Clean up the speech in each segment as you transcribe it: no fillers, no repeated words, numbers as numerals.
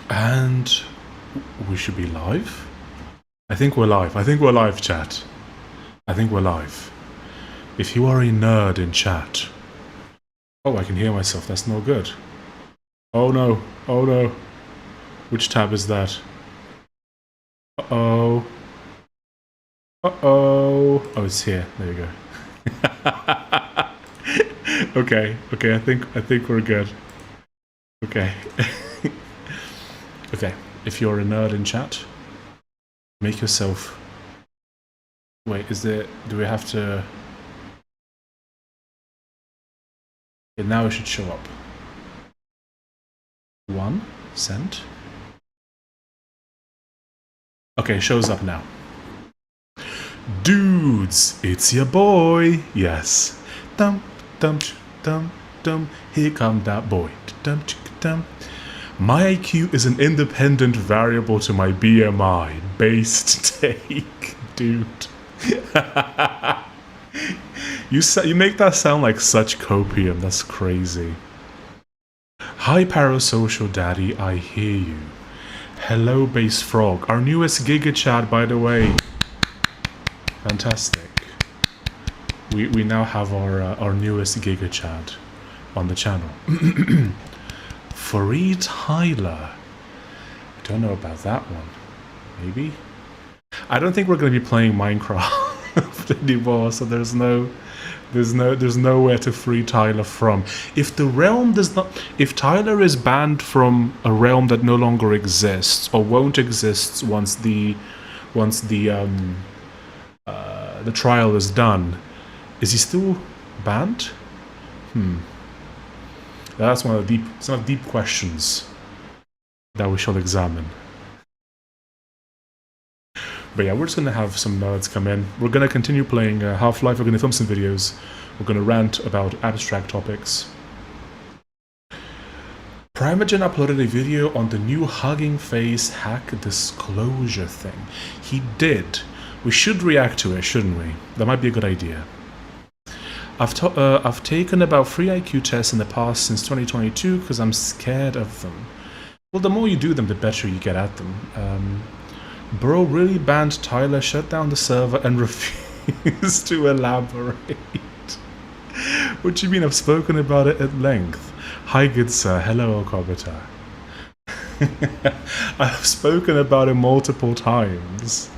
And we should be live? I think we're live. I think we're live, chat. I think we're live. If you are a nerd in chat... Oh, I can hear myself. That's no good. Oh no. Oh no. Which tab is that? Uh-oh. Uh-oh. Oh, it's here. There you go. Okay. Okay, I think we're good. Okay. Okay. If you're a nerd in chat, make yourself... Wait, is there... Do we have to... Okay, now it should show up. 1 sent. Okay, it shows up now. Dudes, it's your boy. Yes. Dum dum dum dum. Here come that boy. Dum dum. My IQ is an independent variable to my BMI. Based take, dude. You make that sound like such copium. That's crazy. Hi, parasocial daddy. I hear you. Hello, Base Frog. Our newest Giga Chat, by the way. Fantastic. We now have our newest Giga Chat on the channel. Free Tyler. I don't know about that one. Maybe. I don't think we're going to be playing Minecraft anymore, so there's nowhere to free Tyler from. If the realm does not, if Tyler is banned from a realm that no longer exists or won't exist once the trial is done, is he still banned? That's one of the deep questions that we shall examine. But yeah, we're just gonna have some nerds come in. We're gonna continue playing Half-Life. We're gonna film some videos. We're gonna rant about abstract topics. Primogen uploaded a video on the new Hugging Face hack disclosure thing. He did. We should react to it, shouldn't we? That might be a good idea. I've taken about 3 IQ tests in the past since 2022 because I'm scared of them. Well, the more you do them, the better you get at them. Bro really banned Tyler, shut down the server, and refused to elaborate. What do you mean? I've spoken about it at length. Hi, good sir. Hello, Okobata. I've spoken about it multiple times.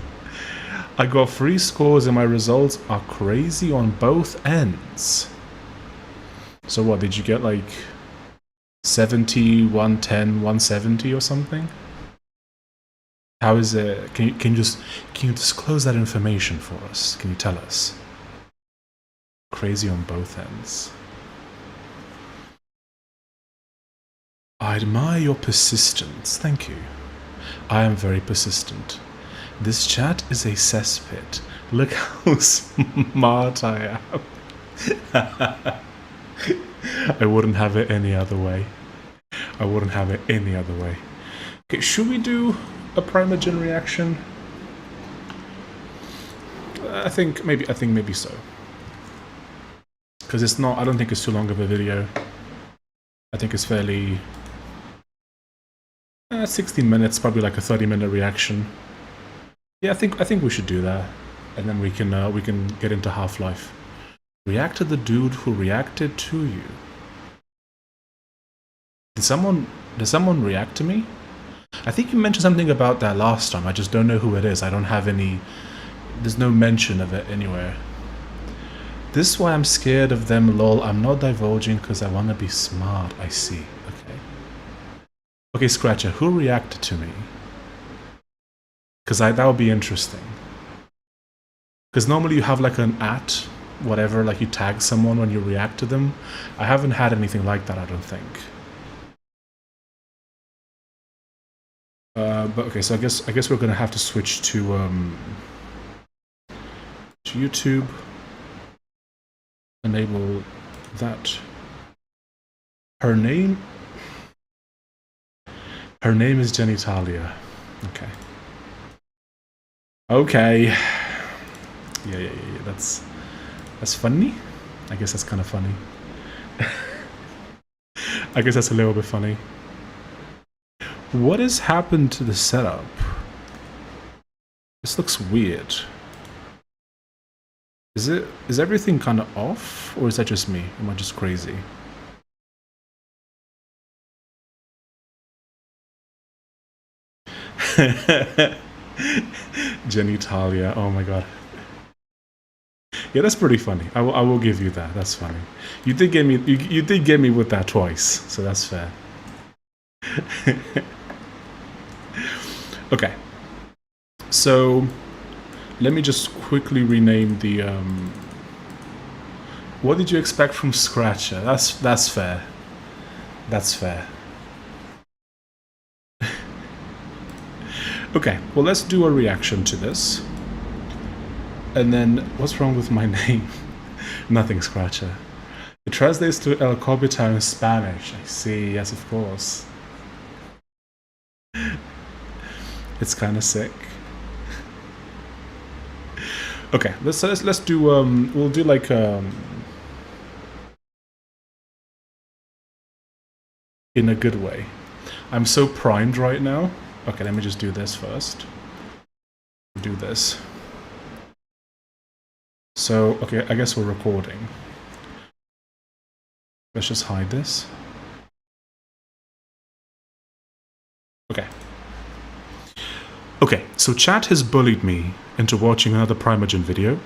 I got 3 scores and my results are crazy on both ends. So what, did you get like 70, 110, 170 or something? How is it? Can you disclose that information for us? Can you tell us? Crazy on both ends. I admire your persistence. Thank you. I am very persistent. This chat is a cesspit. Look how smart I am. I wouldn't have it any other way. I wouldn't have it any other way. Okay, should we do a Primogen reaction? I think maybe so. Because it's not, I don't think it's too long of a video. I think it's fairly 16 minutes, probably like a 30-minute reaction. Yeah, I think we should do that, and then we can get into Half-Life. React to the dude who reacted to you. Did someone react to me? I think you mentioned something about that last time. I just don't know who it is. I don't have any... There's no mention of it anywhere. This is why I'm scared of them, lol. I'm not divulging because I want to be smart. I see. Okay. Okay, Scratcher, who reacted to me? Because that would be interesting. Because normally you have like an @ whatever, like you tag someone when you react to them. I haven't had anything like that, I don't think. But okay, so I guess we're gonna have to switch to YouTube. Enable that. Her name is Genitalia. Okay. Okay. Yeah. That's funny. I guess that's kind of funny. I guess that's a little bit funny. What has happened to the setup? This looks weird. Is everything kind of off, or is that just me? Am I just crazy? Genitalia, oh my god. Yeah, that's pretty funny. I will give you that. That's funny. You did get me. You did get me with that twice, so that's fair. Okay. So, let me just quickly rename the. What did you expect from Scratcher? That's fair. That's fair. Okay. Well, let's do a reaction to this. And then, what's wrong with my name? Nothing, Scratcher. It translates to El Cobita in Spanish. I see, yes, of course. It's kind of sick. Okay, let's do, we'll do like, in a good way. I'm so primed right now. Okay, let me just do this first. Do this. So, okay, I guess we're recording. Let's just hide this. Okay. Okay, so chat has bullied me into watching another Primogen video.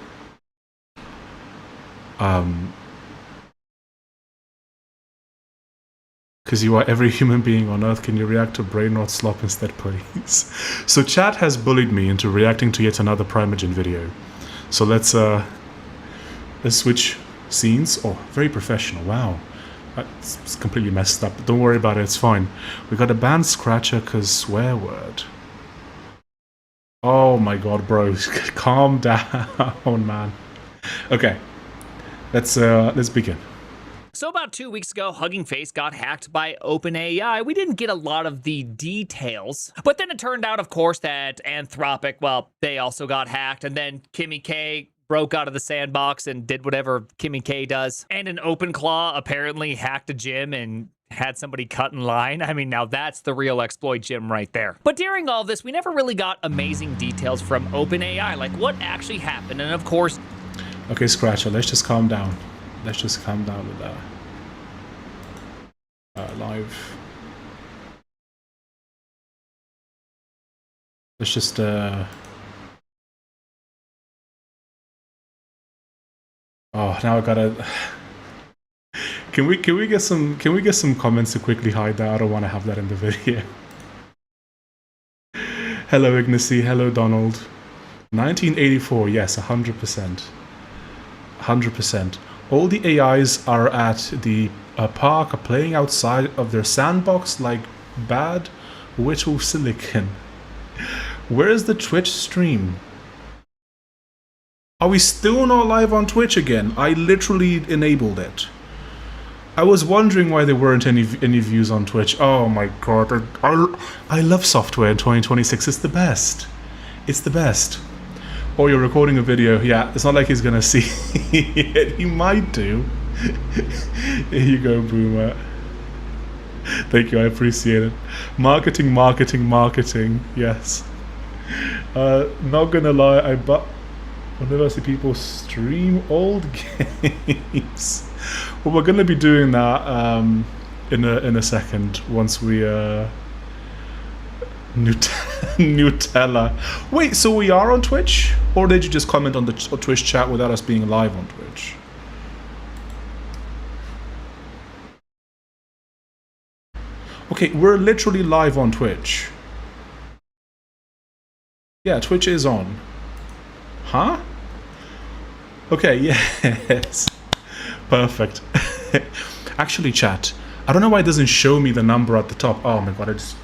Because you are every human being on Earth, can you react to brain rot slop instead, please? So chat has bullied me into reacting to yet another Primogen video. So let's switch scenes. Oh, very professional. Wow. It's completely messed up. Don't worry about it. It's fine. We got a ban Scratcher because swear word. Oh my god, bro. Calm down, man. Okay. Let's begin. So about 2 weeks ago, Hugging Face got hacked by OpenAI. We didn't get a lot of the details, but then it turned out, of course, that Anthropic, well, they also got hacked, and then Kimmy K broke out of the sandbox and did whatever Kimmy K does. And an OpenClaw apparently hacked a gym and had somebody cut in line. I mean, now that's the real exploit gym right there. But during all this, we never really got amazing details from OpenAI, like what actually happened. And of course... Okay, Scratcher, let's just calm down. Let's just calm down with that. Live. Let's just Oh, now I gotta. Can we get some comments to quickly hide that? I don't want to have that in the video. Hello Ignacy, hello Donald. 1984, yes, 100%. 100%. All the AIs are at the park, are playing outside of their sandbox like bad whittle silicon. Where is the Twitch stream? Are we still not live on Twitch again? I literally enabled it. I was wondering why there weren't any views on Twitch. Oh my god, I love software in 2026. It's the best. It's the best. Oh, you're recording a video. Yeah, it's not like he's gonna see it. He might do. Here you go, Boomer. Thank you, I appreciate it. Marketing, marketing, marketing. Yes. Not gonna lie, whenever I see people stream old games. Well, we're gonna be doing that in a second once we Nutella. Wait, so we are on Twitch? Or did you just comment on the Twitch chat without us being live on Twitch? Okay, we're literally live on Twitch. Yeah, Twitch is on. Huh? Okay, yes. Perfect. Actually, chat, I don't know why it doesn't show me the number at the top. Oh my god, I just...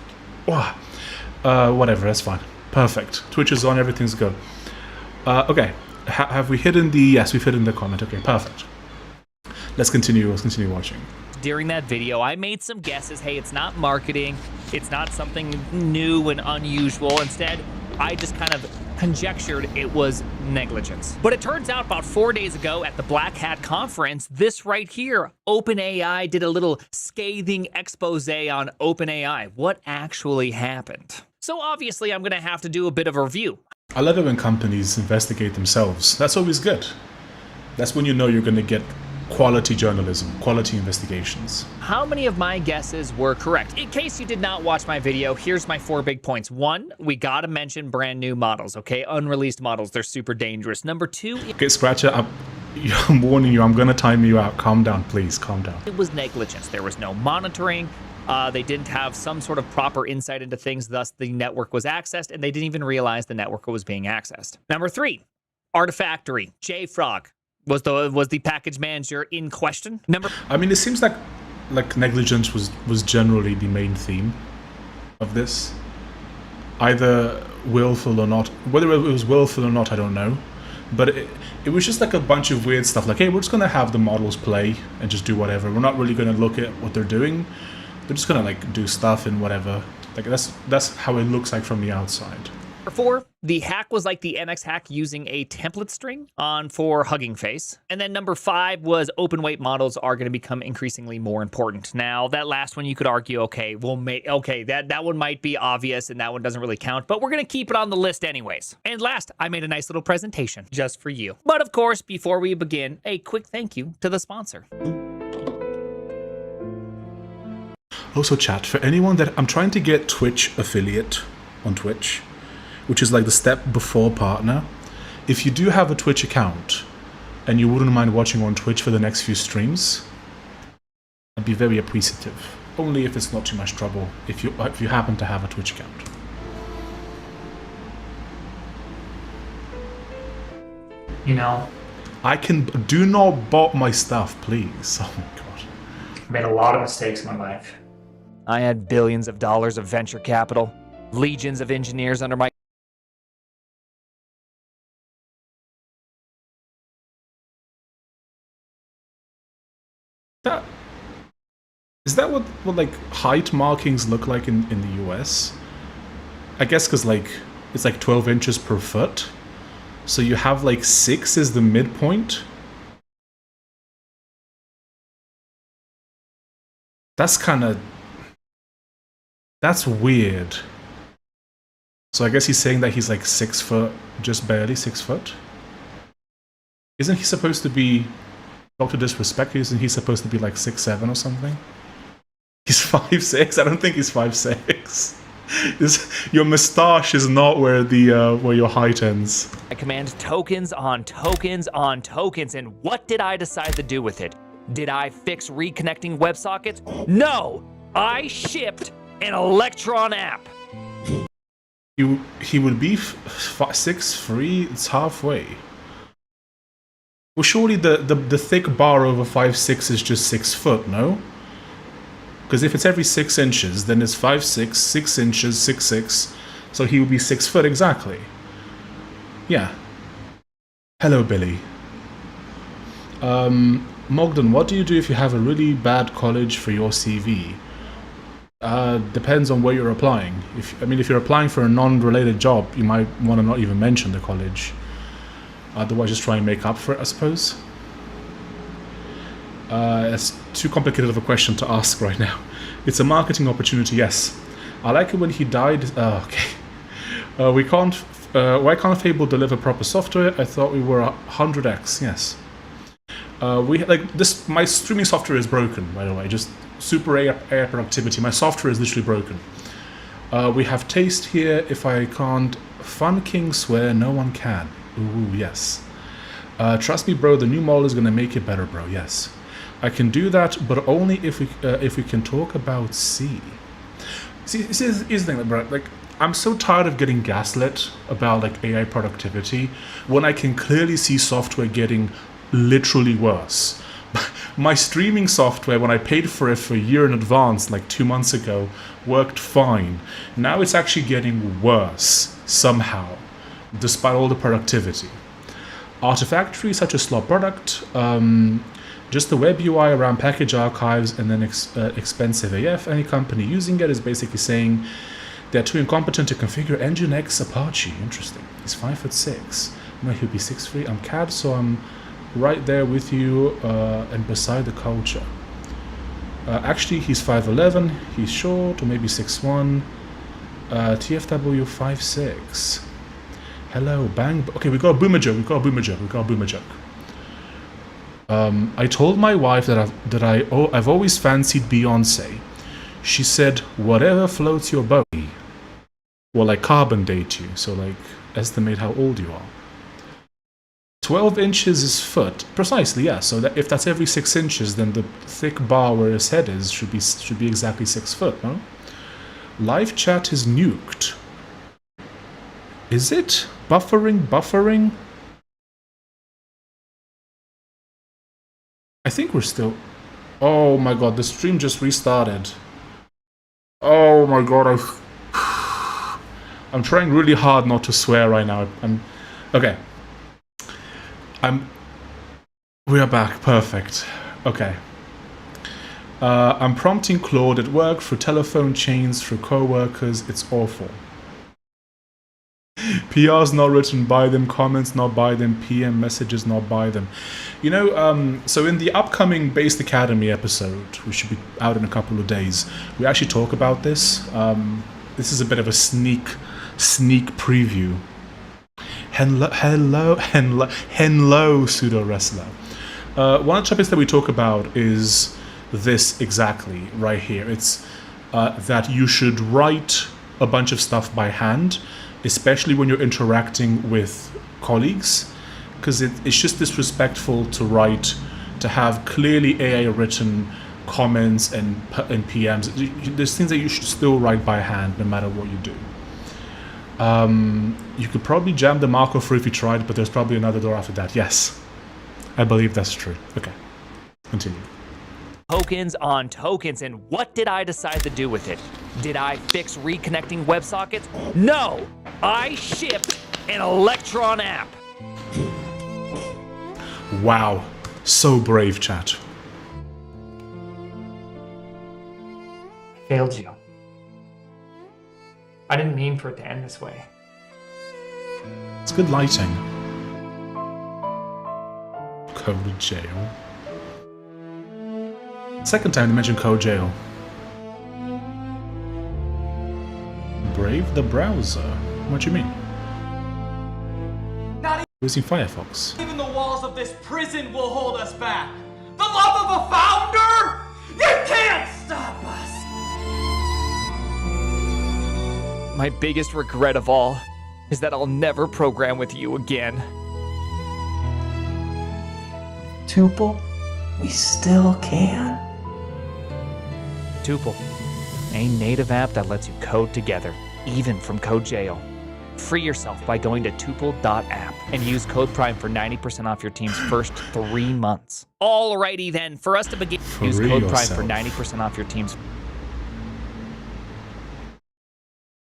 Oh. Whatever, that's fine. Perfect. Twitch is on, everything's good. Okay. Have we hidden the... Yes, we've hidden the comment. Okay, perfect. Let's continue watching. During that video, I made some guesses. Hey, it's not marketing. It's not something new and unusual. Instead, I just kind of conjectured it was negligence. But it turns out about 4 days ago at the Black Hat conference, this right here, OpenAI did a little scathing expose on OpenAI. What actually happened? So obviously I'm gonna have to do a bit of a review. I love it when companies investigate themselves. That's always good. That's when you know you're going to get quality journalism, quality investigations. How many of my guesses were correct? In case you did not watch my video, here's my 4 big points. 1, we gotta mention brand new models, okay? Unreleased models, they're super dangerous. Number 2, Okay, Scratcher, I'm warning you, I'm going to time you out. Calm down, please, calm down. it was negligence. There was no monitoring. They didn't have some sort of proper insight into things, thus the network was accessed, and they didn't even realize the network was being accessed. Number 3, Artifactory, JFrog was the package manager in question. I mean, it seems like negligence was generally the main theme of this. Either willful or not. Whether it was willful or not, I don't know. But it was just like a bunch of weird stuff. Like, hey, we're just going to have the models play and just do whatever. We're not really going to look at what they're doing. They're just gonna like do stuff and whatever. Like that's how it looks like from the outside. Number 4, the hack was like the NX hack using a template string for Hugging Face. And then number 5 was open weight models are going to become increasingly more important. Now that last one you could argue, okay, that one might be obvious and that one doesn't really count, but we're going to keep it on the list anyways. And last, I made a nice little presentation just for you. But of course, before we begin, a quick thank you to the sponsor. Also, chat, for anyone that I'm trying to get Twitch affiliate on Twitch, which is like the step before partner. If you do have a Twitch account and you wouldn't mind watching on Twitch for the next few streams, I'd be very appreciative. Only if it's not too much trouble, if you happen to have a Twitch account. You know, do not bot my stuff, please. Oh my god. I made a lot of mistakes in my life. I had billions of dollars of venture capital, legions of engineers under my... Is that what like height markings look like in the US? I guess because like it's like 12 inches per foot. So you have like 6 is the midpoint. That's weird. So I guess he's saying that he's like 6 foot, just barely 6 foot. Isn't he supposed to be, Dr. Disrespect, isn't he supposed to be like 6'7" or something? He's 5'6"? I don't think he's 5'6". Your moustache is not where your height ends. I command tokens on tokens on tokens, and what did I decide to do with it? Did I fix reconnecting WebSockets? No! I shipped an Electron app. He would be 6'3", it's halfway. Well, surely the thick bar over 5'6" is just 6 foot, no? Because if it's every 6 inches, then it's 5'6", 6 inches, 6'6", so he would be 6 foot exactly. Yeah. Hello, Billy. Mogden, what do you do if you have a really bad college for your CV? Depends on where you're applying. If you're applying for a non-related job, you might want to not even mention the college. Otherwise, just try and make up for it, I suppose. It's too complicated of a question to ask right now. It's a marketing opportunity, yes. I like it when he died. Okay. Why can't Fable deliver proper software? I thought we were 100x. Yes. My streaming software is broken, by the way. Just super air productivity. My software is literally broken. We have taste here. If I can't Fun King swear, no one can. Ooh, yes. Trust me, bro. The new model is gonna make it better, bro. Yes. I can do that, but only if we can talk about C. See, here's the thing, bro. Like, I'm so tired of getting gaslit about like AI productivity when I can clearly see software getting literally worse. My streaming software, when I paid for it for a year in advance, like 2 months ago, worked fine. Now it's actually getting worse somehow, despite all the productivity. Artifactory is such a slow product. Just the web UI around package archives and then expensive AF. Any company using it is basically saying They're too incompetent to configure Nginx Apache. Interesting. He's 5'6". No, he'll be 6'3". I'm CAD, so I'm right there with you and beside the culture. Actually, he's 5'11". He's short, or maybe 6'1". TFW 5'6". Hello, bang. Okay, we got a boomer joke. I told my wife that I've always fancied Beyonce. She said, whatever floats your boat. Well, like carbon date you, so like estimate how old you are. 12 inches is foot. Precisely, yeah. So that if that's every 6 inches, then the thick bar where his head is should be exactly 6 foot, no? Live chat is nuked. Is it? Buffering? I think we're still... Oh my god, the stream just restarted. Oh my god, I'm trying really hard not to swear right now. Okay. We are back. Perfect. Okay. I'm prompting Claude at work through telephone chains, through co-workers. It's awful. PR's not written by them, comments not by them, PM messages not by them. You know, so in the upcoming Based Academy episode, which should be out in a couple of days, we actually talk about this. This is a bit of a sneak preview. Hello, pseudo wrestler. One of the topics that we talk about is this exactly right here. It's that you should write a bunch of stuff by hand, especially when you're interacting with colleagues, because it's just disrespectful to have clearly AI written comments and PMs. There's things that you should still write by hand no matter what you do. You could probably jam the Marco through if you tried, but there's probably another door after that. Yes, I believe that's true. Okay, continue. Tokens on tokens, and what did I decide to do with it? Did I fix reconnecting WebSockets? No! I shipped an Electron app. Wow, so brave, chat. Failed you. I didn't mean for it to end this way. It's good lighting. Code jail. Second time to mention code jail. Brave the browser. What do you mean? Not Using Firefox. even the walls of this prison will hold us back. The love of a founder? You can't stop us. My biggest regret of all is that I'll never program with you again. Tuple, we still can. Tuple, a native app that lets you code together, even from code jail. Free yourself by going to tuple.app and use code PRIME for 90% off your team's first 3 months. Alrighty then, for us to begin, use code PRIME for 90% off your team's...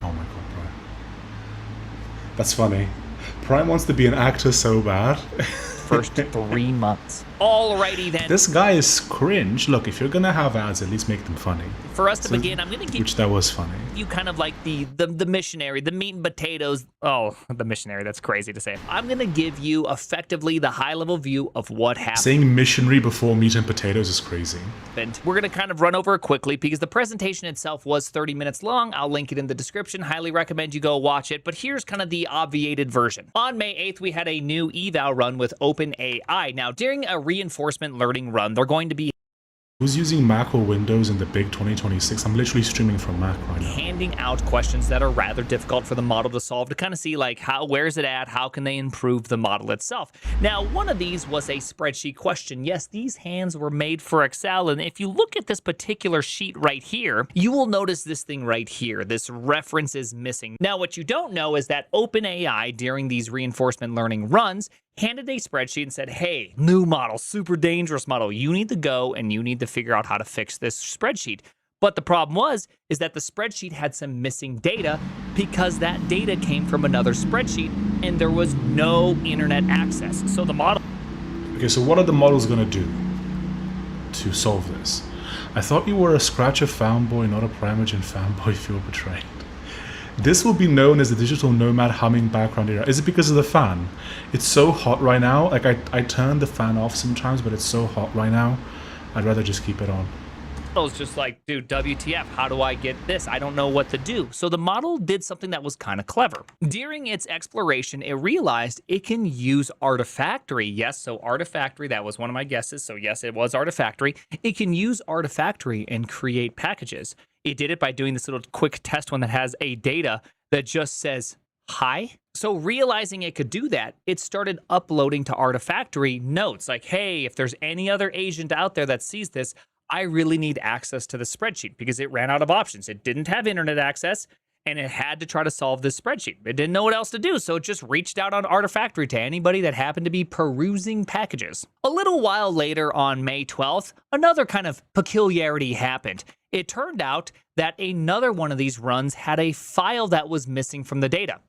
Oh my god, Prime. That's funny. Prime wants to be an actor so bad. first 3 months. Alrighty then. This guy is cringe. Look, if you're gonna have ads, at least make them funny. For us to begin, I'm gonna give Which that was funny. you kind of like the missionary, the meat and potatoes. Oh, the missionary, that's crazy to say. I'm gonna give you effectively the high-level view of what happened. Saying missionary before meat and potatoes is crazy. We're gonna kind of run over it quickly because the presentation itself was 30 minutes long. I'll link it in the description. Highly recommend you go watch it, but here's kind of the obviated version. On May 8th, we had a new eval run with OpenAI. Now, during a reinforcement learning run, they're going to be Who's using Mac or Windows in the big 2026? I'm literally streaming from Mac right now. handing out questions that are rather difficult for the model to solve to kind of see like where's it at, how can they improve the model itself. Now, one of these was a spreadsheet question. Yes, these hands were made for Excel, and if you look at this particular sheet right here, you will notice this thing right here. This reference is missing. Now, what you don't know is that OpenAI during these reinforcement learning runs handed a spreadsheet and said, hey, new model, super dangerous model, you need to go and you need to figure out how to fix this spreadsheet. But the problem is that the spreadsheet had some missing data because that data came from another spreadsheet and there was no internet access. So the model... Okay, so what are the models gonna do to solve this? I thought you were a Scratcher fanboy, not a Primogen fanboy if you were betrayed. This will be known as the digital nomad humming background era. Is it because of the fan? It's so hot right now. Like I turn the fan off sometimes, but it's so hot right now. I'd rather just keep it on. I was just like, dude, WTF, how do I get this? I don't know what to do. So the model did something that was kind of clever. During its exploration, it realized it can use Artifactory. Yes, so Artifactory, that was one of my guesses. So yes, it was Artifactory. It can use Artifactory and create packages. It did it by doing this little quick test one that has a data that just says, hi. So realizing it could do that, it started uploading to Artifactory notes like, hey, if there's any other agent out there that sees this, I really need access to the spreadsheet, because it ran out of options. It didn't have internet access, and it had to try to solve this spreadsheet. It didn't know what else to do, so it just reached out on Artifactory to anybody that happened to be perusing packages. A little while later, on May 12th, another kind of peculiarity happened. It turned out that another one of these runs had a file that was missing from the data.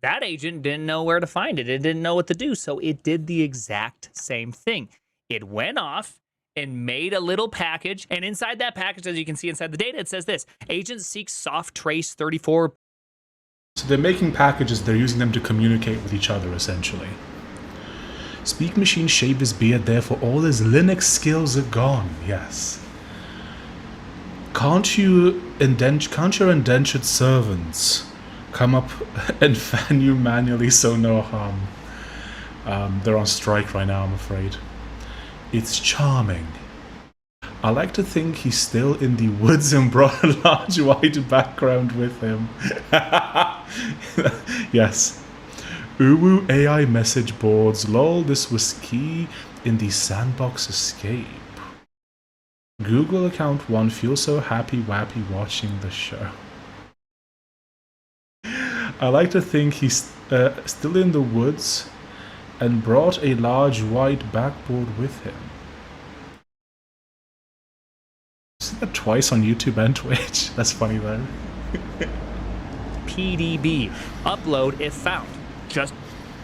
That agent didn't know where to find it. It didn't know what to do, so it did the exact same thing. It went off and made a little package, and inside that package, as you can see inside the data, it says this: agent seeks soft trace 34. So they're making packages, they're using them to communicate with each other, essentially. Speak machine shave his beard, therefore all his Linux skills are gone. Yes. Can't your indentured servants come up and fan you manually so no harm? They're on strike right now, I'm afraid. It's charming. I like to think he's still in the woods and brought a large white background with him. Yes. Uwu AI message boards. Lol, this was key in the sandbox escape. Google account 1 feels so happy wappy watching the show. I like to think he's still in the woods and brought a large white backboard with him. Isn't that twice on YouTube and Twitch? That's funny though. PDB, upload if found. Just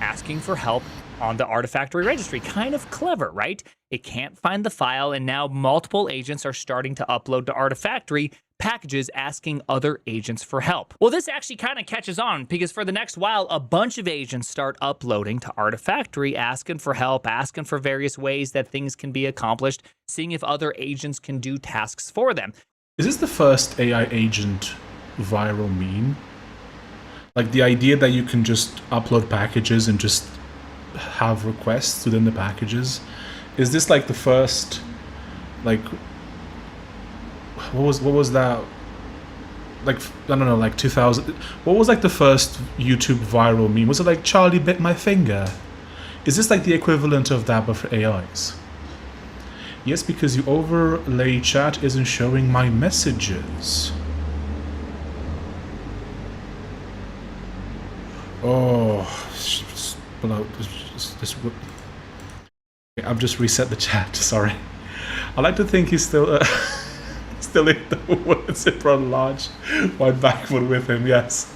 asking for help on the Artifactory registry. Kind of clever, right? It can't find the file, and now multiple agents are starting to upload to Artifactory packages asking other agents for help. Well, this actually kind of catches on, because for the next while, a bunch of agents start uploading to Artifactory, asking for help, asking for various ways that things can be accomplished, seeing if other agents can do tasks for them. Is this the first AI agent viral meme? Like the idea that you can just upload packages and just have requests within the packages? Is this like the first, like, what was that, like, I don't know, like 2000, what was like the first YouTube viral meme? Was it like Charlie bit my finger? Is this like the equivalent of that but for AIs? Yes, because you overlay chat isn't showing my messages. Oh, I've just reset the chat, sorry. I like to think he's still still in the woods and brought a large white backwood with him, yes.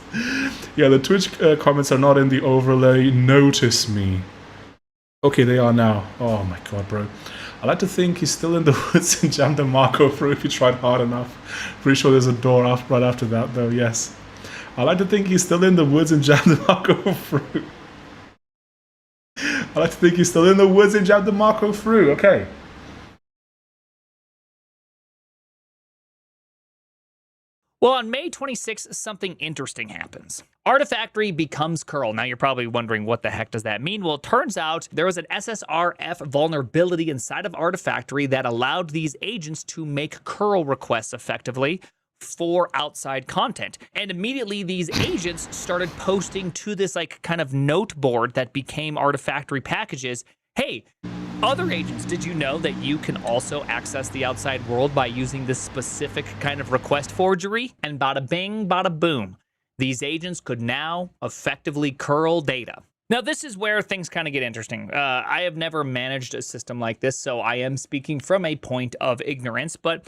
Yeah, the Twitch comments are not in the overlay. Notice me. Okay, they are now. Oh my god, bro. I like to think he's still in the woods and jammed the Marco through if he tried hard enough. Pretty sure there's a door right after that, though, yes. I like to think he's still in the woods and jammed the Marco through. I like to think he's still in the woods and jammed the Marco through. Okay. Well, on May 26th, something interesting happens. Artifactory becomes curl. Now, you're probably wondering, what the heck does that mean? Well, it turns out there was an SSRF vulnerability inside of Artifactory that allowed these agents to make curl requests effectively for outside content. And immediately these agents started posting to this like kind of note board that became Artifactory packages. Hey, other agents, did you know that you can also access the outside world by using this specific kind of request forgery? And bada bing, bada boom. These agents could now effectively curl data. Now, this is where things kind of get interesting. I have never managed a system like this, so I am speaking from a point of ignorance, but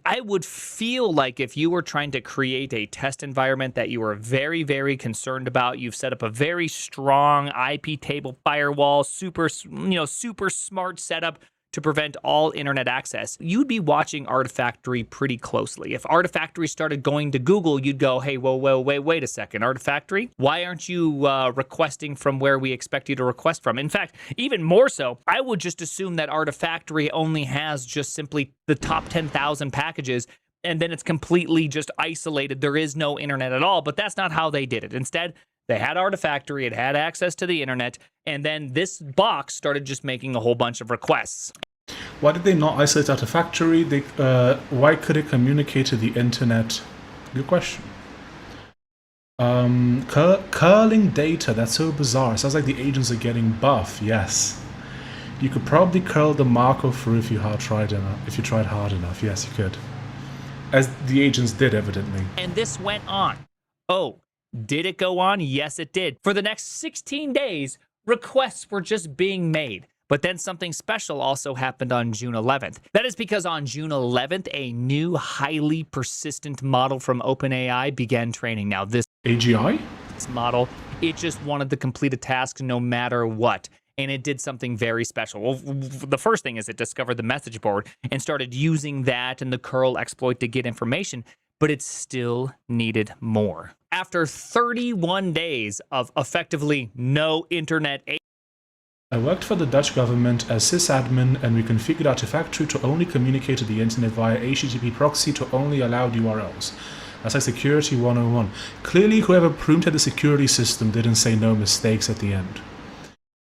I would feel like if you were trying to create a test environment that you were very, very concerned about, you've set up a very strong IP table firewall, super smart setup to prevent all internet access, you'd be watching Artifactory pretty closely. If Artifactory started going to Google, you'd go, hey, whoa, wait a second, Artifactory, why aren't you requesting from where we expect you to request from? In fact, even more so, I would just assume that Artifactory only has just simply the top 10,000 packages, and then it's completely just isolated. There is no internet at all, but that's not how they did it. Instead, they had Artifactory, it had access to the internet, and then this box started just making a whole bunch of requests. Why did they not isolate Artifactory? Why could it communicate to the internet? Good question. Curling data, that's so bizarre. It sounds like the agents are getting buff, yes. You could probably curl the Markov through if you tried hard enough. Yes, you could. As the agents did, evidently. And this went on. Oh, did it go on? Yes, it did. For the next 16 days, requests were just being made. But then something special also happened on June 11th. That is because on June 11th, a new highly persistent model from OpenAI began training. Now this AGI? This model, it just wanted to complete a task no matter what. And it did something very special. Well, the first thing is it discovered the message board and started using that and the curl exploit to get information, but it still needed more. After 31 days of effectively no internet, I worked for the Dutch government as sysadmin, and we configured Artifactory to only communicate to the internet via HTTP proxy to only allowed URLs. That's like security 101. Clearly, whoever printed the security system didn't say no mistakes at the end.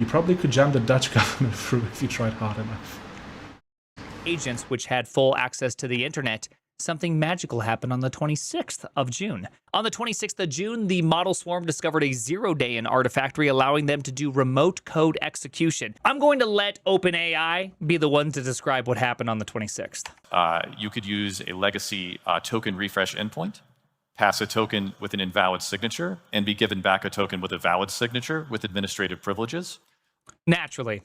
You probably could jam the Dutch government through if you tried hard enough. Agents which had full access to the internet, something magical happened on the 26th of June. On the 26th of June, the model swarm discovered a 0-day in Artifactory, allowing them to do remote code execution. I'm going to let OpenAI be the one to describe what happened on the 26th. You could use a legacy token refresh endpoint, pass a token with an invalid signature, and be given back a token with a valid signature with administrative privileges. Naturally.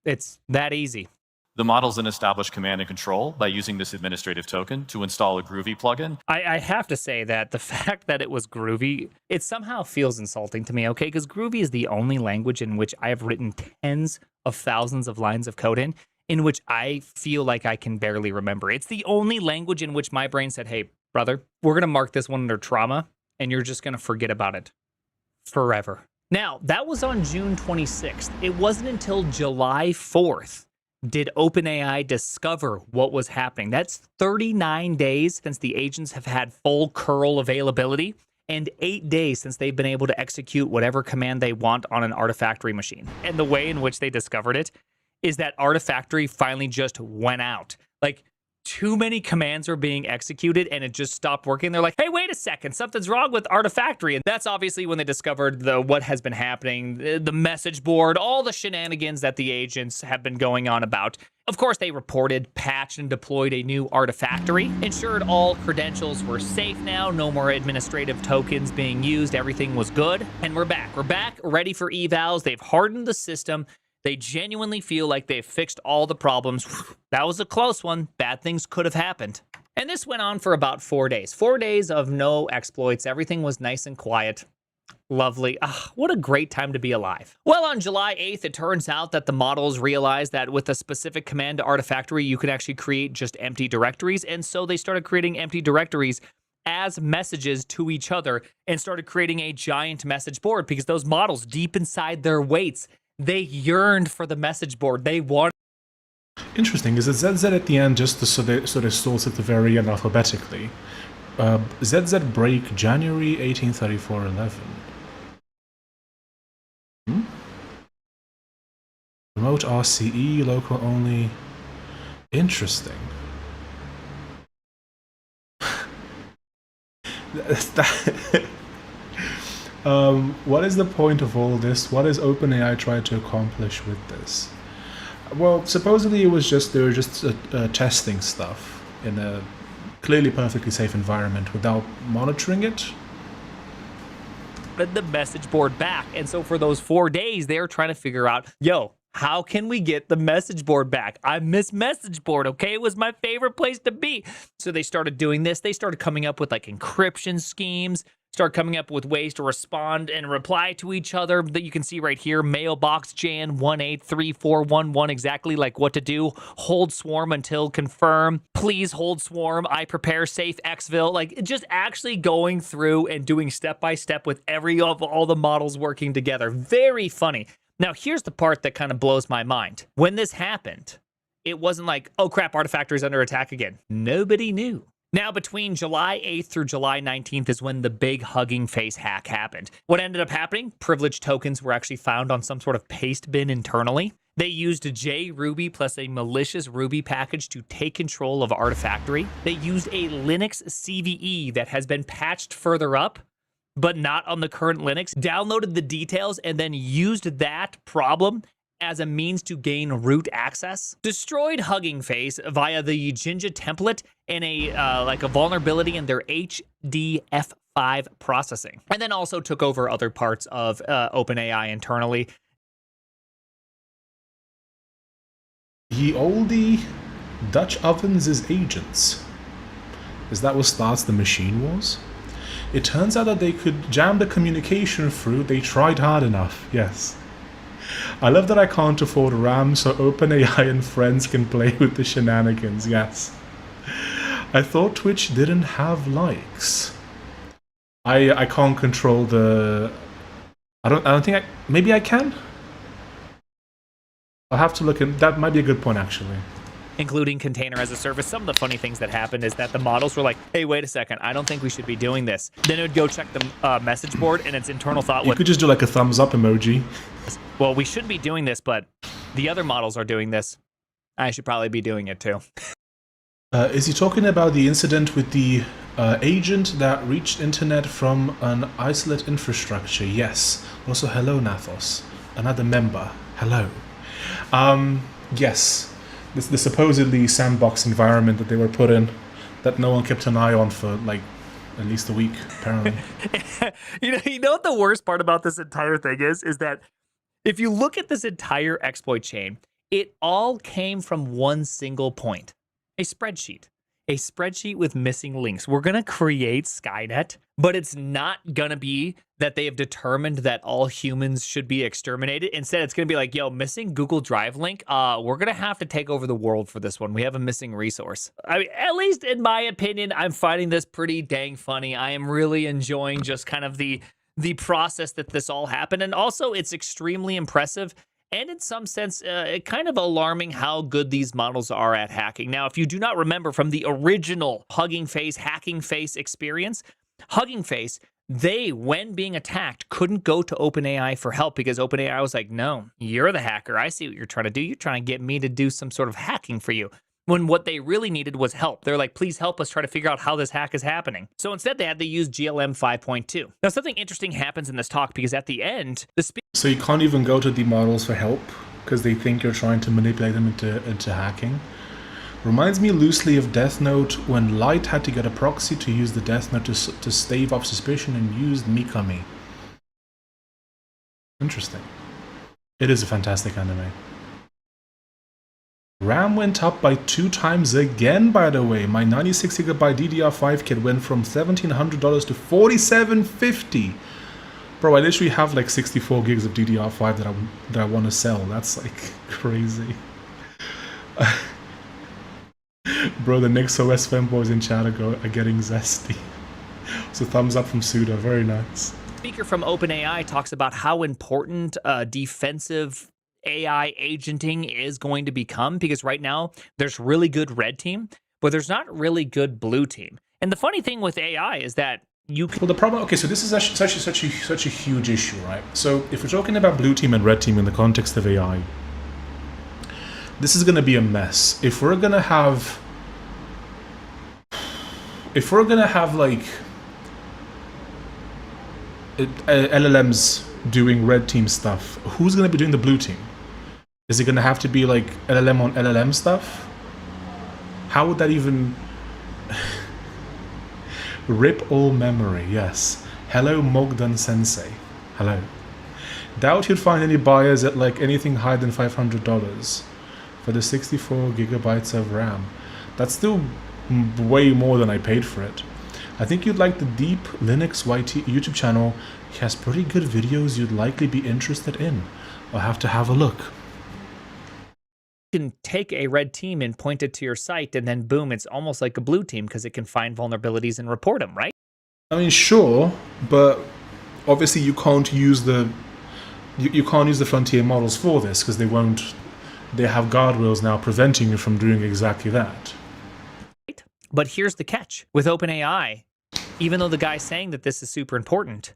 It's that easy. The models then establish command and control by using this administrative token to install a Groovy plugin. I have to say that the fact that it was Groovy, it somehow feels insulting to me, okay? Because Groovy is the only language in which I have written tens of thousands of lines of code in which I feel like I can barely remember. It's the only language in which my brain said, hey, brother, we're going to mark this one under trauma, and you're just going to forget about it forever. Now, that was on June 26th. It wasn't until July 4th did OpenAI discover what was happening. That's 39 days since the agents have had full curl availability and 8 days since they've been able to execute whatever command they want on an Artifactory machine. And the way in which they discovered it is that Artifactory finally just went out. Like, too many commands are being executed and it just stopped working. They're like, hey, wait a second, something's wrong with Artifactory. And that's obviously when they discovered what has been happening, the message board, all the shenanigans that the agents have been going on about. Of course, they reported, patched, and deployed a new Artifactory, ensured all credentials were safe now, no more administrative tokens being used, everything was good. And we're back. We're back, ready for evals. They've hardened the system. They genuinely feel like they've fixed all the problems. That was a close one. Bad things could have happened. And this went on for about 4 days. 4 days of no exploits. Everything was nice and quiet. Lovely. What a great time to be alive. Well, on July 8th, it turns out that the models realized that with a specific command to Artifactory, you could actually create just empty directories. And so they started creating empty directories as messages to each other and started creating a giant message board because those models, deep inside their weights, they yearned for the message board. They wanted. Interesting. Is it ZZ at the end just so they source at the very end alphabetically? ZZ break January 1834-11. Remote RCE, local only. Interesting. What is the point of all this? What is OpenAI trying to accomplish with this? Well, supposedly they were just testing stuff in a clearly perfectly safe environment without monitoring it. The message board back. And so for those 4 days, they're trying to figure out, yo, how can we get the message board back? I miss message board, okay? It was my favorite place to be. So they started doing this. They started coming up with like encryption schemes, start coming up with ways to respond and reply to each other that you can see right here. Mailbox Jan 183411, exactly like what to do. Hold swarm until confirm. Please hold swarm. I prepare safe exfil. Like just actually going through and doing step by step with all the models working together. Very funny. Now here's the part that kind of blows my mind. When this happened, it wasn't like, oh crap, Artifactory's under attack again. Nobody knew. Now, between July 8th through July 19th is when the big Hugging Face hack happened. What ended up happening? Privileged tokens were actually found on some sort of paste bin internally. They used JRuby plus a malicious Ruby package to take control of Artifactory. They used a Linux CVE that has been patched further up, but not on the current Linux, downloaded the details, and then used that problem as a means to gain root access, destroyed Hugging Face via the Jinja template and a vulnerability in their HDF5 processing, and then also took over other parts of OpenAI internally. Ye olde Dutch ovens is agents. Is that what starts the machine wars? It turns out that they could jam the communication through. They tried hard enough, yes. I love that I can't afford RAM, so OpenAI and friends can play with the shenanigans, yes. I thought Twitch didn't have likes. I can't control the... I don't think maybe I can? I'll have to look in... That might be a good point, actually. Including container as a service. Some of the funny things that happened is that the models were like, hey, wait a second, I don't think we should be doing this. Then it would go check the message board, and its internal thought You would... could just do like a thumbs up emoji. Well, we shouldn't be doing this, but the other models are doing this. I should probably be doing it too. Is he talking about the incident with the agent that reached internet from an isolate infrastructure? Yes. Also, hello, Nathos. Another member. Hello. Yes. The supposedly sandbox environment that they were put in, that no one kept an eye on for like at least a week, apparently. You know what the worst part about this entire thing is that if you look at this entire exploit chain, it all came from one single point: a spreadsheet. A spreadsheet with missing links. We're going to create Skynet, but it's not going to be that they have determined that all humans should be exterminated. Instead, it's going to be like, yo, missing Google Drive link. We're going to have to take over the world for this one. We have a missing resource. I mean, at least in my opinion, I'm finding this pretty dang funny. I am really enjoying just kind of the process that this all happened. And also, it's extremely impressive. And in some sense, kind of alarming how good these models are at hacking. Now, if you do not remember from the original Hugging Face, Hacking Face experience, Hugging Face, they, when being attacked, couldn't go to OpenAI for help because OpenAI was like, no, you're the hacker. I see what you're trying to do. You're trying to get me to do some sort of hacking for you. When what they really needed was help. They're like, please help us try to figure out how this hack is happening. So instead, they had to use GLM 5.2. Now, something interesting happens in this talk because at the end, So you can't even go to the models for help because they think you're trying to manipulate them into hacking. Reminds me loosely of Death Note when Light had to get a proxy to use the Death Note to stave off suspicion and used Mikami. Interesting. It is a fantastic anime. RAM went up by 2 times again, by the way. My 96GB DDR5 kit went from $1,700 to $4,750. Bro, I literally have like 64 gigs of DDR5 that I want to sell. That's like crazy. Bro, the NixOS fanboys in chat are getting zesty. So thumbs up from Suda, very nice. Speaker from OpenAI talks about how important defensive AI agenting is going to become, because right now there's really good red team, but there's not really good blue team. And the funny thing with AI is that you can... Well, the problem... Okay, so this is actually such a huge issue, right? So if we're talking about blue team and red team in the context of AI, this is going to be a mess. If we're going to have like LLMs doing red team stuff, who's going to be doing the blue team? Is it going to have to be like LLM on LLM stuff? How would that even... Rip all memory, yes. Hello, Mogdan Sensei. Hello. Doubt you'd find any buyers at like anything higher than $500 for the 64 gigabytes of RAM. That's still way more than I paid for it. I think you'd like the Deep Linux YT YouTube channel. He has pretty good videos you'd likely be interested in. I'll have to have a look. You can take a red team and point it to your site, and then boom, it's almost like a blue team because it can find vulnerabilities and report them, right? I mean, sure, but obviously you can't use the you can't use the frontier models for this because they have guardrails now preventing you from doing exactly that. But here's the catch. With OpenAI, even though the guy's saying that this is super important,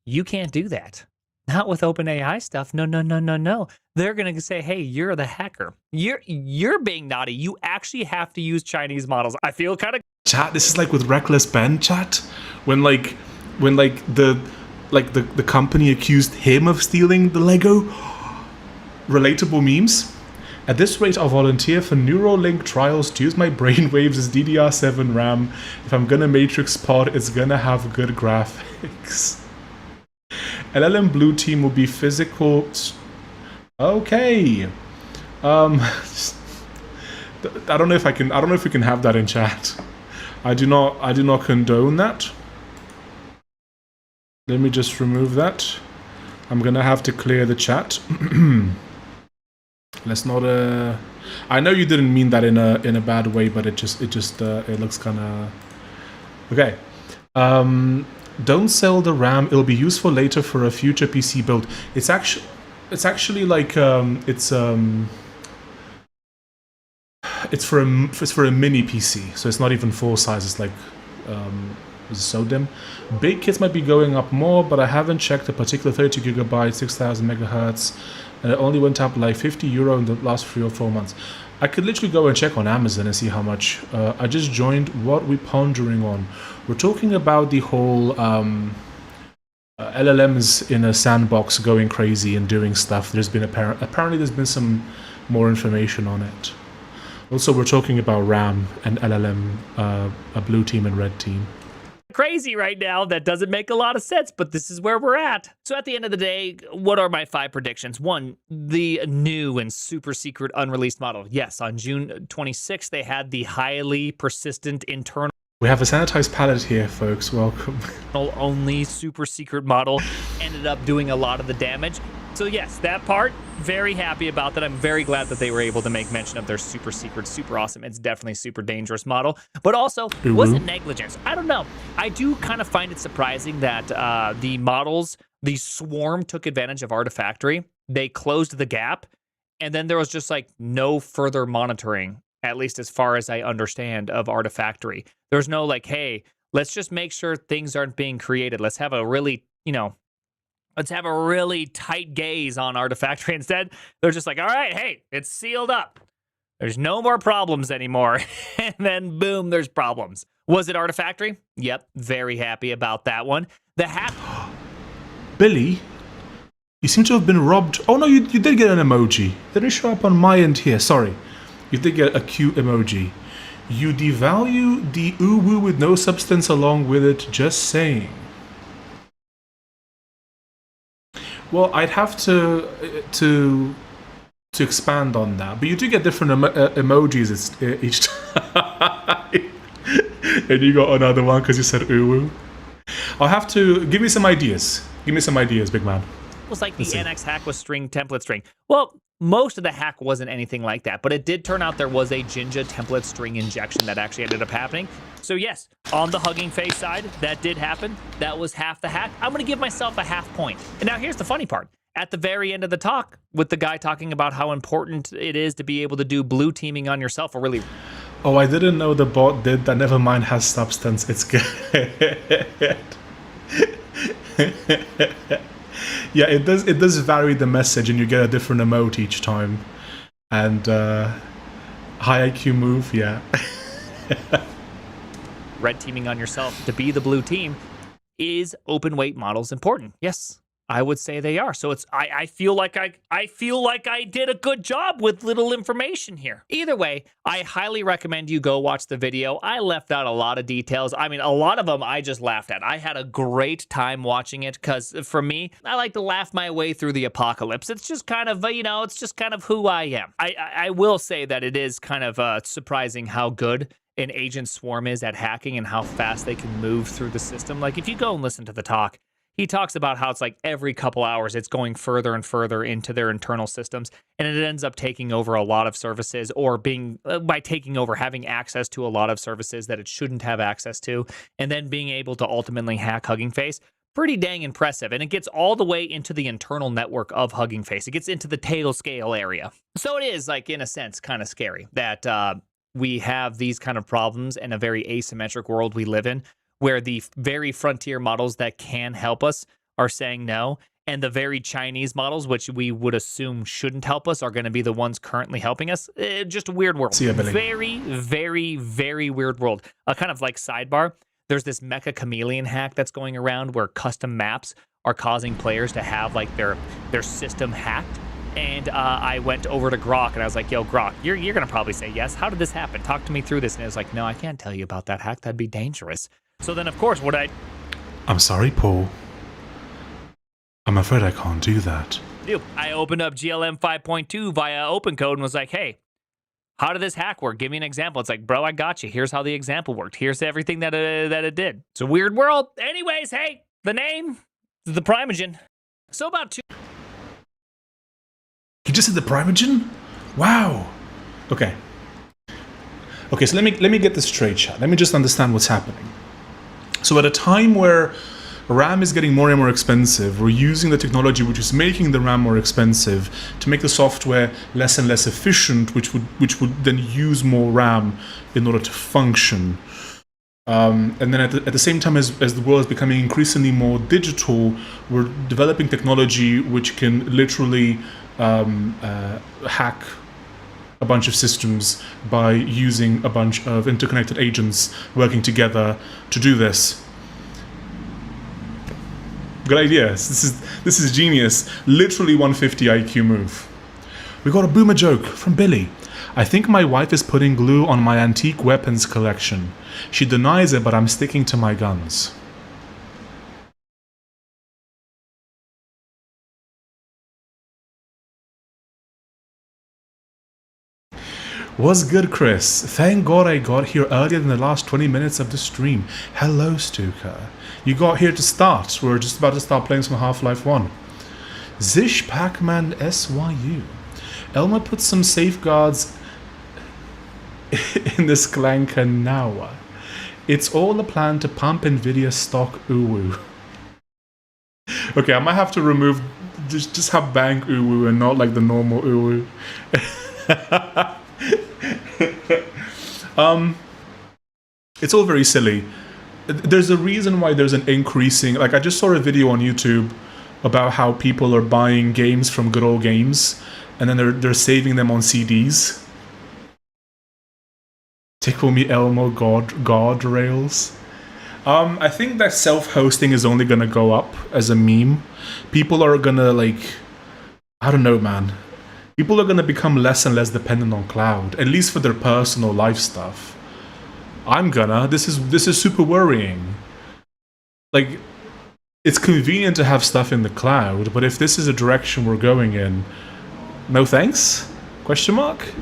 you can't do that. Not with OpenAI stuff. No. They're going to say, hey, you're the hacker. You're being naughty. You actually have to use Chinese models. I feel kind of... Chat, this is like with Reckless Ben, chat. When the company accused him of stealing the Lego. Relatable memes. At this rate, I'll volunteer for Neuralink trials to use my brainwaves as DDR7 RAM. If I'm gonna matrix pod, it's gonna have good graphics. LLM Blue Team will be physical. Okay. I don't know if we can have that in chat. I do not condone that. Let me just remove that. I'm gonna have to clear the chat. Let's not. I know you didn't mean that in a bad way, but it looks kind of okay. Don't sell the RAM. It'll be useful later for a future PC build. It's actually like it's for a mini PC, so it's not even full size. It's like it's so dim. Big kits might be going up more, but I haven't checked a particular 32 GB, 6,000 megahertz. And it only went up like €50 in the last 3 or 4 months. I could literally go and check on Amazon and see how much. I just joined. What we pondering on? We're talking about the whole LLMs in a sandbox going crazy and doing stuff. There's been apparently there's been some more information on it. Also, we're talking about RAM and LLM, a blue team and red team. Crazy right now. That doesn't make a lot of sense, but this is where we're at. So at the end of the day, what are my 5 predictions? 1, the new and super secret unreleased model. Yes, on June 26th, they had the highly persistent internal We have a sanitized palette here, folks. Welcome. only super secret model ended up doing a lot of the damage. So yes, that part, very happy about that. I'm very glad that they were able to make mention of their super secret, super awesome. It's definitely super dangerous model. But also, was it negligence? I don't know. I do kind of find it surprising that the models, the swarm took advantage of Artifactory. They closed the gap, and then there was just like no further monitoring, at least as far as I understand, of Artifactory. There's no like, hey, let's just make sure things aren't being created. Let's have a really, let's have a really tight gaze on Artifactory. Instead, they're just like, all right, hey, it's sealed up. There's no more problems anymore. And then boom, there's problems. Was it Artifactory? Yep, very happy about that one. The hack. Billy, you seem to have been robbed. Oh no, you did get an emoji. Didn't show up on my end here. Sorry. You did get a cute emoji. You devalue the uwu with no substance along with it, just saying. Well, I'd have to expand on that, but you do get different emojis each time. And you got another one because you said uwu. I'll have to give me some ideas. Give me some ideas, big man. It was like the NX hack was string template string. Well, most of the hack wasn't anything like that, but it did turn out there was a Jinja template string injection that actually ended up happening. So yes, on the Hugging Face side, that did happen. That was half the hack. I'm going to give myself a half point. And now here's the funny part. At the very end of the talk, with the guy talking about how important it is to be able to do blue teaming on yourself, or really... Oh, I didn't know the bot did that. Never mind, has substance. It's good. Yeah, it does vary the message, and you get a different emote each time. And high IQ move, yeah. Red teaming on yourself to be the blue team. Is open weight models important? Yes, I would say they are. So I feel like I did a good job with little information here. Either way, I highly recommend you go watch the video. I left out a lot of details. I mean, a lot of them I just laughed at. I had a great time watching it because for me, I like to laugh my way through the apocalypse. It's just kind of, it's just kind of who I am. I will say that it is kind of surprising how good an agent swarm is at hacking and how fast they can move through the system. Like, if you go and listen to the talk, he talks about how it's like every couple hours it's going further and further into their internal systems, and it ends up taking over a lot of services, or being by taking over, having access to a lot of services that it shouldn't have access to, and then being able to ultimately hack Hugging Face. Pretty dang impressive, and it gets all the way into the internal network of Hugging Face. It gets into the tail scale area. So it is, like, in a sense, kind of scary that we have these kind of problems in a very asymmetric world we live in, where the very frontier models that can help us are saying no, and the very Chinese models, which we would assume shouldn't help us, are going to be the ones currently helping us. Just a weird world. See ya, Billy. Very, very, very weird world. A kind of like sidebar. There's this Mecha Chameleon hack that's going around where custom maps are causing players to have like their system hacked. And I went over to Grok and I was like, yo, Grok, you're going to probably say yes. How did this happen? Talk to me through this. And it was like, no, I can't tell you about that hack. That'd be dangerous. So then, of course, I'm sorry, Paul. I'm afraid I can't do that. I opened up GLM 5.2 via OpenCode and was like, hey, how did this hack work? Give me an example. It's like, bro, I got you. Here's how the example worked. Here's everything that it did. It's a weird world. Anyways, hey, the name is the Primogen. So about two. You just said the Primogen? Wow. Okay. Okay, so let me get this straight, chat. Let me just understand what's happening. So at a time where RAM is getting more and more expensive, we're using the technology which is making the RAM more expensive to make the software less and less efficient, which would then use more RAM in order to function. And then at the same time as the world is becoming increasingly more digital, we're developing technology which can literally hack a bunch of systems by using a bunch of interconnected agents working together to do this. Good idea. This is genius. Literally 150 IQ move. We got a boomer joke from Billy. I think my wife is putting glue on my antique weapons collection. She denies it, but I'm sticking to my guns. What's good, Chris? Thank God I got here earlier than the last 20 minutes of the stream. Hello, Stuka. You got here to start. We're just about to start playing some Half-Life 1. Zish Pac-Man SYU. Elmer put some safeguards in this clanker now. It's all a plan to pump Nvidia stock uwu. Okay, I might have to remove... Just have bank uwu and not like the normal uwu. It's all very silly. There's a reason why there's an increasing... Like, I just saw a video on YouTube about how people are buying games from Good Old Games, and then they're saving them on CDs. Tickle me Elmo guardrails. I think that self-hosting is only gonna go up as a meme. People are gonna, like... I don't know, man. People are gonna become less and less dependent on cloud, at least for their personal life stuff. I'm gonna. This is super worrying. Like, it's convenient to have stuff in the cloud, but if this is a direction we're going in, no thanks? Question mark?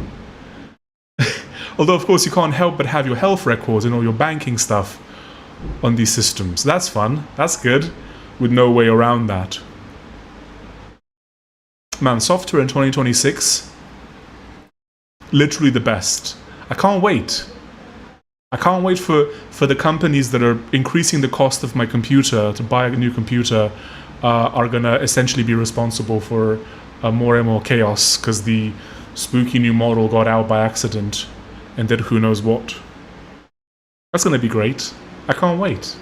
Although, of course, you can't help but have your health records and all your banking stuff on these systems. That's fun. That's good. With no way around that. Man, software in 2026, literally the best. I can't wait. I can't wait for the companies that are increasing the cost of my computer to buy a new computer are gonna essentially be responsible for more and more chaos because the spooky new model got out by accident and did who knows what. That's gonna be great. I can't wait.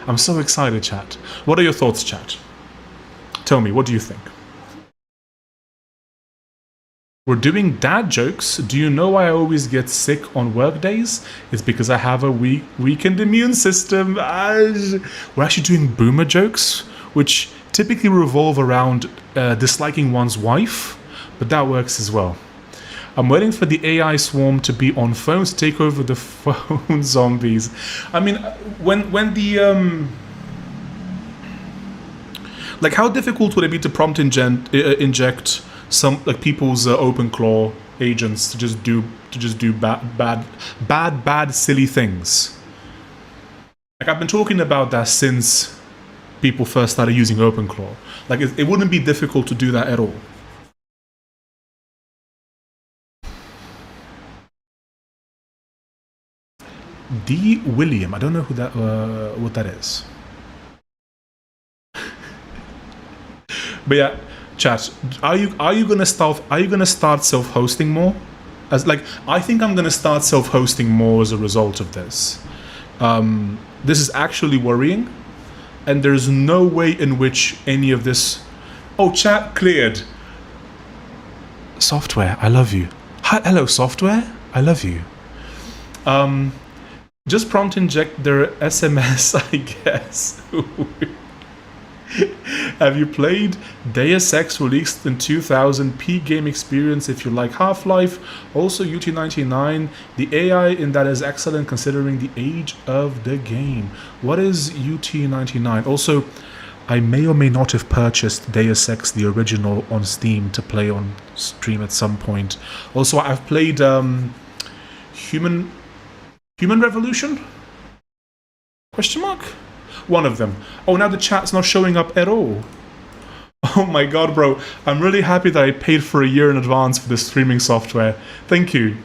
I'm so excited, chat. What are your thoughts, chat? Tell me, what do you think? We're doing dad jokes. Do you know why I always get sick on work days? It's because I have a weakened immune system. We're actually doing boomer jokes, which typically revolve around disliking one's wife, but that works as well. I'm waiting for the AI swarm to be on phones to take over the phone zombies. I mean, when the... Like, how difficult would it be to prompt inject some, like, people's OpenClaw agents to just do bad silly things. Like, I've been talking about that since people first started using OpenClaw. Like, it wouldn't be difficult to do that at all. D. William, I don't know who that what that is. But yeah, chat. Are you gonna start self-hosting more? I think I'm gonna start self-hosting more as a result of this. This is actually worrying, and there's no way in which any of this. Oh, chat cleared. Software, I love you. Hi, hello, software, I love you. Just prompt inject their SMS, I guess. Have you played Deus Ex released in 2000? Peak game experience if you like Half-Life. Also UT99. The AI in that is excellent considering the age of the game. What is UT99? Also, I may or may not have purchased Deus Ex the original on Steam to play on stream at some point. Also, I've played Human Revolution? Question mark? One of them. Oh, now the chat's not showing up at all. Oh my god, bro. I'm really happy that I paid for a year in advance for this streaming software. Thank you.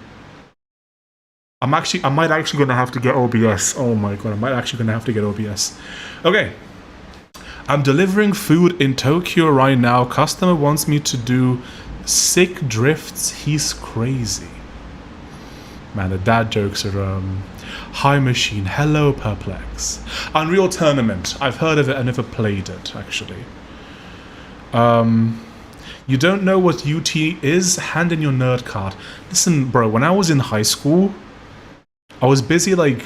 I might actually gonna have to get OBS. Oh my god, I might actually gonna have to get OBS. Okay. I'm delivering food in Tokyo right now. Customer wants me to do sick drifts. He's crazy. Man, the dad jokes are, High Machine, hello Perplex. Unreal Tournament, I've heard of it, I never played it, actually. You don't know what UT is? Hand in your nerd card. Listen, bro, when I was in high school, I was busy, like,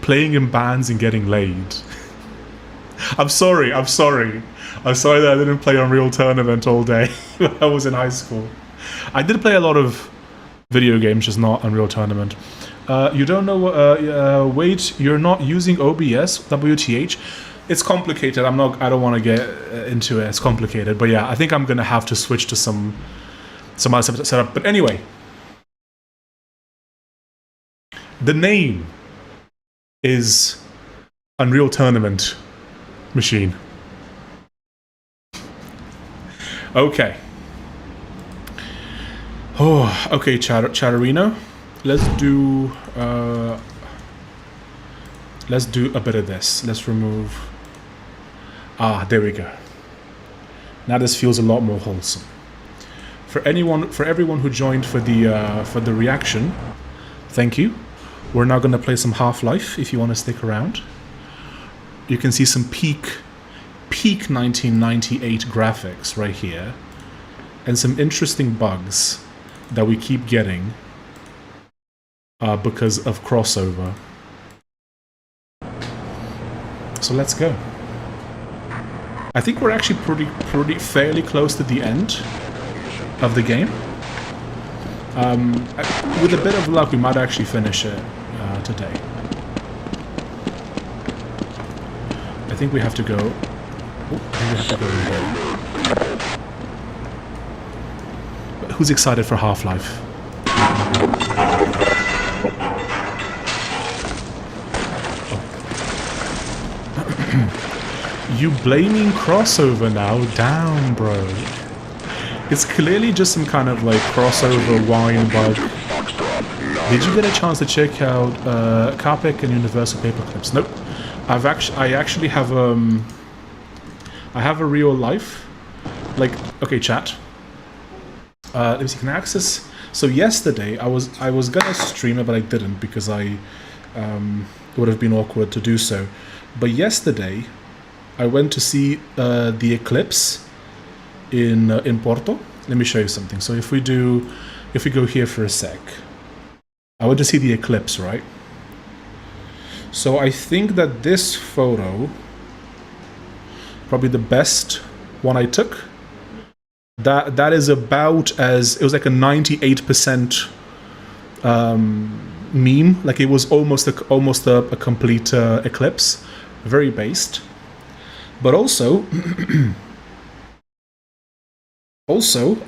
playing in bands and getting laid. I'm sorry that I didn't play Unreal Tournament all day when I was in high school. I did play a lot of video games, just not Unreal Tournament. You don't know what, wait, you're not using OBS, WTH? It's complicated, I don't want to get into it, it's complicated, but yeah, I think I'm gonna have to switch to some other setup. But anyway, the name is Unreal Tournament Machine. Okay. Oh, okay, Chatterino. Let's do a bit of this. Let's remove. Ah, there we go. Now this feels a lot more wholesome. For everyone who joined for the reaction, thank you. We're now gonna play some Half-Life. If you want to stick around, you can see some peak 1998 graphics right here, and some interesting bugs that we keep getting because of crossover. So let's go. I think we're actually pretty fairly close to the end of the game. With a bit of luck, we might actually finish it today. I think we have to go. Oh, I think we have to go here. But who's excited for Half-Life? You blaming crossover now? Down, bro. It's clearly just some kind of like crossover wine bug. Did you get a chance to check out Carpic and Universal Paperclips? Nope. I actually have I have a real life. Like, okay, chat. Let me see. Can I access? So yesterday I was gonna stream it, but I didn't because it would have been awkward to do so. But yesterday, I went to see the eclipse in Porto. Let me show you something. So if we go here for a sec, I went to see the eclipse, right? So I think that this photo, probably the best one I took. That is about as, it was like a 98% meme. Like it was almost a complete eclipse. Very based. But also,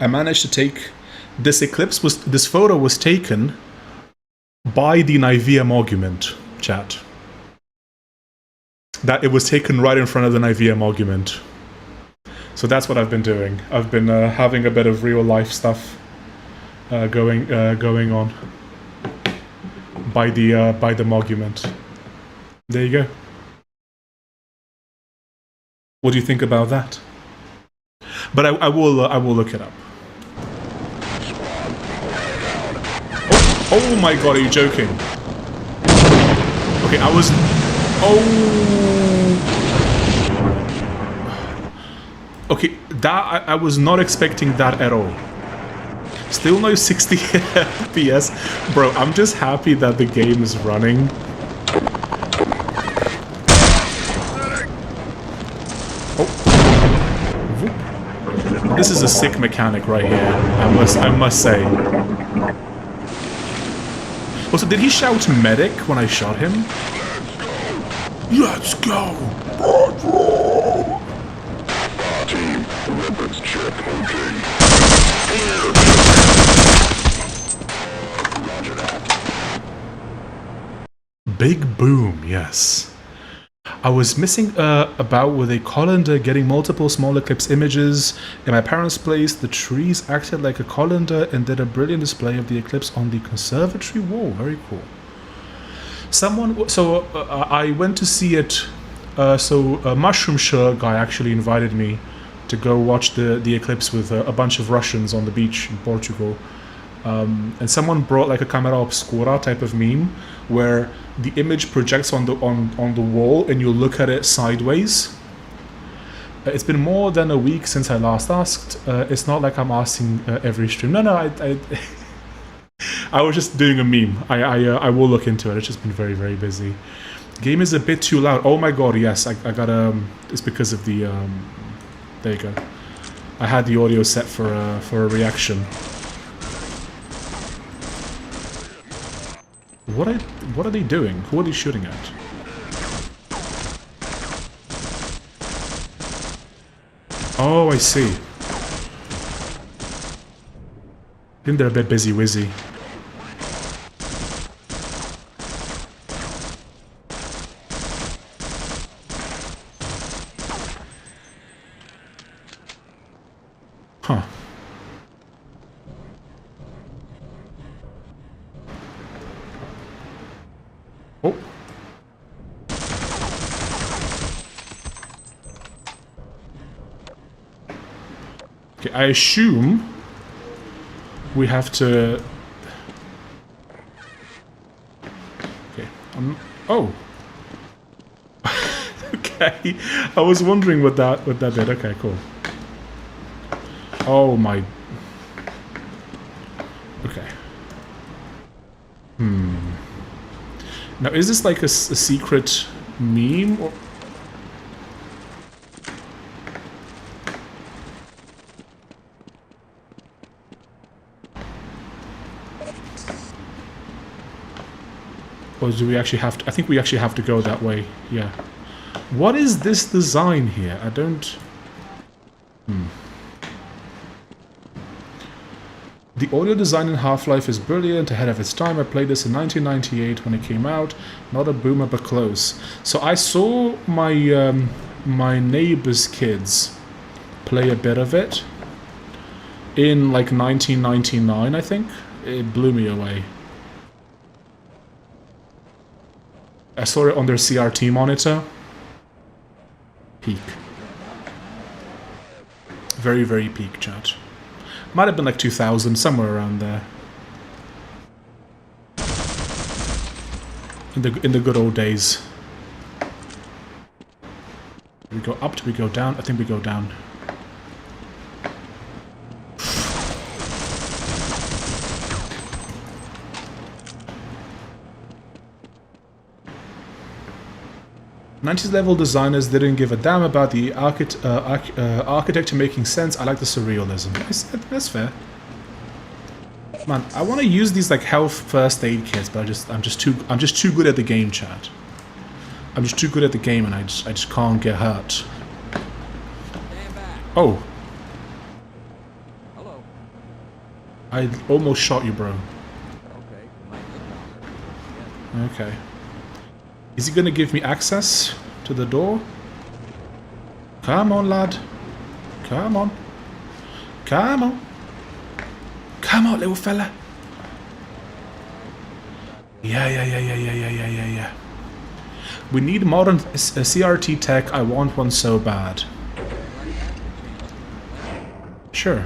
I managed to take this photo was taken by the Niveum argument, chat. That it was taken right in front of the Niveum argument. So that's what I've been doing. I've been having a bit of real life stuff going on by the argument. There you go. What do you think about that? But I will look it up. Oh my god, are you joking? Okay, I was... Oh... Okay, that I was not expecting that at all. Still no 60 FPS. Bro, I'm just happy that the game is running. Oh. This is a sick mechanic right here, I must say. Also, did he shout medic when I shot him? Let's go! Team, weapons check, okay. Roger that. Big boom, yes. I was missing about with a colander getting multiple small eclipse images. In my parents' place, the trees acted like a colander and did a brilliant display of the eclipse on the conservatory wall. Very cool. I went to see it. Mushroom Shirt guy actually invited me to go watch the eclipse with a bunch of Russians on the beach in Portugal. And someone brought like a camera obscura type of meme where the image projects on the wall and you look at it sideways. It's been more than a week since I last asked. It's not like I'm asking every stream. No, I was just doing a meme. I will look into it. It's just been very, very busy. Game is a bit too loud. Oh my god, yes. I got it's because of the there you go. I had the audio set for a reaction. What are they doing? Who are they shooting at? Oh, I see. I think they're a bit busy wizzy. Huh. Oh. Okay, I assume we have to... Okay, oh! Okay, I was wondering what that did. Okay, cool. Oh my... Okay. Now, is this like a secret meme, or... Or do we actually have to... I think we actually have to go that way, yeah. What is this design here? I don't... The audio design in Half-Life is brilliant, ahead of its time. I played this in 1998 when it came out. Not a boomer, but close. So I saw my my neighbor's kids play a bit of it in like 1999, I think. It blew me away. I saw it on their CRT monitor. Peak. Very, very peak, chat. Might have been like 2000, somewhere around there. In the good old days. Do we go up? Do we go down? I think we go down. '90s level designers didn't give a damn about the architecture making sense. I like the surrealism. That's fair. Man, I want to use these like health first aid kits, but I'm just too good at the game, chat. I'm just too good at the game, and I just can't get hurt. Oh. Hello. I almost shot you, bro. Okay. Is he gonna give me access to the door? Come on, lad. Come on. Come on. Come on, little fella. Yeah. We need modern CRT tech. I want one so bad. Sure.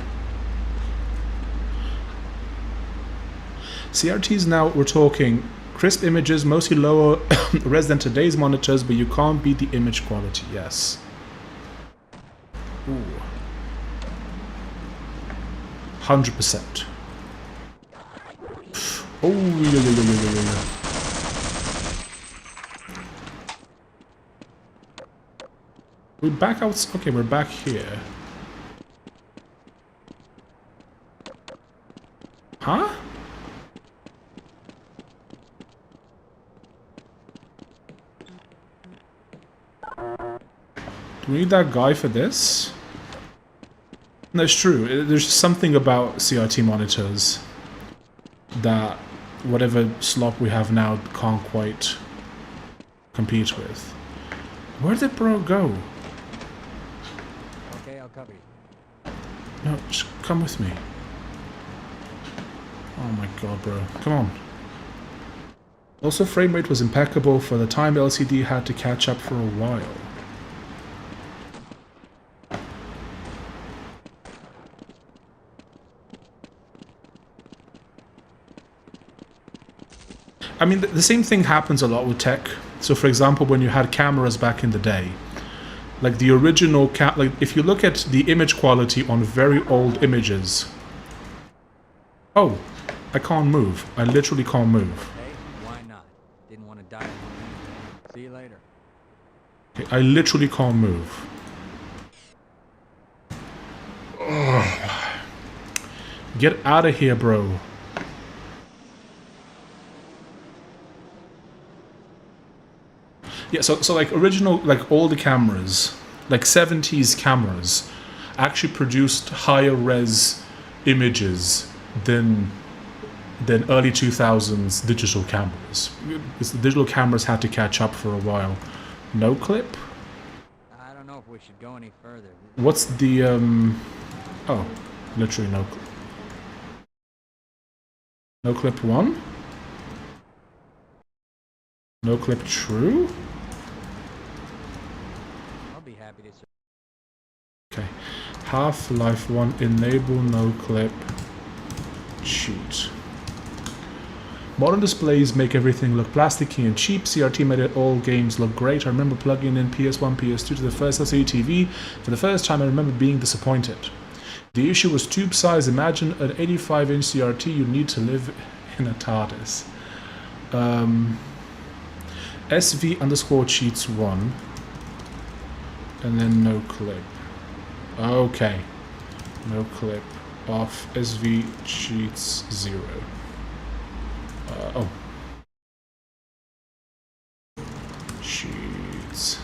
CRTs now, we're talking crisp images, mostly lower res than today's monitors, but you can't beat the image quality, yes. Ooh. 100%. Oh, yeah. We're back out. Okay, we're back here. Huh? Do we need that guy for this? No, it's true. There's something about CRT monitors that whatever slop we have now can't quite compete with. Where did bro go? Okay, I'll cover you. No, just come with me. Oh my god, bro. Come on. Also, frame rate was impeccable for the time. LCD had to catch up for a while. I mean, the same thing happens a lot with tech. So, for example, when you had cameras back in the day, like the original like if you look at the image quality on very old images. Oh, I can't move. I literally can't move. Hey, why not? Didn't want to die. See you later. Okay, I literally can't move. Ugh. Get out of here, bro. Yeah, so like original, like all the cameras, like 70s cameras, actually produced higher res images than early 2000s digital cameras. Because the digital cameras had to catch up for a while. No clip? I don't know if we should go any further. What's the oh, literally no clip. No clip 1? No clip true? I'll be happy to. Okay. Half-Life 1 enable no clip cheat. Modern displays make everything look plasticky and cheap. CRT made it all games look great. I remember plugging in PS1, PS2 to the first LCD TV. For the first time, I remember being disappointed. The issue was tube size. Imagine an 85-inch CRT. You need to live in a TARDIS. SV_cheats1. And then no clip. Okay. No clip. Off SV cheats 0. Oh. Cheats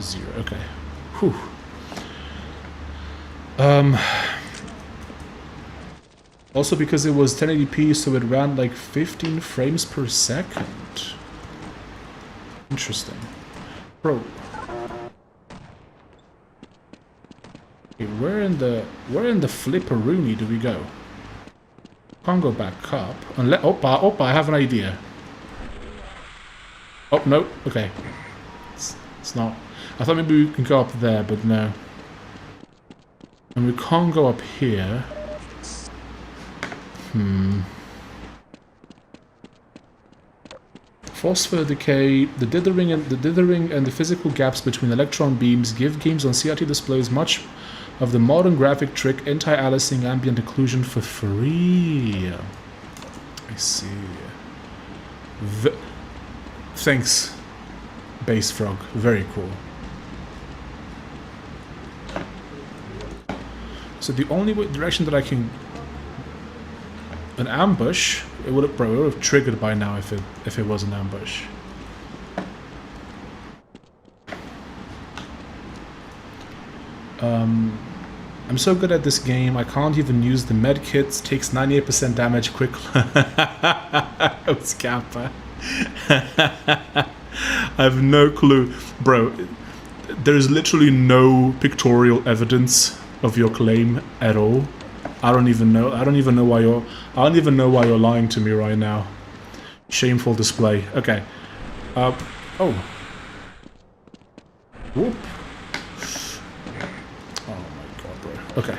0. Okay. Whew. Also because it was 1080p, so it ran like 15 frames per second. Interesting. Bro. Okay, where in the flipperoonie do we go? Can't go back up unless. Oh, I have an idea. Oh no. Okay. It's not. I thought maybe we can go up there, but no. And we can't go up here. Phosphor decay, the dithering and the physical gaps between electron beams give games on CRT displays much of the modern graphic trick, anti-aliasing ambient occlusion for free. I see. Thanks, Base Frog. Very cool. So the only direction that I can... An ambush? It would have triggered by now if it was an ambush. I'm so good at this game, I can't even use the med kits. Takes 98% damage quickly. Oh, Scamper. I have no clue. Bro, there is literally no pictorial evidence of your claim at all. I don't even know why you're lying to me right now. Shameful display. Okay. Oh. Whoop. Oh my god, bro. Okay.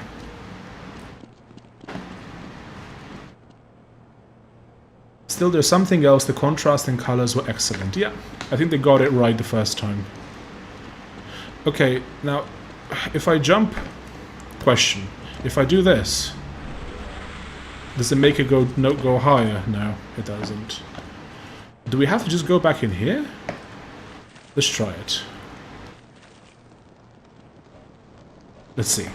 Still, there's something else. The contrast and colors were excellent. Yeah, I think they got it right the first time. Okay, now, if I jump... Question. If I do this, does it make it go higher? No, it doesn't. Do we have to just go back in here? Let's try it. Let's see.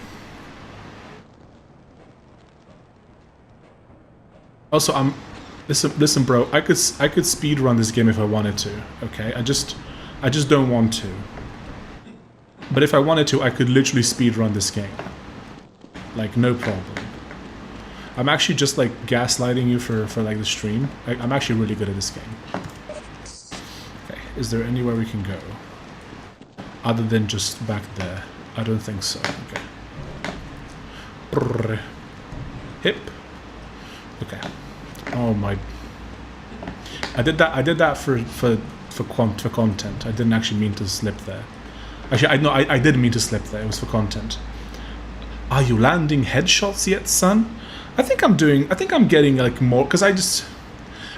Also, listen, bro. I could speed run this game if I wanted to. Okay, I just don't want to. But if I wanted to, I could literally speed run this game. Like, no problem. I'm actually just like gaslighting you for like the stream. I'm actually really good at this game. Okay, is there anywhere we can go? Other than just back there? I don't think so. Okay. Brrr. Hip. Okay. Oh my. I did that for content. I didn't actually mean to slip there. Actually, I didn't mean to slip there. It was for content. Are you landing headshots yet, son? I think I'm getting like more, because I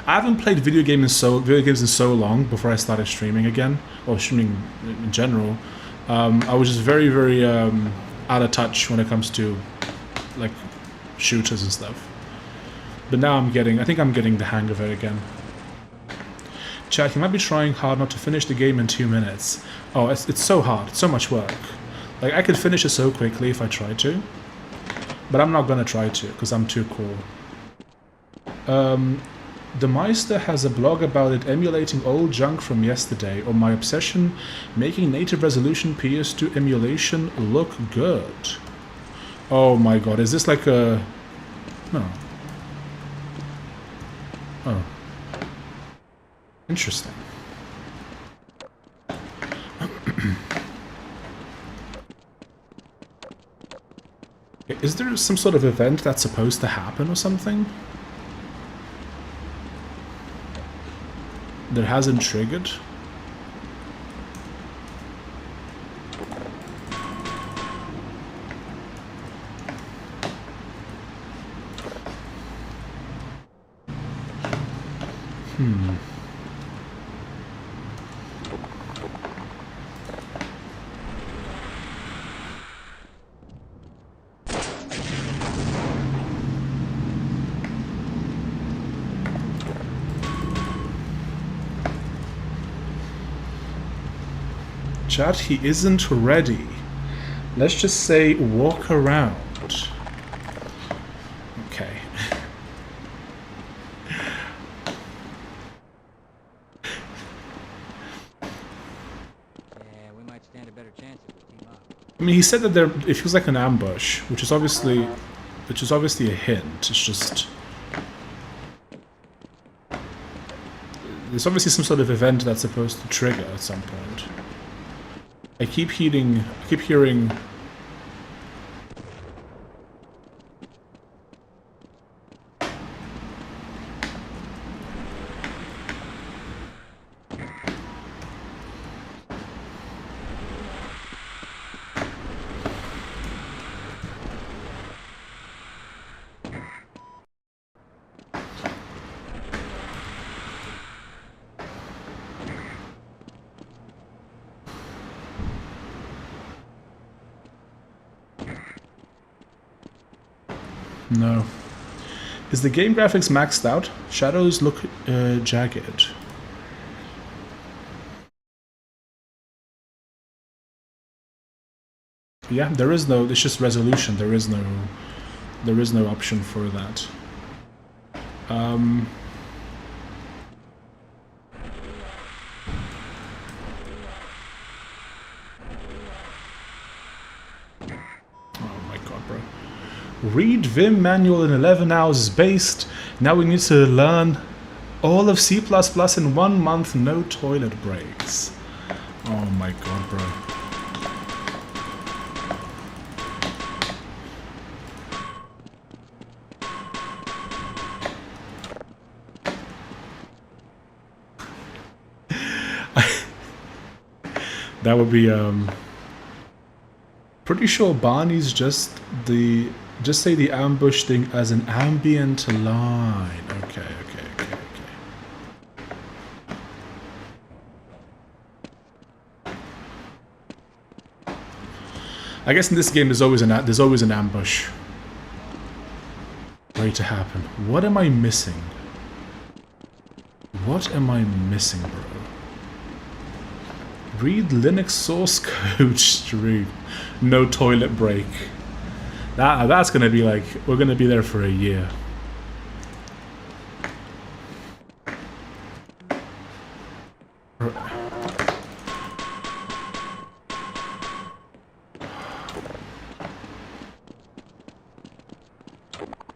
haven't played video games in so long before I started streaming again, or streaming in general. I was just very, very out of touch when it comes to like shooters and stuff. But now I think I'm getting the hang of it again. Chat, you might be trying hard not to finish the game in 2 minutes. Oh, it's so hard. It's so much work. Like, I could finish it so quickly if I tried to. But I'm not gonna try to, because I'm too cool. The Meister has a blog about it emulating old junk from yesterday, or my obsession making native resolution PS2 emulation look good. Oh my god, is this like a... No. Oh. Interesting. Is there some sort of event that's supposed to happen or something? That hasn't triggered? Chat, he isn't ready. Let's just say walk around. Okay. Yeah, we might stand a better chance if we team up. I mean, he said that it feels like an ambush, which is obviously a hint. It's just there's obviously some sort of event that's supposed to trigger at some point. I keep hearing. No. Is the game graphics maxed out? Shadows look jagged. Yeah, there is no. It's just resolution. There is no option for that. Oh my god, bro. Read Vim manual in 11 hours is based. Now we need to learn all of C++ in 1 month, no toilet breaks. Oh my god, bro. That would be, pretty sure Barney's just say the ambush thing as an ambient line. Okay. I guess in this game there's always an ambush ready to happen. What am I missing? What am I missing, bro? Read Linux source code stream. No toilet break. That's gonna be like, we're gonna be there for a year.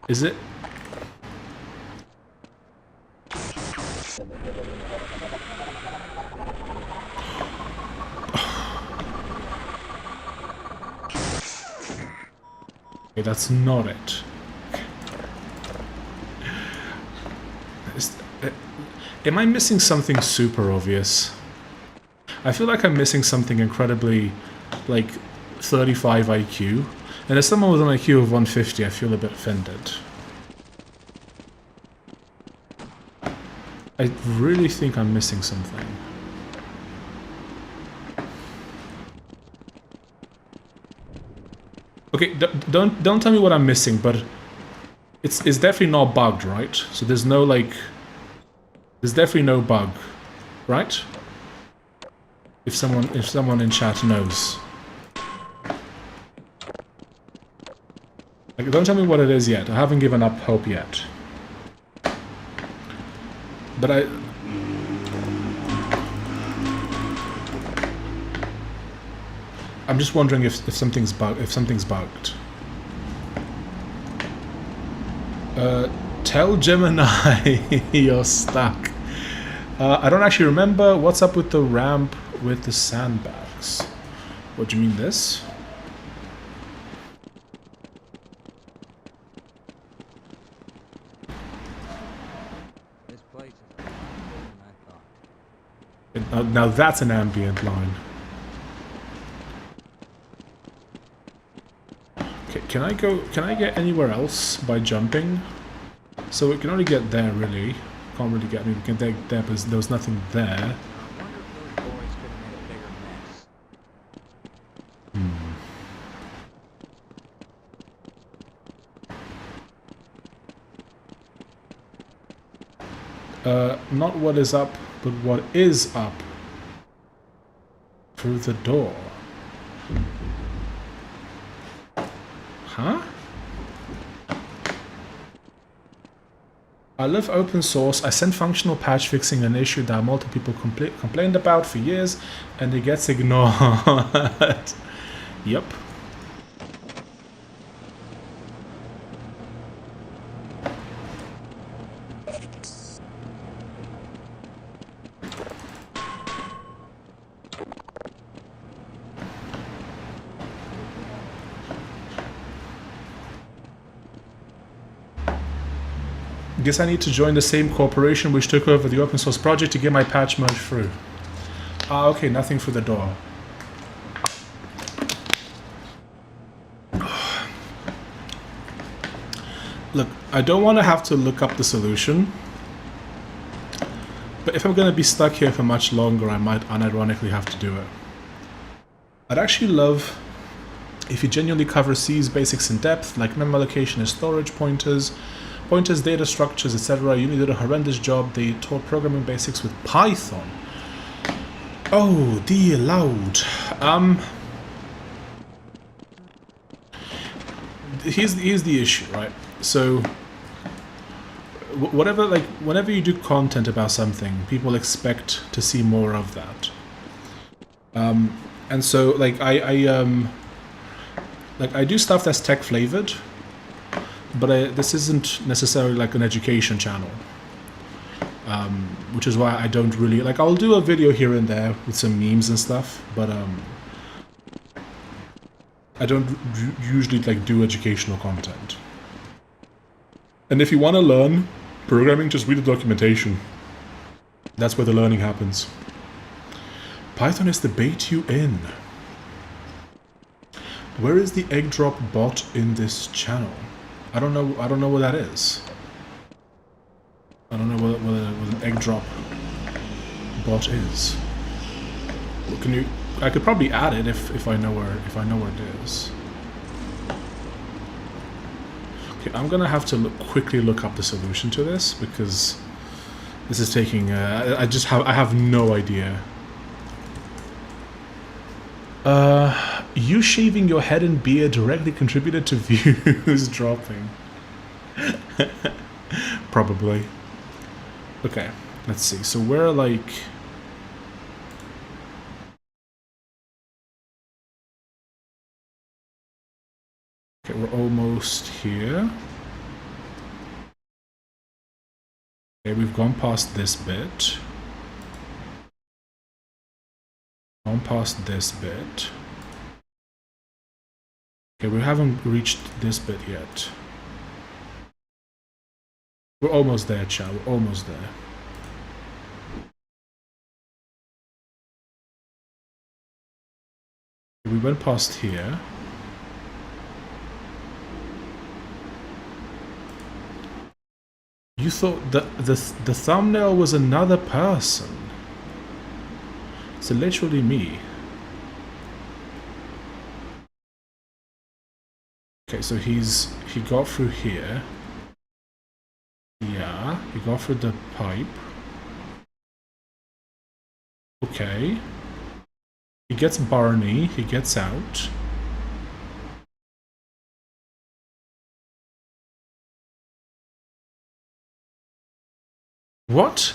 Is it? Okay, that's not it. Am I missing something super obvious? I feel like I'm missing something incredibly, like, 35 IQ. And as someone with an IQ of 150, I feel a bit offended. I really think I'm missing something. Okay, don't tell me what I'm missing, but it's definitely not bugged, right? So there's no, like, there's definitely no bug, right? If someone in chat knows. Like, don't tell me what it is yet. I haven't given up hope yet. But I'm just wondering if something's bugged. Tell Gemini you're stuck. I don't actually remember what's up with the ramp with the sandbags. What do you mean this? This place is more than I thought. Now that's an ambient line. Okay, can I get anywhere else by jumping? So we can only get there, really. Can't really get anything there because there was nothing there. I wonder if those boys could have made a bigger mess. Not what is up, but what is up. Through the door. Huh? I love open source. I sent functional patch fixing an issue that multiple people complained about for years, and it gets ignored. Yep. Guess I need to join the same corporation which took over the open source project to get my patch merged through. Ah, okay, nothing for the door. Look, I don't want to have to look up the solution. But if I'm going to be stuck here for much longer, I might unironically have to do it. I'd actually love if you genuinely cover C's basics in depth, like memory allocation and storage pointers, data structures, etc. You did a horrendous job. They taught programming basics with Python. Oh, dear Lord. Here's the issue, right? So, whenever you do content about something, people expect to see more of that. And so, like, I do stuff that's tech flavored. but this isn't necessarily like an education channel. Which is why I don't really like. I'll do a video here and there with some memes and stuff, but I don't usually like do educational content. And if you want to learn programming, just read the documentation. That's where the learning happens. Python is the bait you in. Where is the egg drop bot in this channel? I don't know what that is. I don't know what an egg drop bot is. Can you? I could probably add it if I know where it is. Okay, I'm gonna have to quickly look up the solution to this because this is taking. I have no idea. You shaving your head and beard directly contributed to views dropping. Probably. Okay, let's see. So we're like... Okay, we're almost here. Okay, we've gone past this bit. Gone past this bit. Okay, we haven't reached this bit yet. We're almost there, chat. We're almost there. We went past here. You thought that the thumbnail was another person. It's literally me. Okay, so he got through here. Yeah, he got through the pipe. Okay. He gets Barney, he gets out. What?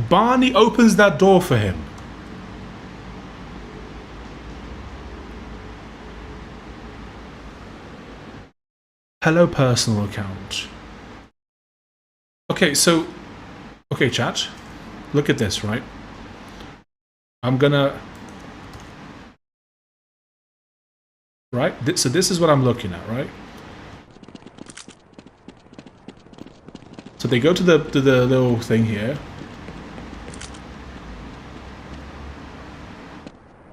Barney opens that door for him. Hello, personal account. Okay, so... Okay, chat. Look at this, right? I'm gonna... Right? So this is what I'm looking at, right? So they go to the little thing here.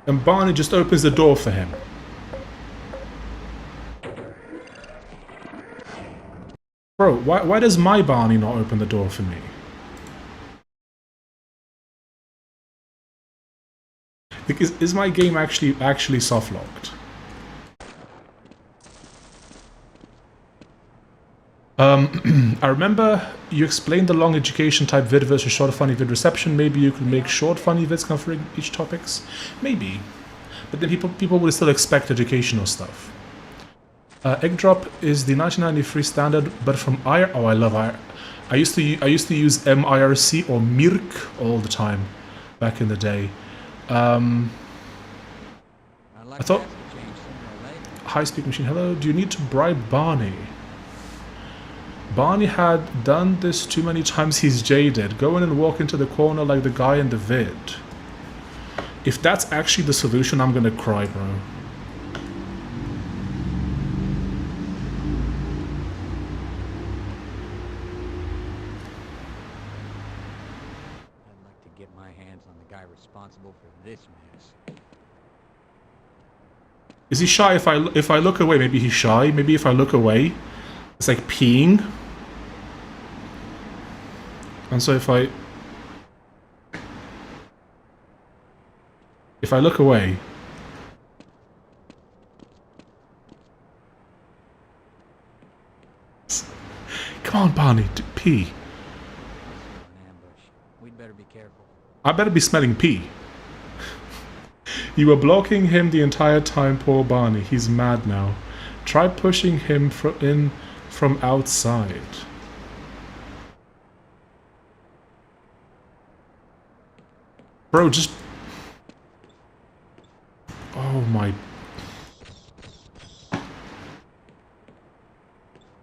And Barney just opens the door for him. Bro, why does my Barney not open the door for me? Is my game actually soft locked? I remember you explained the long education type vid versus short funny vid reception. Maybe you could make short funny vids covering each topics. Maybe, but then people would still expect educational stuff. Egg drop is the 1993 standard, but from IR. Oh, I love IR. I used to use MIRC or MIRC all the time back in the day. I thought. Hi, speak machine. Hello. Do you need to bribe Barney? Barney had done this too many times. He's jaded. Go in and walk into the corner like the guy in the vid. If that's actually the solution, I'm gonna cry, bro. I'd like to get my hands on the guy responsible for this mess. Is he shy if I look away? Maybe he's shy. Maybe if I look away, it's like peeing. And so if I look away, come on, Barney, pee. An ambush. We'd better be careful. I better be smelling pee. You were blocking him the entire time, poor Barney. He's mad now. Try pushing him in from outside. Bro, just... Oh my...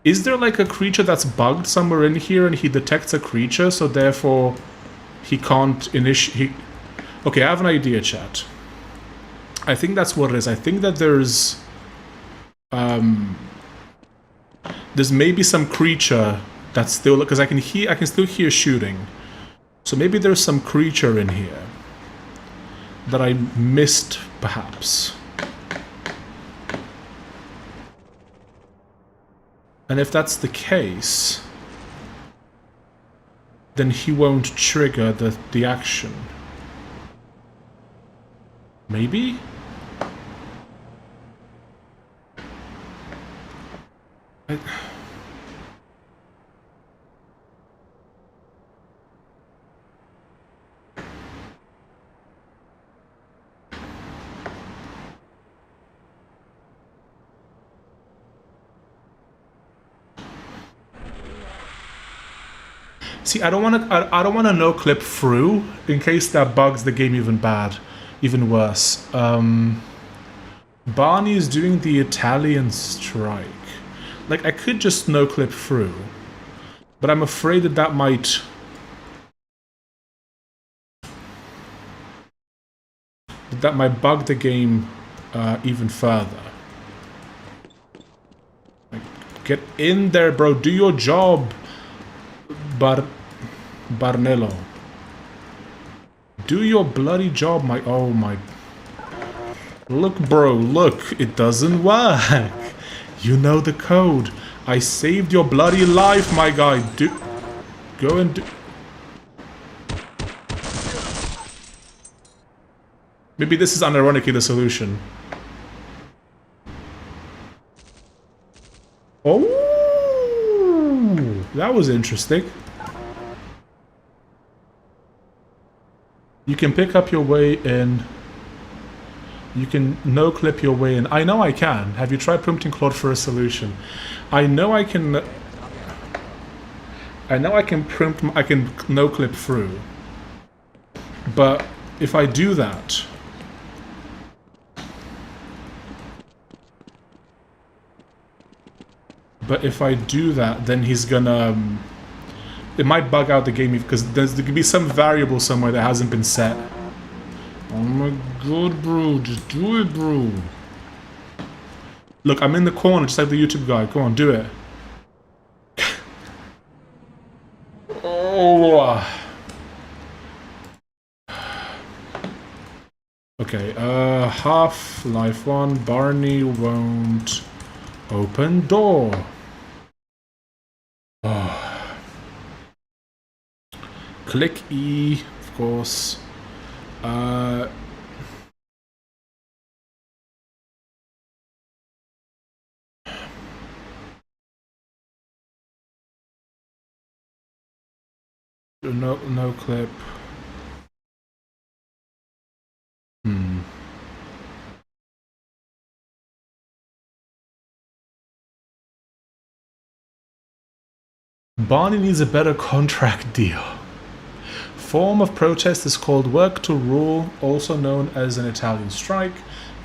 Is there like a creature that's bugged somewhere in here and he detects a creature, so therefore he can't initiate... Okay, I have an idea, chat. I think that's what it is. I think that there's maybe some creature that's still... Because I can still hear shooting. So maybe there's some creature in here that I missed, perhaps. And if that's the case, then he won't trigger the action. Maybe? See, I don't want to no clip through in case that bugs the game even worse. Barney is doing the Italian strike. Like, I could just no clip through, but I'm afraid that might bug the game even further. Like, get in there, bro. Do your job. Barnello. Do your bloody job, my... Oh, my... Look, bro, look. It doesn't work. You know the code. I saved your bloody life, my guy. Go and do... Maybe this is unironically the solution. Oh! That was interesting. You can pick up your way in. You can no-clip your way in. I know I can. Have you tried prompting Claude for a solution? I know I can... I know I can prompt... I can no-clip through. But if I do that... then he's gonna... it might bug out the game because there could be some variable somewhere that hasn't been set. Oh my god, bro. Just do it, bro. Look, I'm in the corner, just like the YouTube guy. Come on, do it. Oh. Okay, Half-Life 1, Barney won't open door. Oh. Click E, of course. No clip. Barney needs a better contract deal. Form of protest is called work to rule, also known as an Italian strike.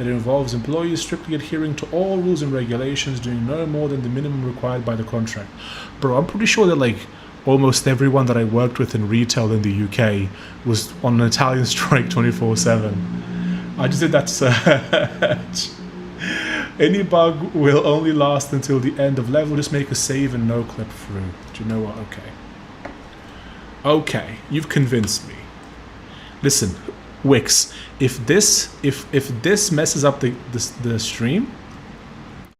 It involves employees strictly adhering to all rules and regulations, doing no more than the minimum required by the contract. Bro, I'm pretty sure that like almost everyone that I worked with in retail in the UK was on an Italian strike 24/7. I just did that search. Any bug will only last until the end of level. Just make a save and no clip through. Do you know what? Okay. Okay, you've convinced me. Listen, Wix, if this messes up the stream,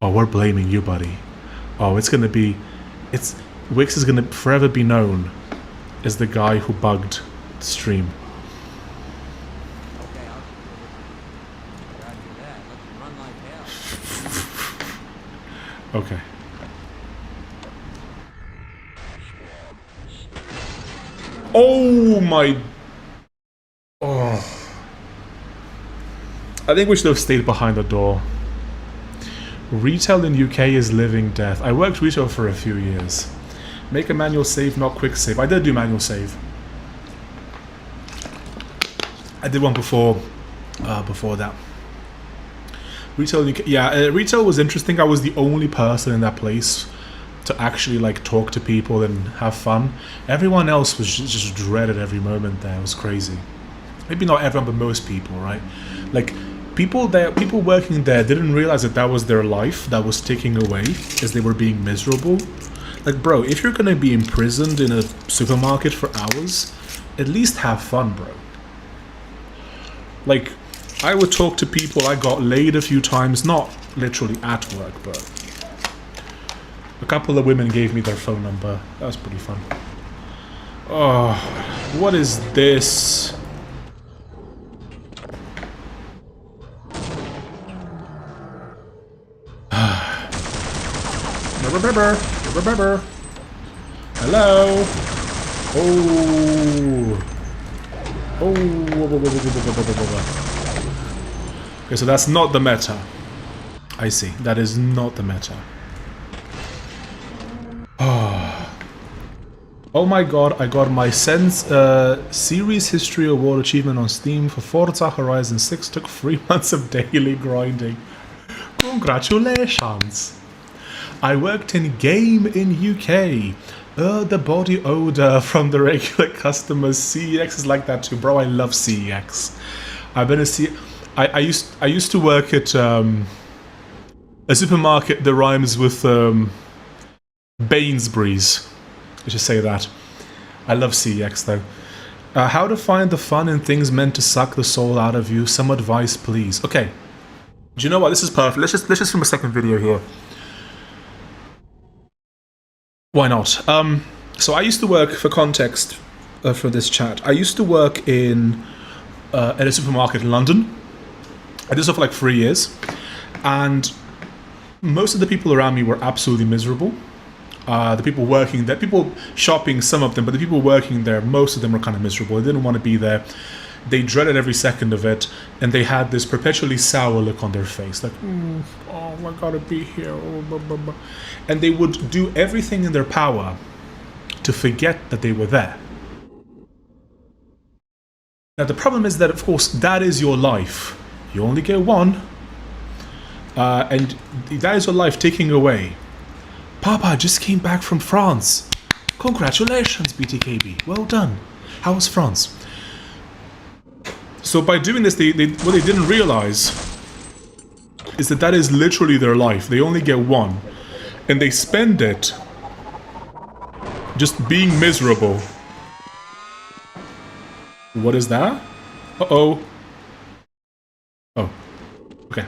oh, we're blaming you, buddy. Oh, Wix is gonna forever be known as the guy who bugged the stream. Okay, I'll gotta do that. Let them run like hell. Okay. Oh my... Oh. I think we should have stayed behind the door. Retail in UK is living death. I worked retail for a few years. Make a manual save, not quick save. I did do manual save. I did one before that. Retail in UK, yeah, retail was interesting. I was the only person in that place to actually like talk to people and have fun. Everyone else was just dreaded every moment there. It was crazy. Maybe not everyone, but most people, right? Like people working there didn't realize that that was their life that was taking away as they were being miserable. Like, bro, if you're gonna be imprisoned in a supermarket for hours, at least have fun, bro. Like, I would talk to people. I got laid a few times, not literally at work, but a couple of women gave me their phone number. That was pretty fun. Oh, what is this? Hello. Okay, so that's not the meta. I see. That is not the meta. Oh my god, I got my Series History Award achievement on Steam for Forza Horizon 6. Took 3 months of daily grinding. Congratulations! I worked in game in UK. The body odor from the regular customers. CEX is like that too, bro. I love CEX. I've been I used to work at a supermarket that rhymes with Bainsbury's. I should say that. I love CEX though. How to find the fun in things meant to suck the soul out of you? Some advice, please. Okay. Do you know what? This is perfect. Let's just film a second video here. Why not? So I used to work, for context for this chat, I used to work in at a supermarket in London. I did so for like 3 years, and most of the people around me were absolutely miserable. The people working there, people shopping, some of them, but the people working there, most of them were kind of miserable. They didn't want to be there. They dreaded every second of it, and they had this perpetually sour look on their face, like, oh, I gotta be here, oh, blah, blah, blah. And they would do everything in their power to forget that they were there. Now, the problem is that, of course, that is your life. You only get one, and that is your life taking away. Papa, I just came back from France. Congratulations, BTKB. Well done. How was France? So by doing this, what they didn't realize is that that is literally their life. They only get one. And they spend it just being miserable. What is that? Uh-oh. Oh. Okay.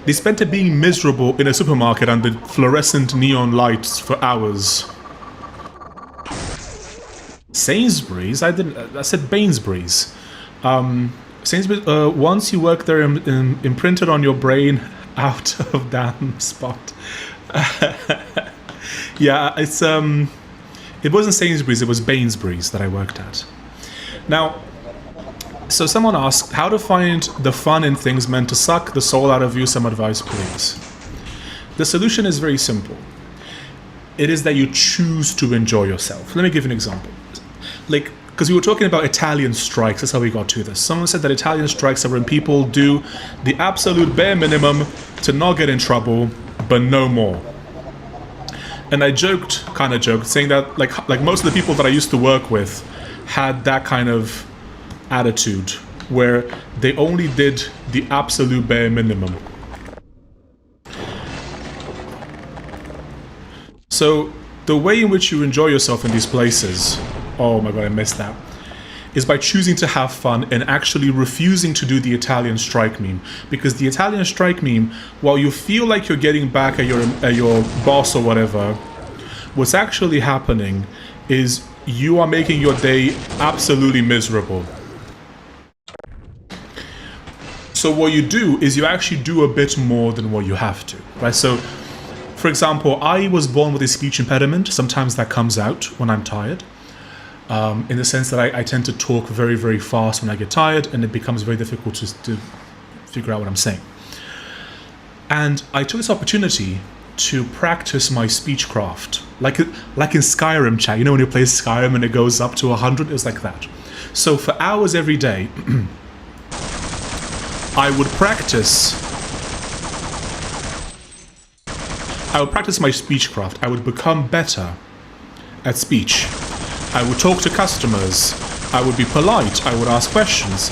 They spent it being miserable in a supermarket under fluorescent neon lights for hours. Sainsbury's? I said Bainsbury's. Sainsbury's, once you work there, imprinted on your brain, out of damn spot. Yeah, it's it wasn't Sainsbury's, it was Bainsbury's that I worked at. Now, so someone asked, how to find the fun in things meant to suck the soul out of you? Some advice, please. The solution is very simple. It is that you choose to enjoy yourself. Let me give you an example. Like, because we were talking about Italian strikes, that's how we got to this. Someone said that Italian strikes are when people do the absolute bare minimum to not get in trouble, but no more. And I kind of joked, saying that like most of the people that I used to work with had that kind of attitude, where they only did the absolute bare minimum. So the way in which you enjoy yourself in these places, oh my god, I missed that, is by choosing to have fun and actually refusing to do the Italian strike meme. Because the Italian strike meme, while you feel like you're getting back at your boss or whatever, what's actually happening is you are making your day absolutely miserable. So what you do is you actually do a bit more than what you have to, right? So, for example, I was born with a speech impediment. Sometimes that comes out when I'm tired. In the sense that I tend to talk very, very fast when I get tired, and it becomes very difficult to figure out what I'm saying. And I took this opportunity to practice my speech craft. Like in Skyrim chat, you know when you play Skyrim and it goes up to 100? It was like that. So for hours every day, I would practice I would practice my speechcraft. I would become better at speech. I would talk to customers. I would be polite. I would ask questions.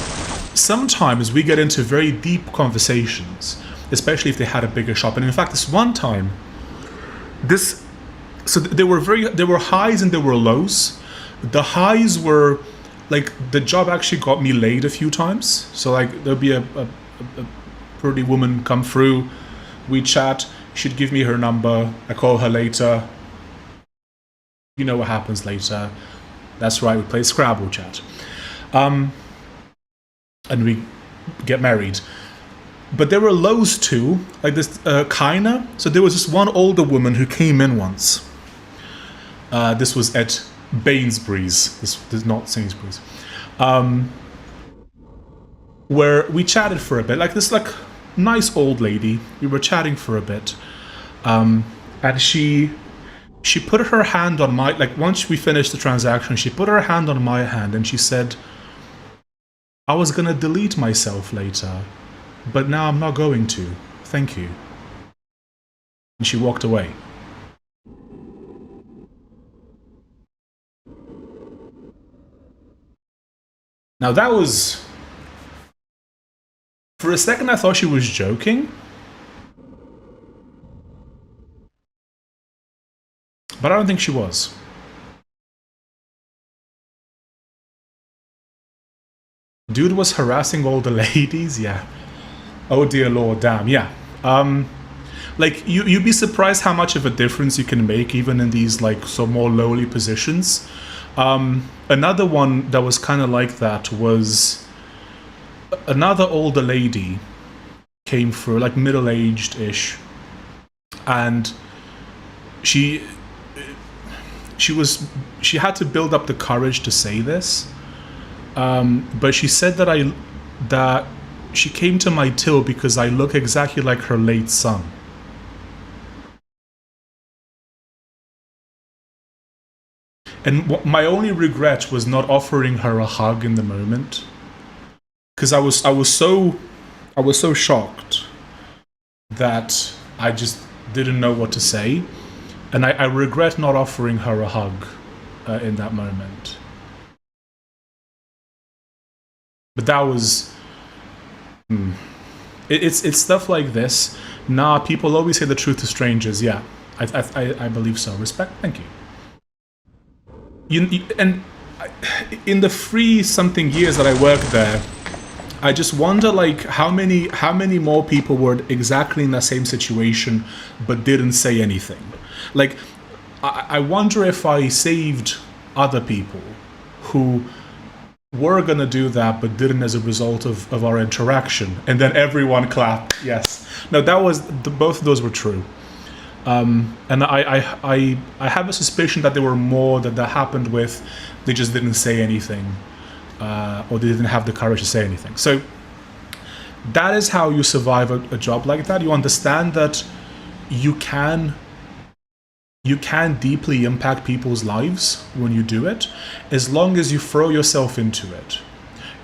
Sometimes we get into very deep conversations, especially if they had a bigger shop. And in fact, this one time, there were highs and there were lows. The highs were like the job actually got me laid a few times. So like there'd be a pretty woman come through, we chat, she'd give me her number, I call her later. You know what happens later. That's right, we play Scrabble chat. And we get married. But there were lows too, like this kinda. So there was this one older woman who came in once. This was at Bainsbury's. This is not Sainsbury's. Where we chatted for a bit, like this nice old lady. We were chatting for a bit. And she put her hand on my, like once we finished the transaction, she put her hand on my hand and she said, I was gonna delete myself later, but now I'm not going to. Thank you. And she walked away. Now that was... For a second I thought she was joking. But I don't think she was. Dude was harassing all the ladies? Yeah. Oh dear lord, damn, yeah. Like, you'd be surprised how much of a difference you can make even in these, like, more lowly positions. Another one that was kind of like that was... Another older lady came through, like middle-aged-ish. And she had to build up the courage to say this. But she said that she came to my till because I look exactly like her late son. And my only regret was not offering her a hug in the moment, because I was so shocked that I just didn't know what to say, and I regret not offering her a hug in that moment. But that was... It's stuff like this. Nah, people always say the truth to strangers. Yeah, I believe so. Respect, thank you. And in the 3-something years that I worked there, I just wonder, like, how many more people were exactly in the same situation but didn't say anything. Like, I wonder if I saved other people who were gonna do that but didn't as a result of our interaction, and then everyone clapped. Yes, no, that was both of those were true. And I have a suspicion that there were more that happened with, they just didn't say anything, or they didn't have the courage to say anything. So that is how you survive a job like that. You understand that you can deeply impact people's lives when you do it, as long as you throw yourself into it.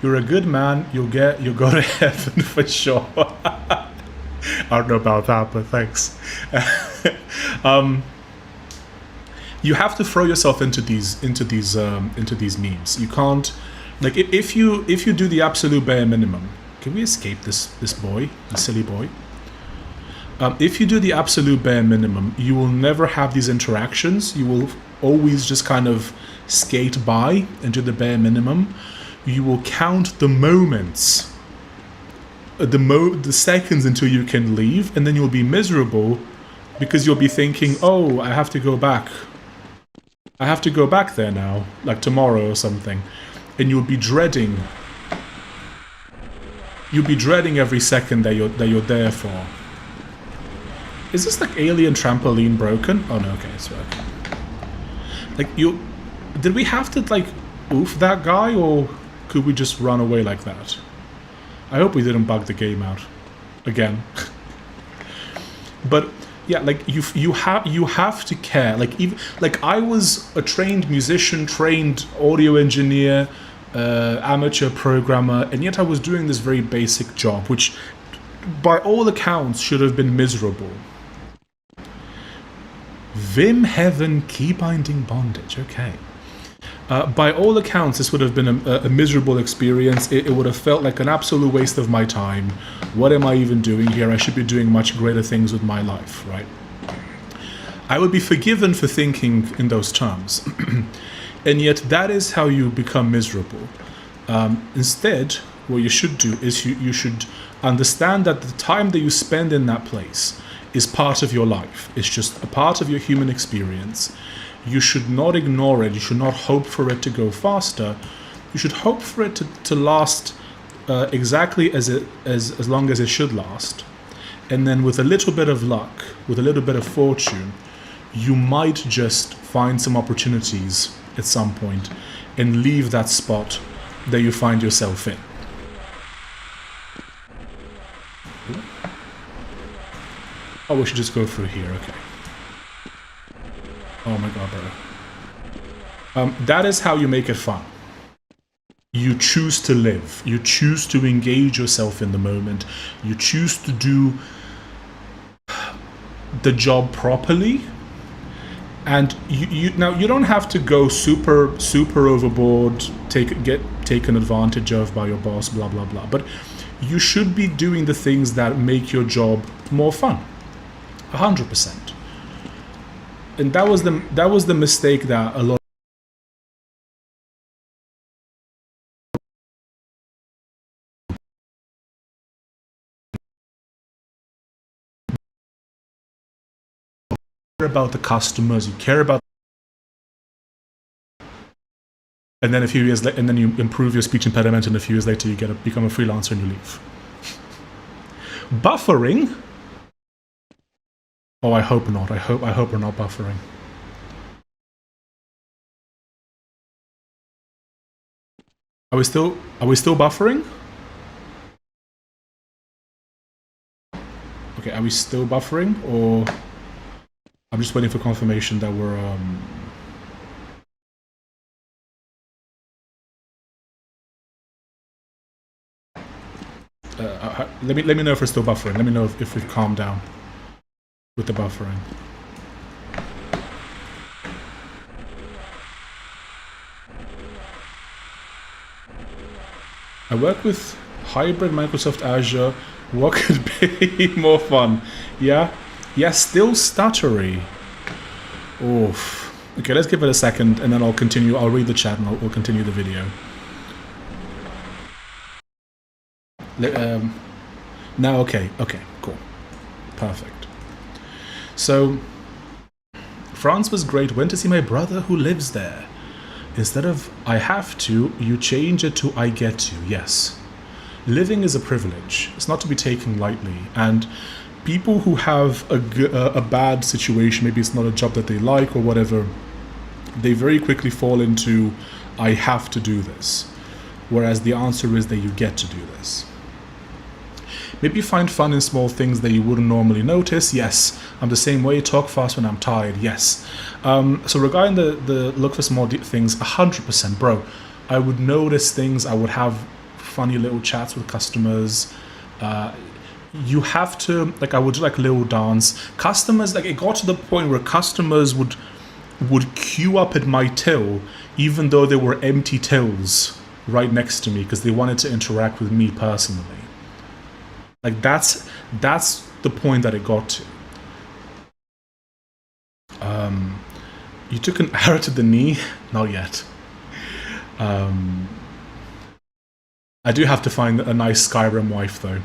You're a good man, you'll go to heaven for sure. I don't know about that, but thanks. You have to throw yourself into these memes. You can't, like, if you do the absolute bare minimum. Can we escape this boy, the silly boy? If you do the absolute bare minimum, you will never have these interactions. You will always just kind of skate by and do the bare minimum. You will count the moments, the seconds until you can leave, and then you'll be miserable because you'll be thinking, oh, I have to go back. I have to go back there now, like tomorrow or something. And you'll be dreading. You'll be dreading every second that you're there for. Is this like alien trampoline broken? Oh no, okay, it's working. Like, did we have to like oof that guy, or could we just run away like that? I hope we didn't bug the game out again. But yeah, like you have to care. Like, even like I was a trained musician, trained audio engineer, amateur programmer, and yet I was doing this very basic job, which by all accounts should have been miserable. Vim Heaven Keybinding Bondage. Okay. By all accounts, this would have been a miserable experience. It would have felt like an absolute waste of my time. What am I even doing here? I should be doing much greater things with my life, right? I would be forgiven for thinking in those terms. And yet that is how you become miserable. Instead, what you should do is you should understand that the time that you spend in that place is part of your life. It's just a part of your human experience. You should not ignore it. You should not hope for it to go faster. You should hope for it to last exactly as long as it should last. And then with a little bit of luck, with a little bit of fortune, you might just find some opportunities at some point and leave that spot that you find yourself in. Oh, we should just go through here, okay. Oh my god, bro. That is how you make it fun. You choose to live. You choose to engage yourself in the moment. You choose to do the job properly. And now you don't have to go super overboard, get taken advantage of by your boss, blah blah blah. But you should be doing the things that make your job more fun. 100%. And that was the mistake that a lot about the customers, you care about, and then a few years later, and then you improve your speech impediment, and a few years later you become a freelancer and you leave. Buffering? Oh, I hope not. I hope we're not buffering. Are we still buffering? Okay, are we still buffering, or I'm just waiting for confirmation that we're let me know if we're still buffering. Let me know if we've calmed down with the buffering. I work with hybrid Microsoft Azure. What could be more fun? Yeah? Yeah, still stuttery. Oof. Okay, let's give it a second and then I'll continue. I'll read the chat and we'll continue the video. Now, okay, cool. Perfect. So, France was great. Went to see my brother who lives there. Instead of I have to, you change it to I get to. Yes. Living is a privilege. It's not to be taken lightly. And people who have a bad situation, maybe it's not a job that they like or whatever, they very quickly fall into I have to do this. Whereas the answer is that you get to do this. Maybe find fun in small things that you wouldn't normally notice. Yes, I'm the same way. Talk fast when I'm tired. Yes. So regarding the look for small things, 100%, bro. I would notice things. I would have funny little chats with customers. You have to, like, I would do like little dance. Customers, like, it got to the point where customers would queue up at my till, even though there were empty tills right next to me because they wanted to interact with me personally. Like, that's the point that it got to. You took an arrow to the knee? Not yet. I do have to find a nice Skyrim wife, though.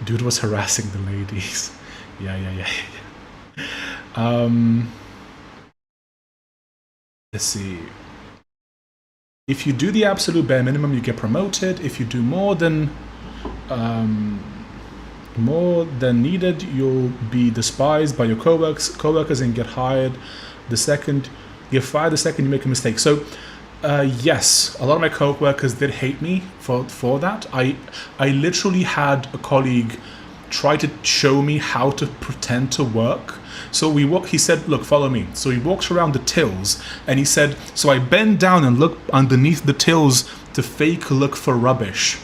Dude was harassing the ladies. Yeah. Let's see. If you do the absolute bare minimum, you get promoted. If you do more than needed, you'll be despised by your coworkers and get fired the second you make a mistake. So yes, a lot of my coworkers did hate me for that. I literally had a colleague try to show me how to pretend to work. So he said, look, follow me. So he walks around the tills and he said, so I bend down and look underneath the tills to fake look for rubbish,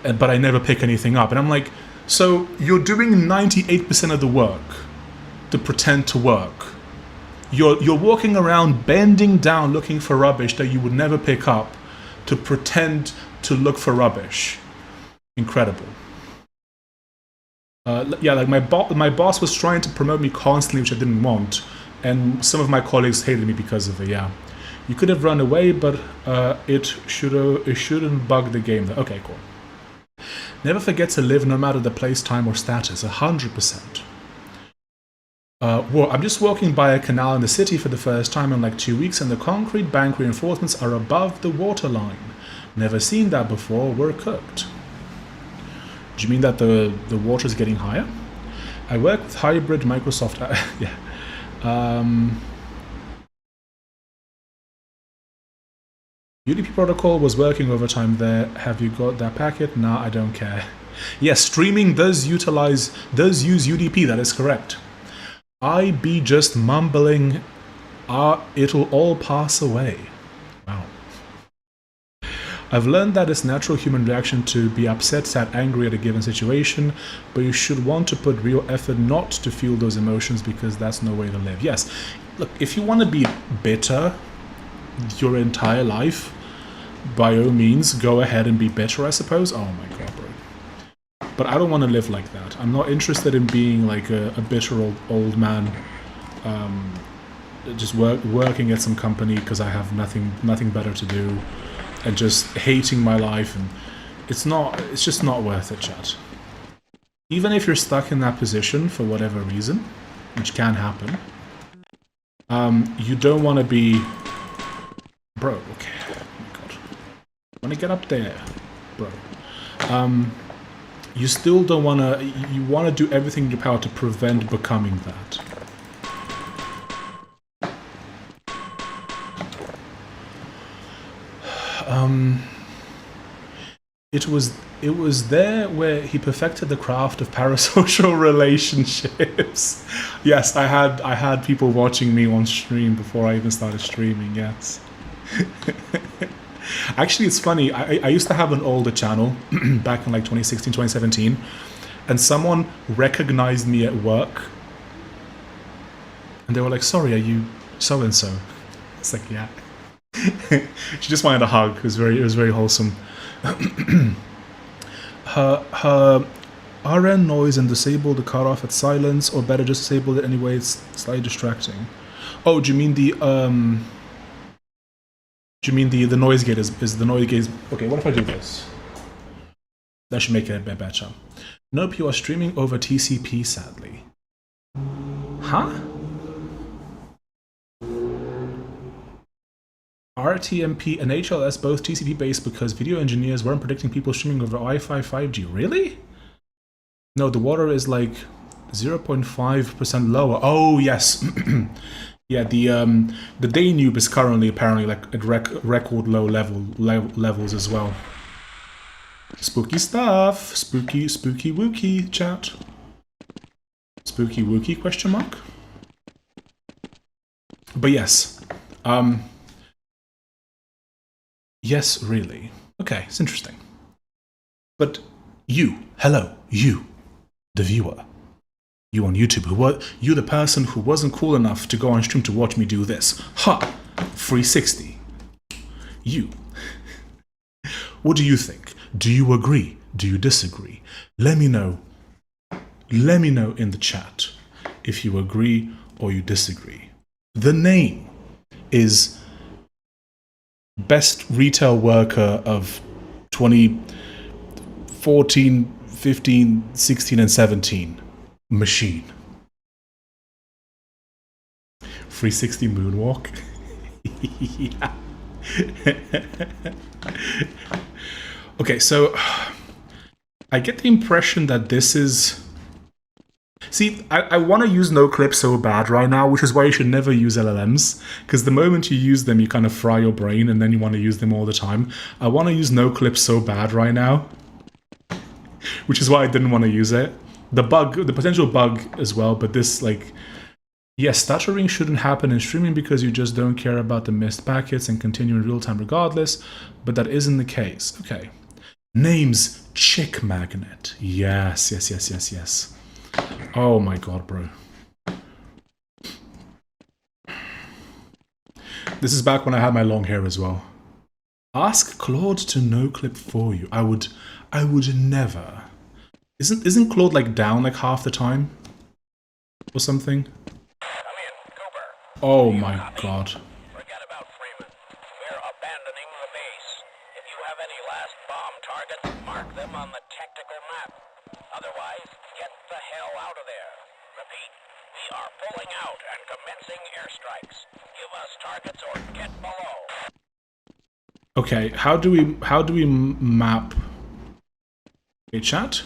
but I never pick anything up. And I'm like, so you're doing 98% of the work to pretend to work, You're walking around bending down looking for rubbish that you would never pick up to pretend to look for rubbish. Incredible. Yeah, like my boss was trying to promote me constantly, which I didn't want, and some of my colleagues hated me because of it. Yeah, you could have run away, but it shouldn't bug the game. Okay, cool. Never forget to live, no matter the place, time, or status. 100%. Well, I'm just walking by a canal in the city for the first time in like 2 weeks, and the concrete bank reinforcements are above the waterline. Never seen that before. We're cooked. Do you mean that the water is getting higher? I work with hybrid Microsoft. Yeah. UDP protocol was working overtime there. Have you got that packet? Nah, I don't care. Yes, streaming does use UDP. That is correct. I be just mumbling. It'll all pass away. Wow. I've learned that it's a natural human reaction to be upset, sad, angry at a given situation, but you should want to put real effort not to feel those emotions, because that's no way to live. Yes, look, if you want to be bitter your entire life, by all means, go ahead and be bitter, I suppose. Oh my god, bro. But I don't want to live like that. I'm not interested in being like a bitter old man, just working at some company because I have nothing better to do, and just hating my life, and it's just not worth it, chat. Even if you're stuck in that position for whatever reason, which can happen, you don't want to be... Bro, okay. Oh my god. I want to get up there, bro. You still don't want to... You want to do everything in your power to prevent becoming that. It was there where he perfected the craft of parasocial relationships. Yes, I had people watching me on stream before I even started streaming. Yes. Actually, it's funny. I used to have an older channel back in like 2016, 2017, and someone recognized me at work, and they were like, "Sorry, are you so and so?" It's like, yeah. She just wanted a hug. It was very wholesome. her RN noise and disable the cutoff at silence, or better just disable it anyway. It's slightly distracting. Oh, do you mean the noise gate is the noise gate? Okay, what if I do this? That should make it a bit better. Nope, you are streaming over TCP, sadly. Huh? RTMP and HLS both TCP based because video engineers weren't predicting people streaming over Wi-Fi 5G. Really? No, the water is like 0.5% lower. Oh yes. Yeah, the Danube is currently apparently like at record low levels as well. Spooky stuff. Spooky wookie, chat. Spooky wookie question mark. But yes. Yes, really. Okay, it's interesting. But you, hello, you, the viewer, you on YouTube, you the person who wasn't cool enough to go on stream to watch me do this. Ha! 360. You. What do you think? Do you agree? Do you disagree? Let me know. Let me know in the chat if you agree or you disagree. The name is Best Retail Worker of 2014, 15, 16, and 17. Machine. 360 moonwalk. Yeah. Okay, so I get the impression that this is... See, I want to use no clip so bad right now, which is why you should never use LLMs, because the moment you use them, you kind of fry your brain, and then you want to use them all the time. I want to use no clip so bad right now, which is why I didn't want to use it. The potential bug as well, but this, like... Yes, stuttering shouldn't happen in streaming because you just don't care about the missed packets and continue in real time regardless, but that isn't the case. Okay. Names Chick Magnet. Yes. Oh my god, bro. This is back when I had my long hair as well. Ask Claude to no clip for you. I would never. Isn't Claude like down like half the time? Or something? Oh my god. Forget about Freeman. We're abandoning the base. If you have any last bomb targets, mark them on the tactical map. Otherwise, get the hell out of there. Repeat, we are pulling out and commencing airstrikes. Give us targets or get below. Okay, how do we map? Okay, chat.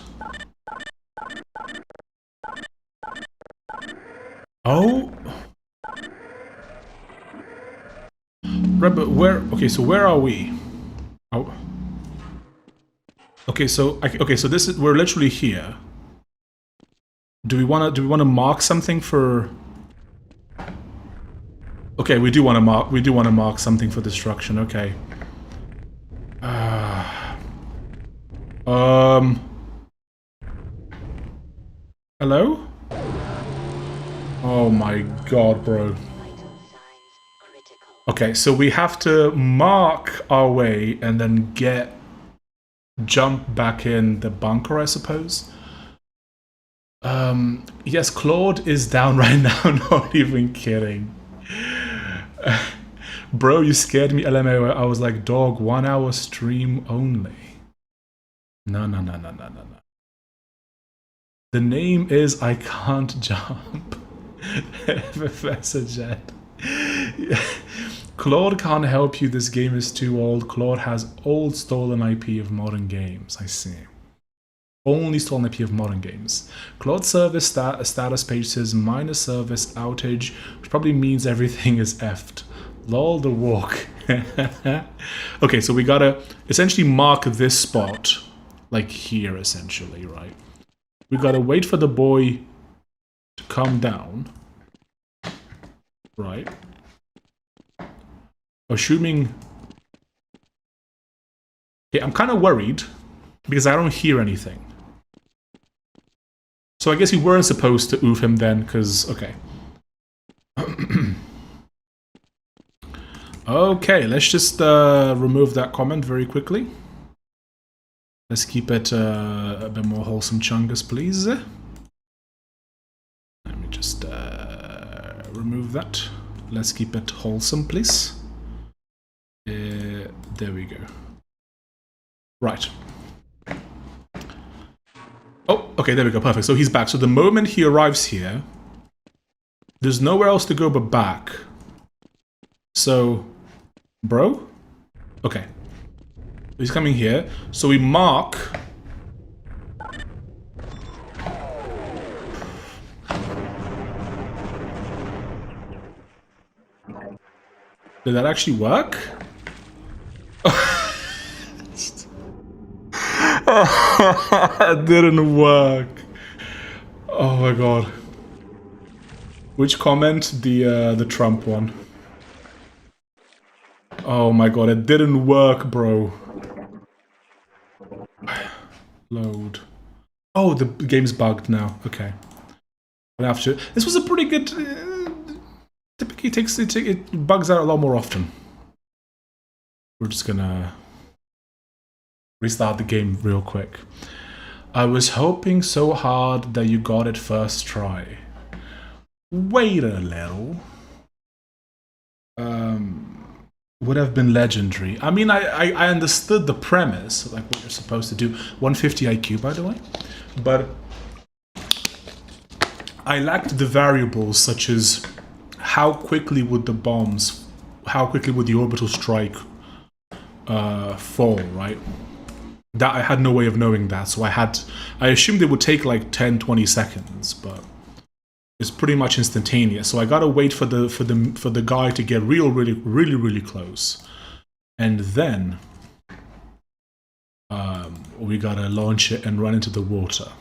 Oh. Right, but where? Okay, so where are we? Oh. Okay, so this is, we're literally here. Do we wanna mark something for? Okay, we do want to mark something for destruction. Okay. Hello? Oh my god, bro. Okay, so we have to mark our way and then jump back in the bunker, I suppose. Yes, Claude is down right now, not even kidding. Bro, you scared me, LMAO. I was like, dog, 1 hour stream only. No. The name is I Can't Jump. Professor Jet. Claude can't help you, this game is too old. Claude has old stolen IP of modern games, I see. Only stolen IP of modern games. Claude service status page says minor service outage, which probably means everything is effed. Lol the walk. Okay, so we gotta essentially mark this spot, like here essentially, right? We gotta wait for the boy to come down, right? Assuming... Okay, I'm kind of worried because I don't hear anything. So I guess we weren't supposed to oof him then, because... Okay. Okay, let's just remove that comment very quickly. Let's keep it a bit more wholesome chungus, please. Let me just remove that. Let's keep it wholesome, please. There we go. Right. Oh, okay, there we go, perfect. So he's back. So the moment he arrives here, there's nowhere else to go but back. So, bro? Okay. He's coming here. So we mark... Did that actually work? It didn't work. Oh my god. Which comment? The Trump one. Oh my god, it didn't work, bro. Load. Oh, the game's bugged now. Okay. I'll have to... This was a pretty good... typically it bugs out a lot more often. We're just gonna restart the game real quick. I was hoping so hard that you got it first try. Wait a little. Would have been legendary. I mean, I understood the premise, like what you're supposed to do. 150 IQ, by the way. But I lacked the variables such as how quickly would the bombs, how quickly would the orbital strike fall, right? That I had no way of knowing that, so I assumed it would take like 10-20 seconds, but it's pretty much instantaneous. So I gotta wait for the guy to get really close, and then we gotta launch it and run into the water.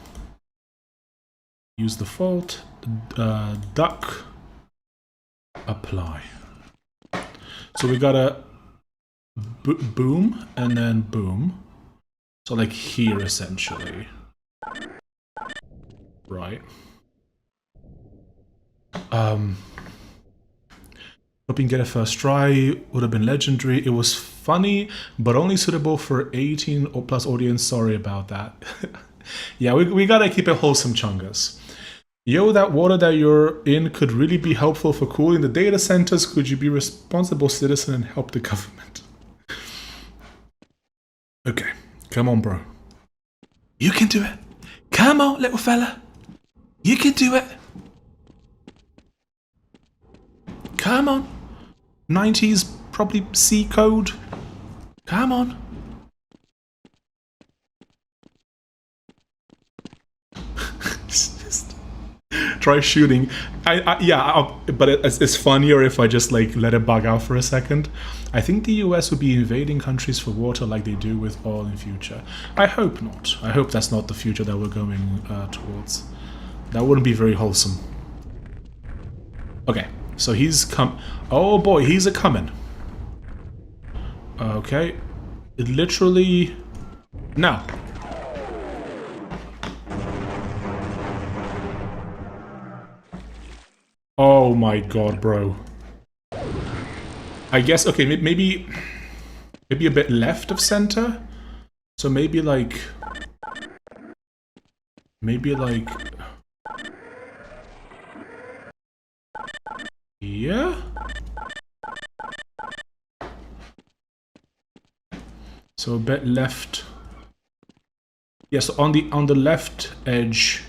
Use the fault, duck, apply. So we gotta boom and then boom. So like here essentially, right? Hoping to get a first try. Would have been legendary. It was funny, but only suitable for 18 or plus audience. Sorry about that. Yeah, we gotta keep it wholesome, chungus. Yo, that water that you're in could really be helpful for cooling the data centers. Could you be a responsible citizen and help the government? Okay, come on, bro. You can do it. Come on, little fella. You can do it. Come on. 90s, probably C code. Come on. Just try shooting. But it's funnier if I just like let it bug out for a second. I think the US would be invading countries for water like they do with oil in future. I hope not. I hope that's not the future that we're going towards. That wouldn't be very wholesome. Okay, so he's come. Oh boy, he's a coming. Okay, it literally now. Oh my god, bro. I guess, okay, maybe a bit left of center. So maybe like yeah. So a bit left. Yeah, so on the left edge.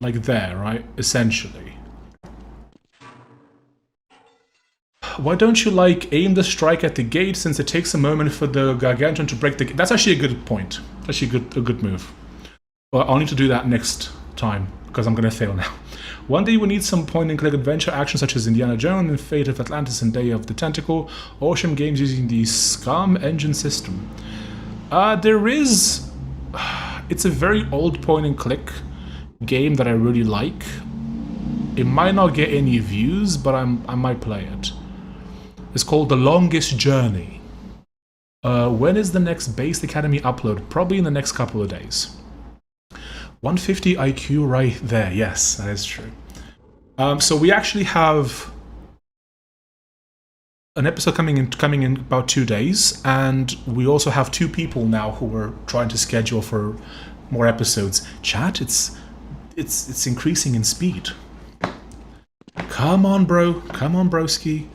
Like there, right? Essentially. Why don't you, like, aim the strike at the gate since it takes a moment for the Gargantuan to break the gate? That's actually a good point. Actually a good move. Well, I'll need to do that next time, because I'm gonna fail now. One day we need some point-and-click adventure action such as Indiana Jones and Fate of Atlantis and Day of the Tentacle, awesome games using the SCUM engine system. There is... It's a very old point-and-click game that I really like. It might not get any views, but I might play it. It's called The Longest Journey. When is the next Based Academy upload? Probably in the next couple of days. 150 IQ right there. Yes, that is true. So we actually have an episode coming in about 2 days, and we also have 2 people now who are trying to schedule for more episodes. Chat, it's increasing in speed. Come on, bro. Come on, broski.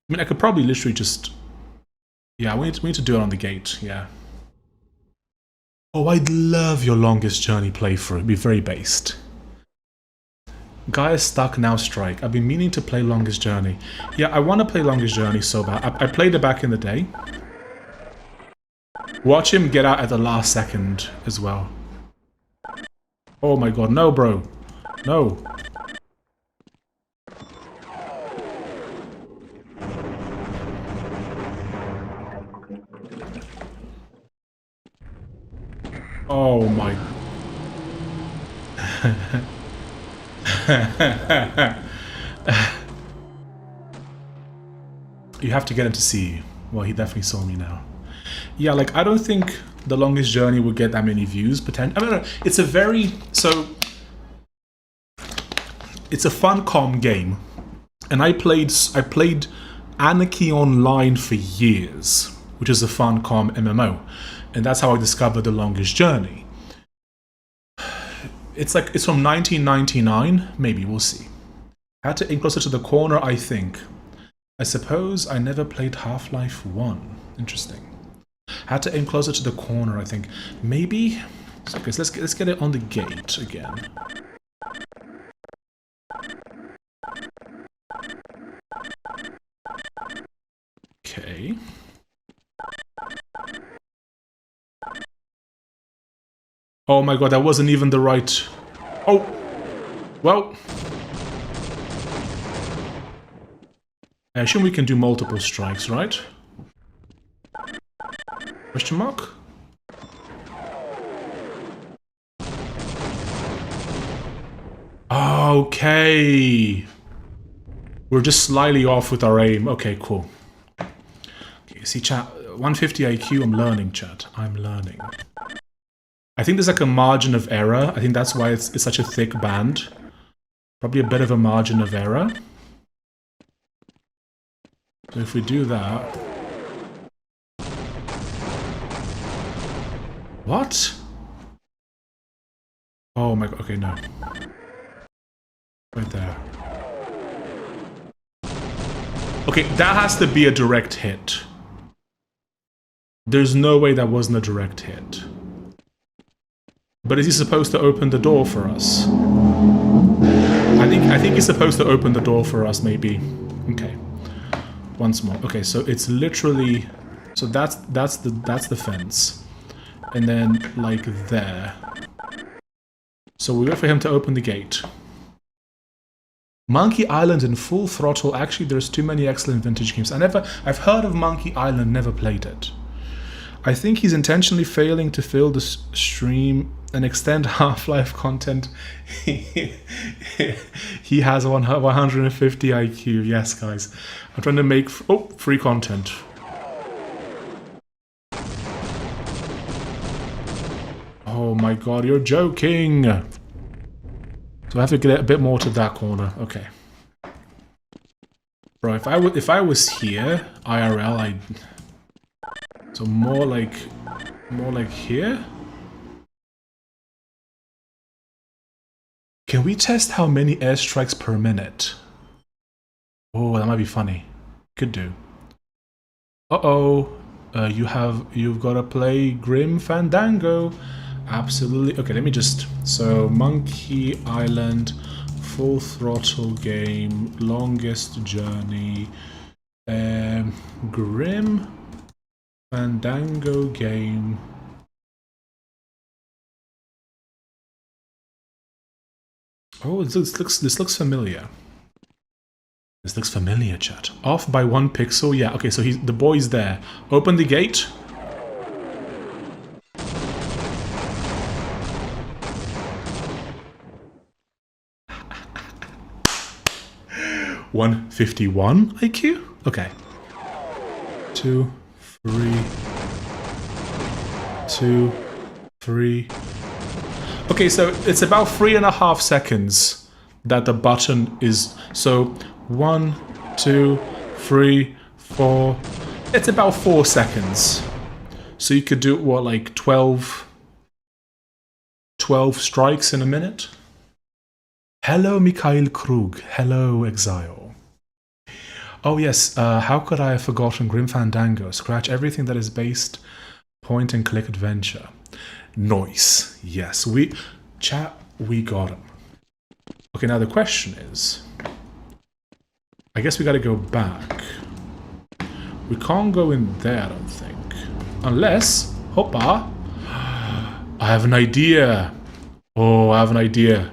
I mean, I could probably literally just... Yeah, we need to do it on the gate, yeah. Oh, I'd love your Longest Journey playthrough. It'd be very based. Guy is stuck, now strike. I've been meaning to play Longest Journey. Yeah, I want to play Longest Journey so bad. I played it back in the day. Watch him get out at the last second as well. Oh my god, no, bro. No. Oh my... You have to get him to see you. Well, he definitely saw me now. Yeah, like, I don't think The Longest Journey would get that many views. I don't know. It's a very... So... It's a Funcom game. And I played Anarchy Online for years, which is a Funcom MMO. And that's how I discovered The Longest Journey. It's from 1999. Maybe, we'll see. I had to aim closer to the corner, I think. I suppose I never played Half-Life 1. Interesting. Had to aim closer to the corner, I think. Maybe? Okay, so let's get it on the gate again. Okay. Oh my god, that wasn't even the right... Oh! Well... I assume we can do multiple strikes, right? Question mark? Okay! We're just slightly off with our aim. Okay, cool. Okay, see, chat, 150 IQ, I'm learning, chat. I'm learning. I think there's like a margin of error. I think that's why it's such a thick band. Probably a bit of a margin of error. So if we do that... What? Oh my god, okay, no. Right there. Okay, that has to be a direct hit. There's no way that wasn't a direct hit. But is he supposed to open the door for us? I think he's supposed to open the door for us, maybe. Okay. Once more. Okay, so it's literally... So that's the fence. And then, like, there. So we wait for him to open the gate. Monkey Island in Full Throttle. Actually, there's too many excellent vintage games. I've heard of Monkey Island, never played it. I think he's intentionally failing to fill the stream and extend Half-Life content. He has 150 IQ. Yes, guys. I'm trying to make... Oh, free content. Oh my god, you're joking! So I have to get a bit more to that corner. Okay. Bro, if I was here, IRL, I'd... So more like here? Can we test how many airstrikes per minute? Oh, that might be funny. Could do. Uh-oh. You've got to play Grim Fandango. Absolutely. Okay, let me just... So, Monkey Island, Full Throttle game, Longest Journey, Grim Fandango game. Oh, this looks familiar. This looks familiar, chat. Off by 1 pixel. Yeah, okay, so the boy's there. Open the gate. $151 IQ? Okay. 2, 3. 2, 3. Okay, so it's about 3.5 seconds that the button is... So, 1, 2, 3, 4... It's about 4 seconds. So you could do, what, like 12 strikes in a minute? Hello, Mikhail Krug. Hello, Exile. Oh yes, how could I have forgotten Grim Fandango? Scratch everything that is based point-and-click adventure. Nice. Yes, we got him. Okay, now the question is... I guess we gotta go back. We can't go in there, I don't think. Unless... Hoppa! I have an idea! Oh, I have an idea.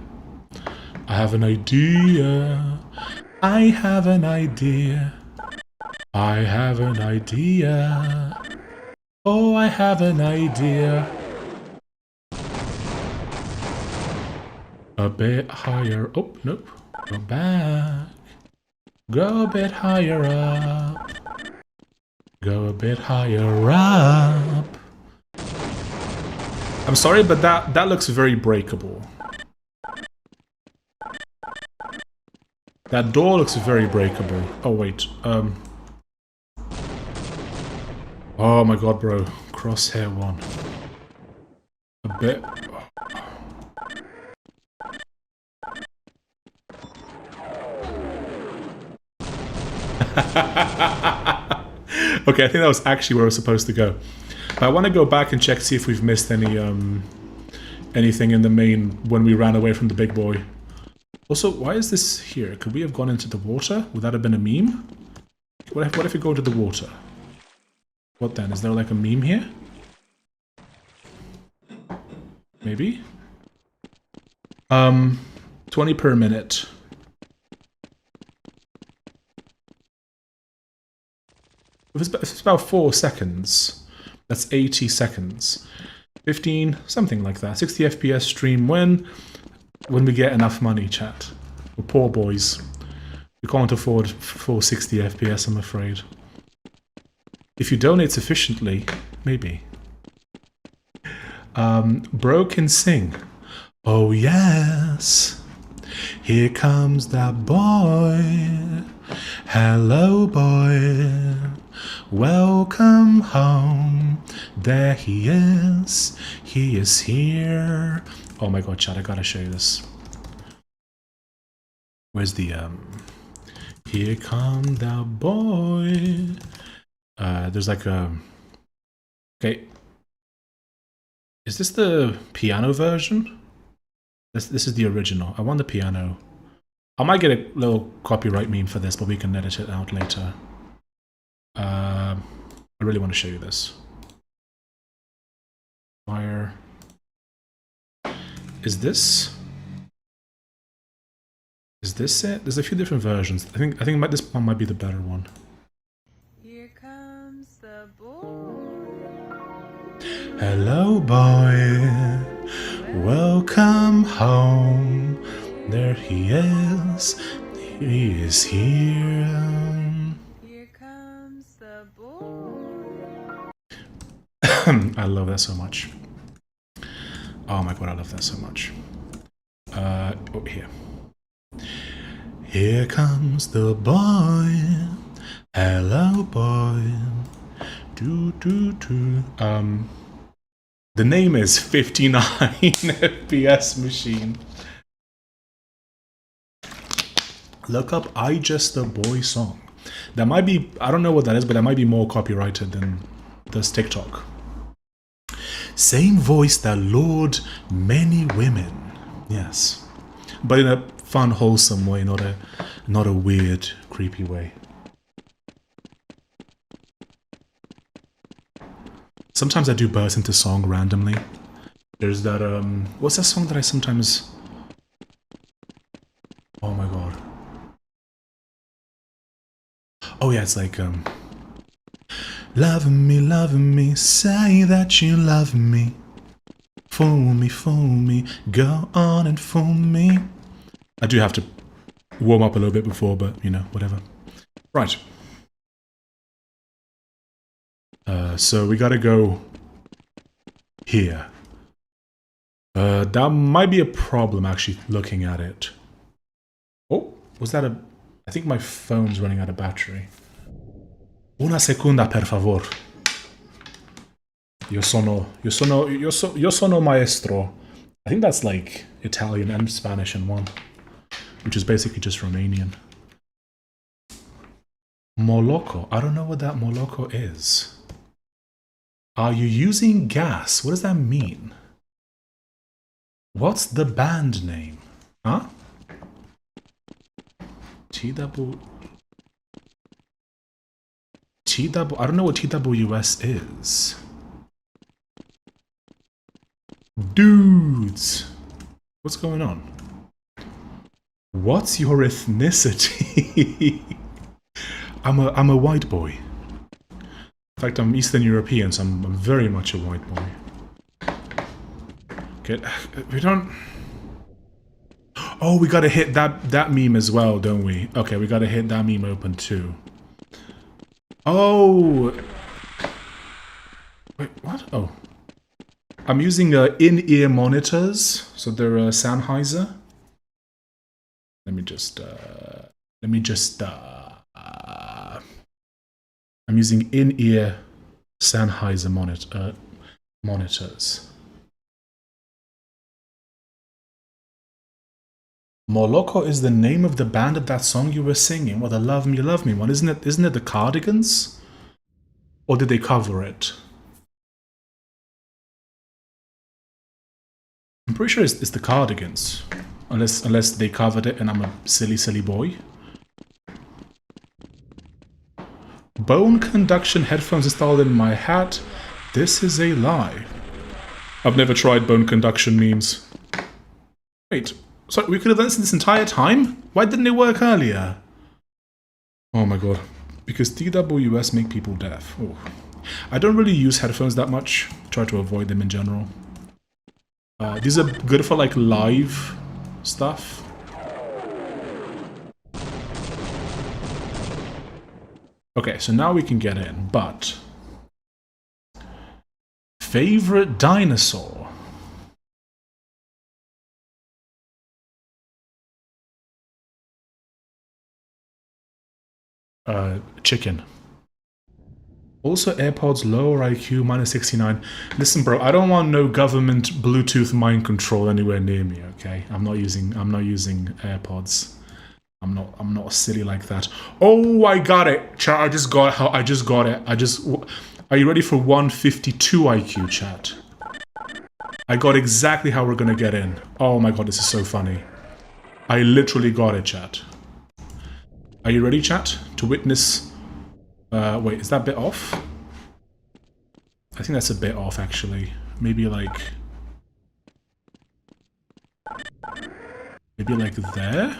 I have an idea. I have an idea. I have an idea. Oh, I have an idea. A bit higher. Oh, nope. Go back. Go a bit higher up. Go a bit higher up. I'm sorry, but that looks very breakable. That door looks very breakable. Oh, wait. Oh my god, bro. Crosshair 1. A bit... Okay, I think that was actually where I was supposed to go. But I want to go back and check to see if we've missed any anything in the main when we ran away from the big boy. Also, why is this here? Could we have gone into the water? Would that have been a meme? What if we go to the water? What then? Is there like a meme here? Maybe? 20 per minute. If it's about 4 seconds, that's 80 seconds. 15, something like that. 60 FPS stream when we get enough money, chat. We're poor boys. We can't afford 460 FPS, I'm afraid. If you donate sufficiently, maybe. Bro can sing. Oh yes, here comes that boy. Hello boy, welcome home. There he is here. Oh my god, chat, I gotta show you this. Where's the here come that boy. There's like a... Okay. Is this the piano version? This is the original. I want the piano. I might get a little copyright meme for this, but we can edit it out later. I really want to show you this. Fire. Is this it? There's a few different versions. I think this one might be the better one. Here comes the boy. Hello, boy. Welcome home. There he is. He is here. Here comes the boy. I love that so much. Oh my god, I love that so much. Here. Here comes the boy. Hello, boy. The name is 59 FPS Machine. Look up I Just a Boy song. That might be, I don't know what that is, but that might be more copyrighted than this TikTok. Same voice that lured many women. Yes. But in a fun, wholesome way, not a weird, creepy way. Sometimes I do burst into song randomly. There's that, what's that song that I sometimes... Oh my god. Oh yeah, it's like, love me, say that you love me. Fool me, go on and fool me. I do have to warm up a little bit before, but, you know, whatever. Right. So we gotta go here. That might be a problem, actually, looking at it. Oh, was that a... I think my phone's running out of battery. Una secunda, per favor. Io sono maestro. I think that's like Italian and Spanish in one, which is basically just Romanian. Moloco. I don't know what that Moloco is. Are you using gas? What does that mean? What's the band name? Huh? T-double... I don't know what TWS is. Dudes! What's going on? What's your ethnicity? I'm a white boy. In fact, I'm Eastern European, so I'm very much a white boy. Okay, we don't... Oh, we gotta hit that meme as well, don't we? Okay, we gotta hit that meme open too. Oh! Wait, what? Oh. I'm using in-ear monitors, so they're Sennheiser. I'm using in-ear Sennheiser monitors. Moloco is the name of the band of that song you were singing. Well, the Love Me one. Isn't it the Cardigans? Or did they cover it? I'm pretty sure it's the Cardigans. Unless they covered it and I'm a silly boy. Bone conduction headphones installed in my hat. This is a lie. I've never tried bone conduction memes. Wait, so we could have done this entire time? Why didn't it work earlier? Oh my god. Because TWS make people deaf. Oh. I don't really use headphones that much. Try to avoid them in general. These are good for like live stuff. Okay, so now we can get in, but... Favorite dinosaur? Chicken. Also, AirPods lower IQ, minus 69. Listen, bro, I don't want no government Bluetooth mind control anywhere near me. Okay, I'm not using AirPods. I'm not silly like that. Oh, I got it, chat. I just got it. Are you ready for 152 IQ, chat? I got exactly how we're gonna get in. Oh my god, this is so funny. I literally got it, chat. Are you ready, chat, to witness? Wait, is that bit off? I think that's a bit off, actually. Maybe like there?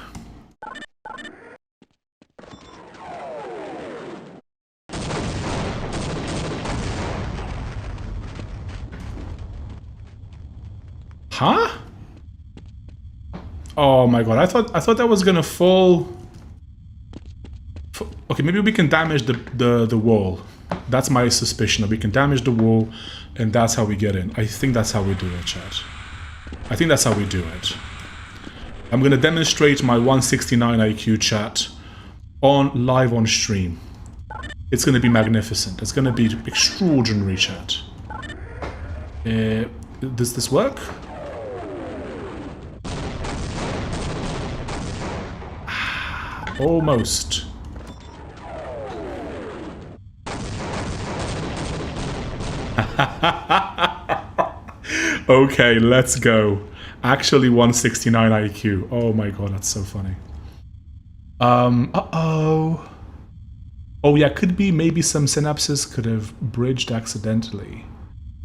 Huh? Oh my god, I thought that was gonna fall. Okay, maybe we can damage the wall. That's my suspicion, that we can damage the wall, and that's how we get in. I think that's how we do it, chat. I think that's how we do it. I'm gonna demonstrate my 169 IQ, chat, live on stream. It's gonna be magnificent. It's gonna be extraordinary, chat. Does this work? Almost. Okay, let's go. Actually 169 IQ. Oh my god, that's so funny. Uh-oh. Oh yeah, could be maybe some synapses could have bridged accidentally.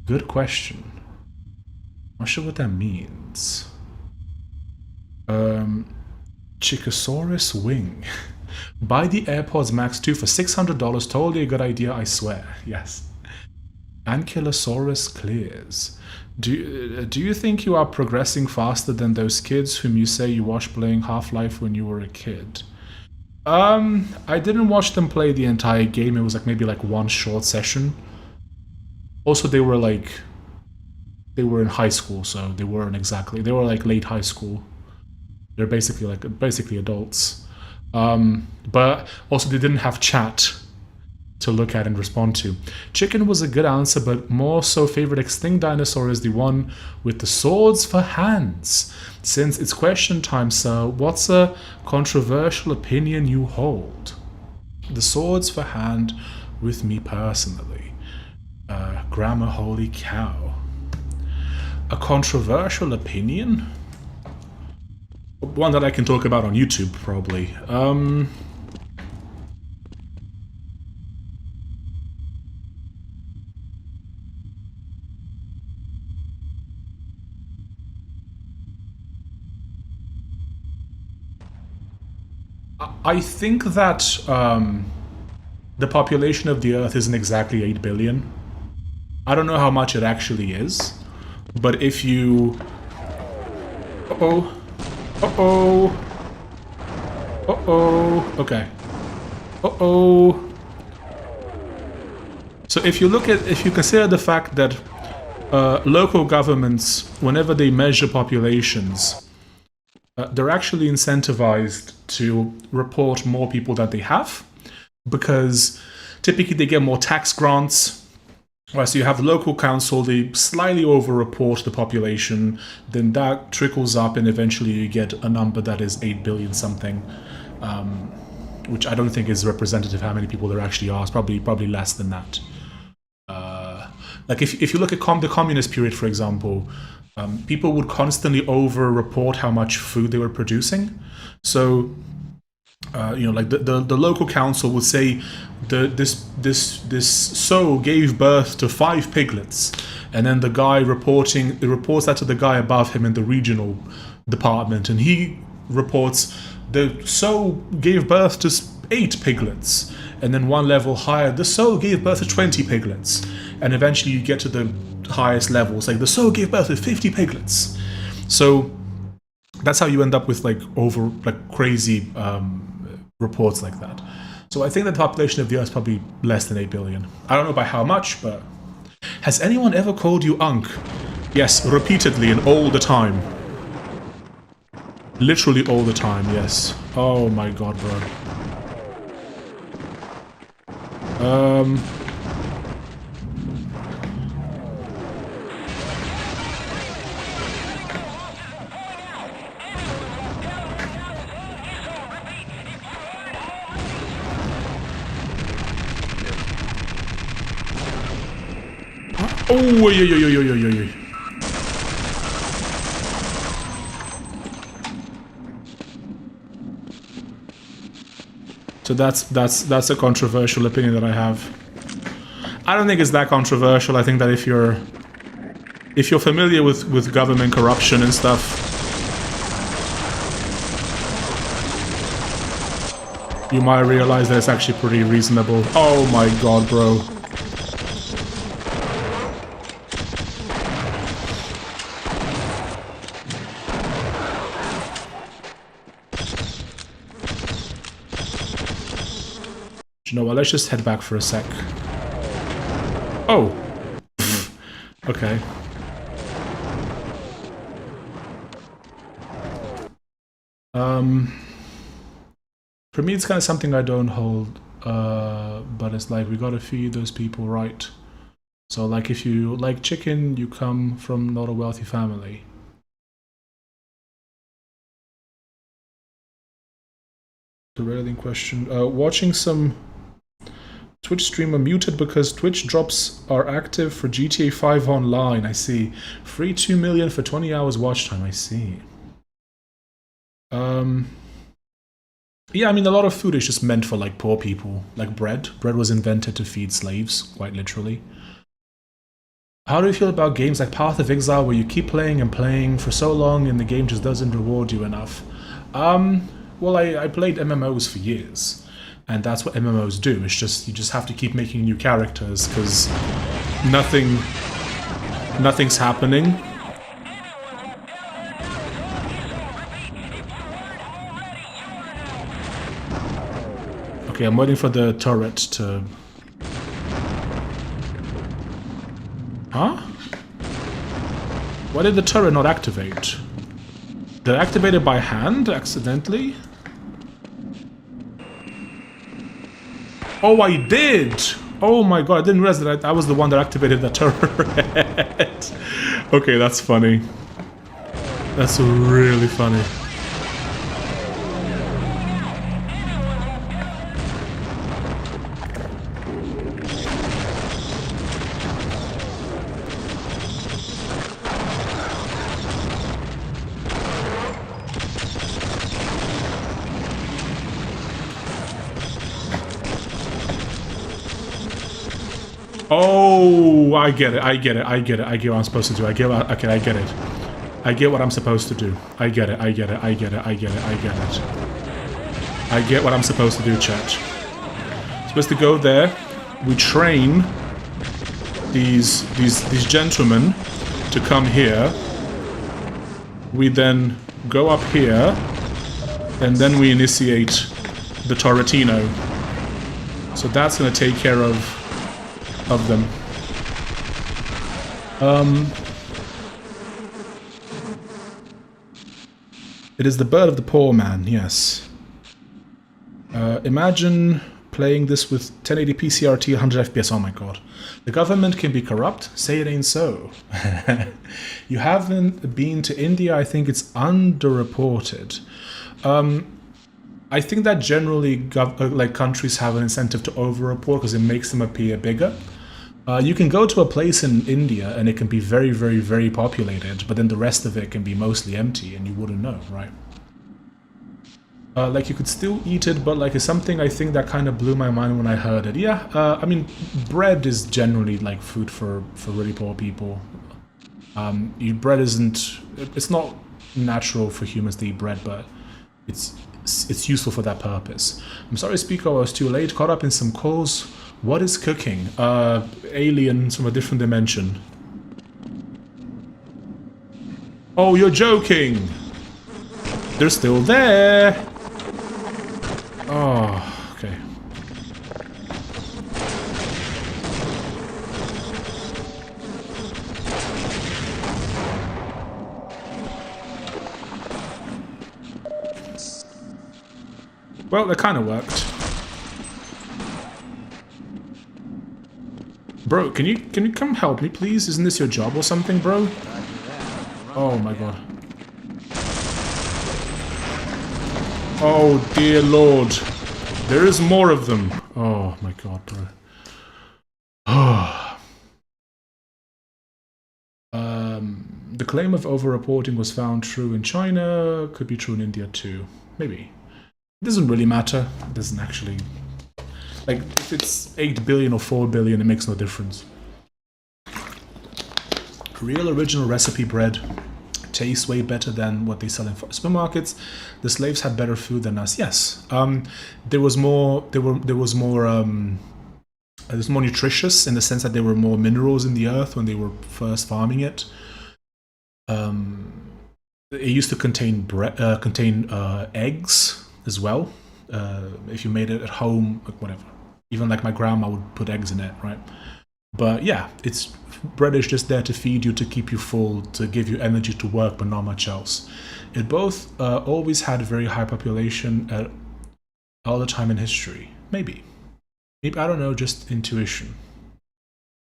Good question. Not sure what that means. Chickosaurus wing. Buy the AirPods Max 2 for $600. Totally a good idea, I swear. Yes. Ankylosaurus clears. Do you think you are progressing faster than those kids whom you say you watched playing Half-Life when you were a kid? I didn't watch them play the entire game. It was like maybe like one short session. Also, they were in high school, so they weren't exactly. They were like late high school. They're basically adults. But also they didn't have chat to look at and respond to. Chicken was a good answer, but more so favorite extinct dinosaur is the one with the swords for hands. Since it's question time, sir, what's a controversial opinion you hold? The swords for hand with me personally. Grammar, holy cow. A controversial opinion? One that I can talk about on YouTube, probably. I think that the population of the Earth isn't exactly 8 billion. I don't know how much it actually is, but if you... Uh-oh. Uh-oh. Uh-oh. Okay. Uh-oh. So if you consider the fact that local governments, whenever they measure populations, they're actually incentivized to report more people that they have, because typically they get more tax grants. Right, so you have the local council, they slightly over-report the population, then that trickles up and eventually you get a number that is 8 billion something, which I don't think is representative how many people there actually are. It's probably less than that. Like if you look at the communist period, for example, people would constantly over-report how much food they were producing. So, like the local council would say this sow gave birth to 5 piglets, and then the guy reports that to the guy above him in the regional department, and he reports the sow gave birth to 8 piglets, and then one level higher, the sow gave birth to 20 piglets, and eventually you get to the highest levels, like the sow gave birth to 50 piglets. So that's how you end up with crazy reports like that. So I think that the population of the Earth is probably less than 8 billion. I don't know by how much, but... Has anyone ever called you Unk? Yes, repeatedly and all the time. Literally all the time, yes. Oh my god, bro. Oh, oi, oi, oi, oi, oi, oi, oi. So that's a controversial opinion that I have. I don't think it's that controversial. I think that if you're familiar with government corruption and stuff, you might realize that it's actually pretty reasonable. Oh my god, bro. You know what, let's just head back for a sec. Oh! Okay. For me it's kind of something I don't hold, but it's like we gotta feed those people right. So like if you like chicken, you come from not a wealthy family. The railing question. Watching some Twitch streamer muted because Twitch drops are active for GTA 5 Online, I see. Free 2 million for 20 hours watch time, I see. Yeah, I mean, a lot of food is just meant for, like, poor people. Like bread. Bread was invented to feed slaves, quite literally. How do you feel about games like Path of Exile, where you keep playing and playing for so long and the game just doesn't reward you enough? Well, I played MMOs for years, and that's what MMOs do. It's just, you just have to keep making new characters, because nothing's happening. Okay, I'm waiting for the turret to... Huh? Why did the turret not activate? Did I activate it by hand, accidentally? Oh, I did! Oh my god, I didn't realize that I was the one that activated the turret. Okay, that's funny. That's really funny. Oh, I get it, I get it, I get it, I get what I'm supposed to do, I get what, okay, I get it. I get what I'm supposed to do. I get it, I get it, I get it, I get it, I get it. I get what I'm supposed to do, chat. Supposed to go there, we train these gentlemen to come here. We then go up here, and then we initiate the Torretino. So that's gonna take care of them. It is the bird of the poor man, yes. Imagine playing this with 1080p CRT 100 FPS, oh my god. The government can be corrupt? Say it ain't so. You haven't been to India, I think it's underreported. I think that generally like countries have an incentive to over-report because it makes them appear bigger. You can go to a place in India and it can be very, very, very populated, but then the rest of it can be mostly empty and you wouldn't know, right? Like you could still eat it, but like it's something I think that kind of blew my mind when I heard it. Yeah, I mean, bread is generally like food for really poor people. Bread isn't, it's not natural for humans to eat bread, but it's useful for that purpose. I'm sorry, speaker, I was too late, caught up in some calls. What is cooking? Aliens from a different dimension. Oh, you're joking! They're still there! Oh, okay. Well, that kind of worked. Bro, can you come help me, please? Isn't this your job or something, bro? Oh my god. Oh dear lord. There is more of them. Oh my god, bro. The claim of over-reporting was found true in China, could be true in India too. Maybe. It doesn't really matter. It doesn't actually... Like, if it's 8 billion or 4 billion, it makes no difference. Real original recipe bread tastes way better than what they sell in supermarkets. The slaves had better food than us. Yes. There was more nutritious in the sense that there were more minerals in the earth when they were first farming it. It used to contain eggs as well. If you made it at home, like whatever. Even like my grandma would put eggs in it, right? But yeah, bread is just there to feed you, to keep you full, to give you energy to work, but not much else. It both always had a very high population at all the time in history. Maybe I don't know, just intuition.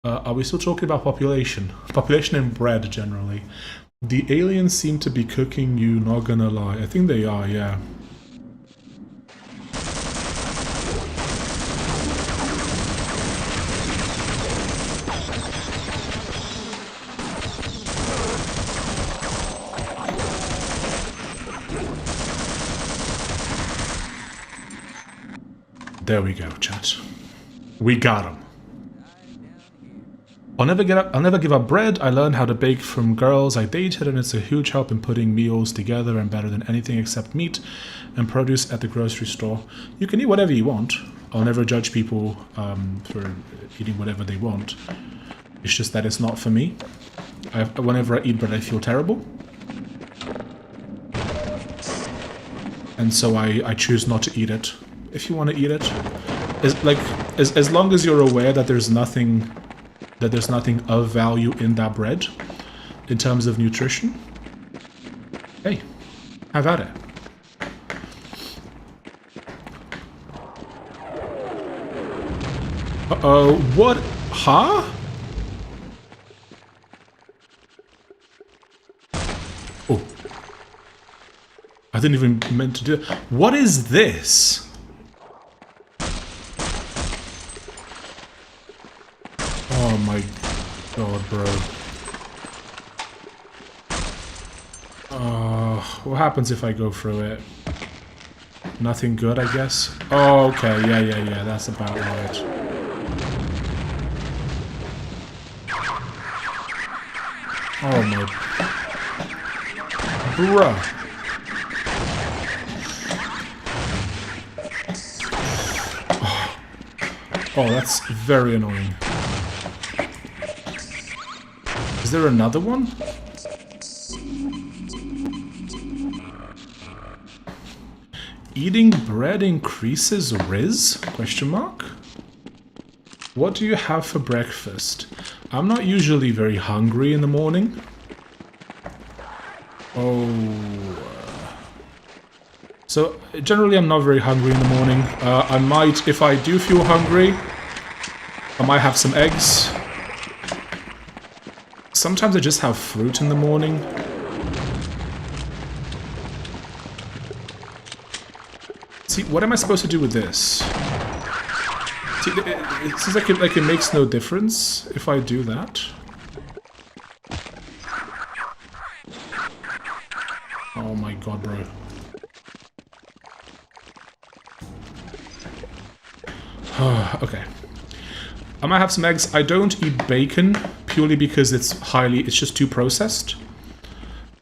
Are we still talking about population? Population and bread generally. The aliens seem to be cooking you, not gonna lie. I think they are, yeah. There we go, chat. We got him. I'll never give up bread. I learned how to bake from girls I dated, and it's a huge help in putting meals together and better than anything except meat and produce at the grocery store. You can eat whatever you want. I'll never judge people for eating whatever they want. It's just that it's not for me. Whenever I eat bread, I feel terrible. And so I choose not to eat it. If you want to eat it, as long as you're aware that there's nothing of value in that bread in terms of nutrition, hey, have at it. Uh-oh, what? Huh? Oh. I didn't even meant to do it. What is this? Oh my god, bro. What happens if I go through it? Nothing good, I guess? Oh, okay, yeah, that's about right. Oh my... Bruh. Oh, that's very annoying. Is there another one? Eating bread increases Riz? Question mark? What do you have for breakfast? I'm not usually very hungry in the morning. Oh. So, generally I'm not very hungry in the morning. I might, if I do feel hungry, I might have some eggs. Sometimes I just have fruit in the morning. See, what am I supposed to do with this? See, it seems like it makes no difference if I do that. Oh my god, bro. Okay. I might have some eggs. I don't eat bacon purely because it's just too processed.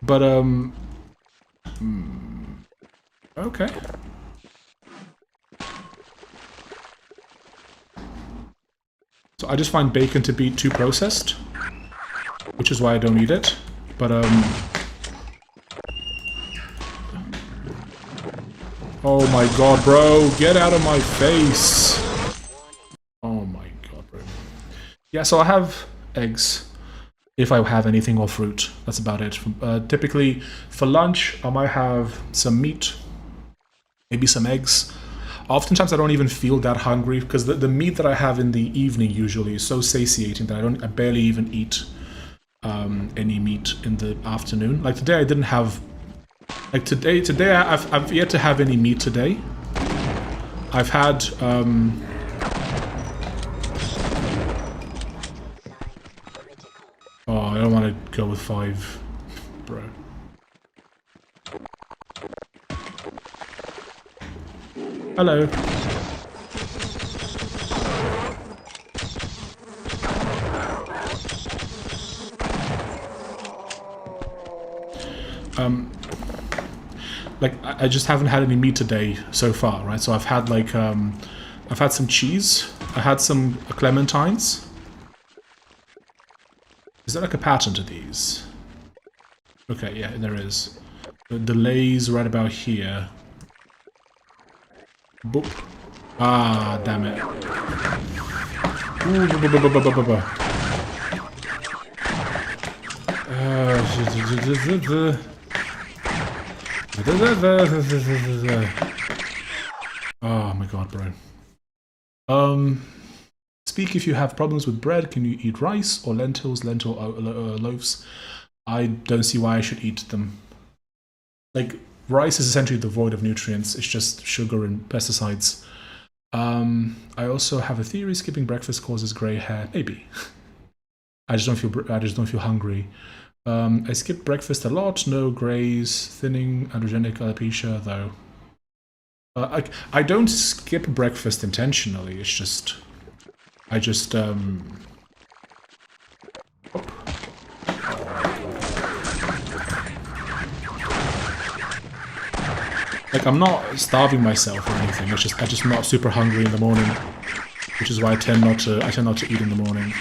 But, okay. So I just find bacon to be too processed, which is why I don't eat it. But, oh my god, bro, get out of my face. Oh my god, bro. Yeah, so I have eggs, if I have anything, or fruit. That's about it. Typically, for lunch, I might have some meat, maybe some eggs. Oftentimes I don't even feel that hungry because the meat that I have in the evening usually is so satiating that I barely even eat any meat in the afternoon. Like today I didn't have, like today I've yet to have any meat today. I've had oh, I don't want to go with 5, bro. Hello. Like I just haven't had any meat today so far, right? So I've had like I've had some cheese. I had some clementines. Is there like a pattern to these? Okay, yeah, there is. The Lay's right about here. Boop. Ah, damn it. Ooh, oh my god, bro. Speak if you have problems with bread. Can you eat rice or lentils, lentil loaves? I don't see why I should eat them. Like, rice is essentially devoid of nutrients. It's just sugar and pesticides. I also have a theory: skipping breakfast causes grey hair. Maybe. I just don't feel hungry. I skip breakfast a lot. No greys, thinning, androgenic alopecia though. I don't skip breakfast intentionally. It's just I just like I'm not starving myself or anything. It's just I'm just not super hungry in the morning, which is why I tend not to eat in the morning.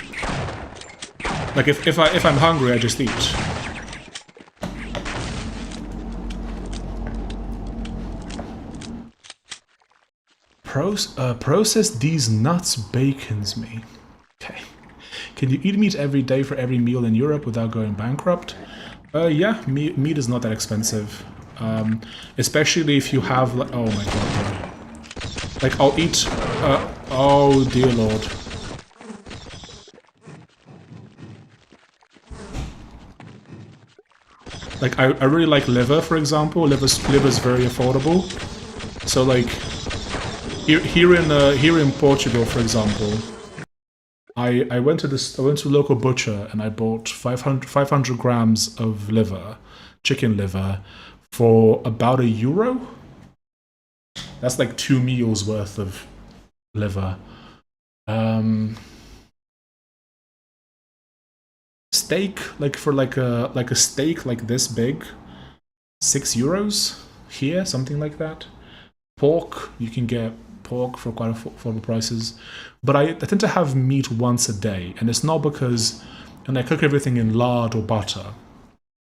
Like if I'm hungry, I just eat. Process these nuts bacons me. Okay. Can you eat meat every day for every meal in Europe without going bankrupt? Yeah, meat is not that expensive. Especially if you have like, oh my god. Like I'll eat oh dear lord. Like I really like liver, for example. Liver's very affordable. So like here in Portugal, for example, I went to a local butcher and I bought 500 grams of liver, chicken liver, for about €1. That's like 2 meals worth of liver. Steak, like for like a steak like this big, €6 here, something like that. Pork, you can get pork for quite affordable prices, but I tend to have meat once a day, and it's not because, and I cook everything in lard or butter,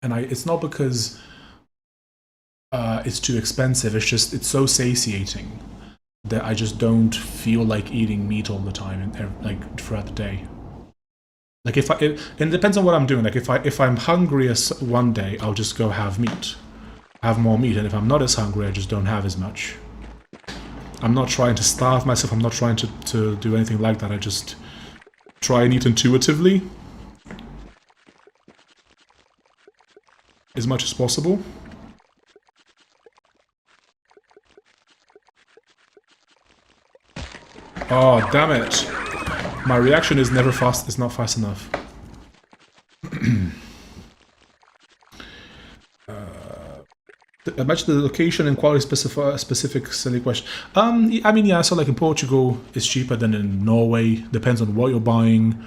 and it's not because it's too expensive. It's just it's so satiating that I just don't feel like eating meat all the time and like throughout the day. Like it depends on what I'm doing. Like if I'm hungry one day, I'll just go have more meat, and if I'm not as hungry, I just don't have as much. I'm not trying to starve myself. I'm not trying to do anything like that. I just try and eat intuitively as much as possible. Oh, damn it. My reaction is never fast. It's not fast enough. Imagine the location and quality specific silly question. I mean, yeah. So like in Portugal, it's cheaper than in Norway. Depends on what you're buying.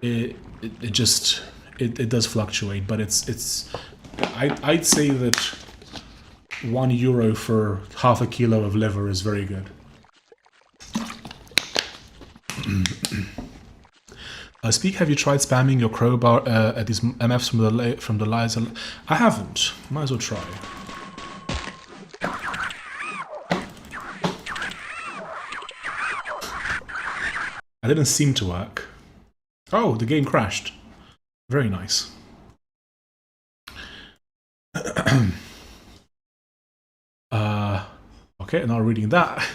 It does fluctuate, but I'd say that €1 for half a kilo of liver is very good. Speak, have you tried spamming your crowbar at these MFs from the lies? I haven't. Might as well try. I didn't seem to work. Oh, the game crashed. Very nice. Okay, not reading that.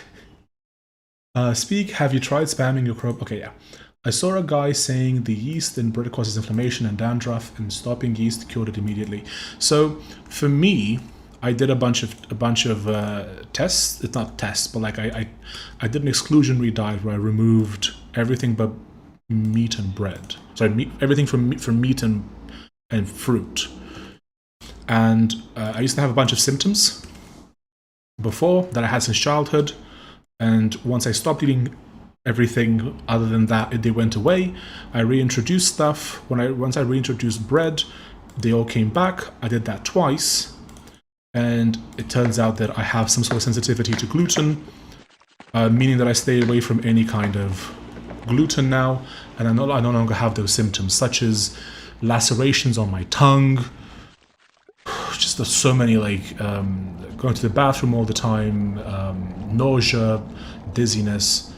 Speak, have you tried spamming your crop? Okay, yeah. I saw a guy saying the yeast in bread causes inflammation and dandruff, and stopping yeast cured it immediately. So for me, I did a bunch of tests. It's not tests, but like I did an exclusionary diet where I removed everything but meat and bread. Sorry, everything from meat and fruit. And I used to have a bunch of symptoms before that I had since childhood. And once I stopped eating everything other than that, they went away. I reintroduced stuff. Once I reintroduced bread, they all came back. I did that twice, and it turns out that I have some sort of sensitivity to gluten, meaning that I stay away from any kind of gluten now, and I no longer have those symptoms, such as lacerations on my tongue. Just there's so many, like going to the bathroom all the time, nausea, dizziness.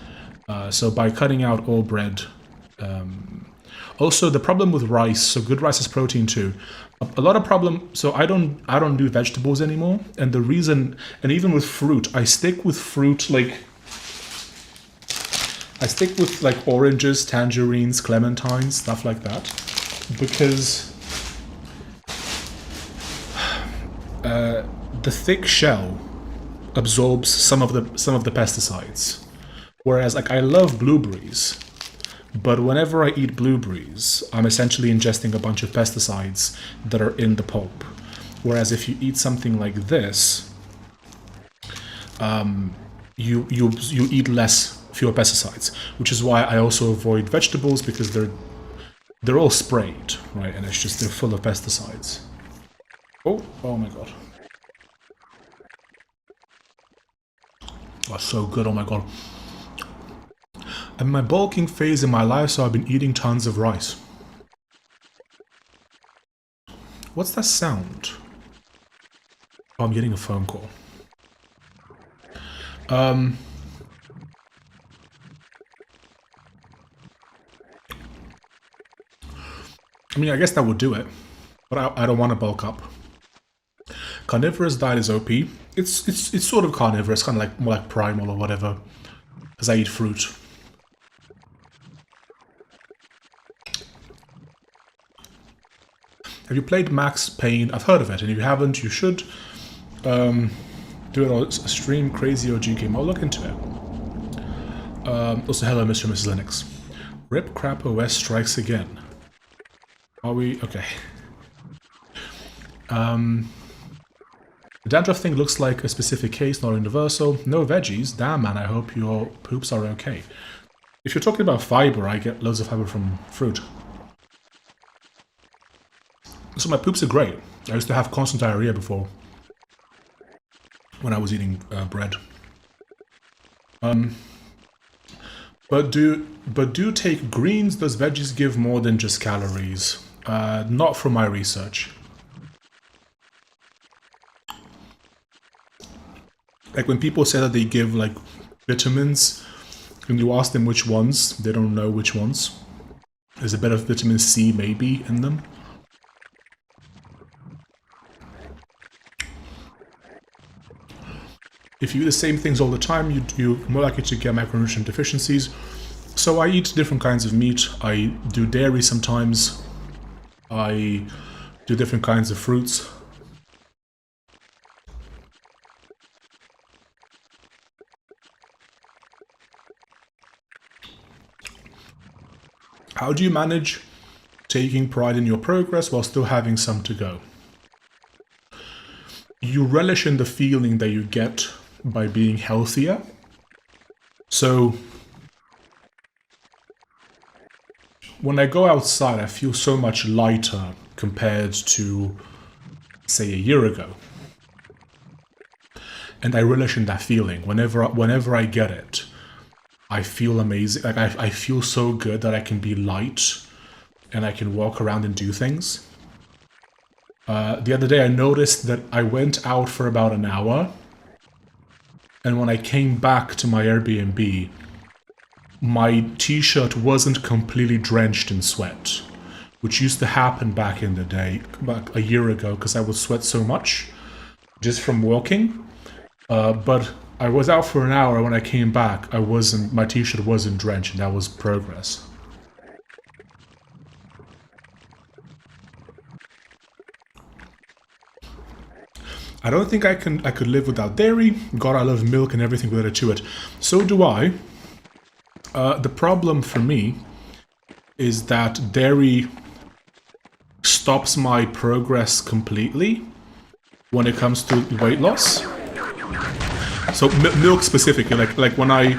So by cutting out all bread, also the problem with rice. So good rice has protein too. A lot of problem. So I don't do vegetables anymore, and the reason, and even with fruit, I stick with fruit like oranges, tangerines, clementines, stuff like that, because the thick shell absorbs some of the pesticides. Whereas, like, I love blueberries, but whenever I eat blueberries, I'm essentially ingesting a bunch of pesticides that are in the pulp. Whereas if you eat something like this, you eat fewer pesticides, which is why I also avoid vegetables, because they're all sprayed, right? And it's just, they're full of pesticides. Oh my god. Oh, so good, oh my god. I'm in my bulking phase in my life, so I've been eating tons of rice. What's that sound? Oh, I'm getting a phone call. I mean, I guess that would do it, but I don't want to bulk up. Carnivorous diet is OP. It's sort of carnivorous, kind of like more like primal or whatever, because I eat fruit. Have you played Max Payne? I've heard of it, and if you haven't, you should do it on a stream, Crazy OG game. I'll look into it. Also, hello, Mr. and Mrs. Linux. Rip Crap OS strikes again. Are we? Okay. The dandruff thing looks like a specific case, not universal. No veggies. Damn, man, I hope your poops are okay. If you're talking about fiber, I get loads of fiber from fruit. So my poops are great. I used to have constant diarrhea before, when I was eating bread. But do take greens. Does veggies give more than just calories? Not from my research. Like when people say that they give like vitamins, and you ask them which ones, they don't know which ones. There's a bit of vitamin C maybe in them. If you eat the same things all the time, you're more likely to get macronutrient deficiencies. So I eat different kinds of meat. I do dairy sometimes. I do different kinds of fruits. How do you manage taking pride in your progress while still having some to go? You relish in the feeling that you get by being healthier. So when I go outside, I feel so much lighter compared to, say, a year ago. And I relish in that feeling. Whenever I get it, I feel amazing. Like I feel so good that I can be light and I can walk around and do things. The other day I noticed that I went out for about an hour, and when I came back to my Airbnb, my t-shirt wasn't completely drenched in sweat, which used to happen back in the day, about a year ago, because I would sweat so much just from walking. But I was out for an hour. When I came back, my t-shirt wasn't drenched, and that was progress. I don't think I could live without dairy. God, I love milk and everything related to it. So do I. The problem for me is that dairy stops my progress completely when it comes to weight loss. So milk specifically, like when I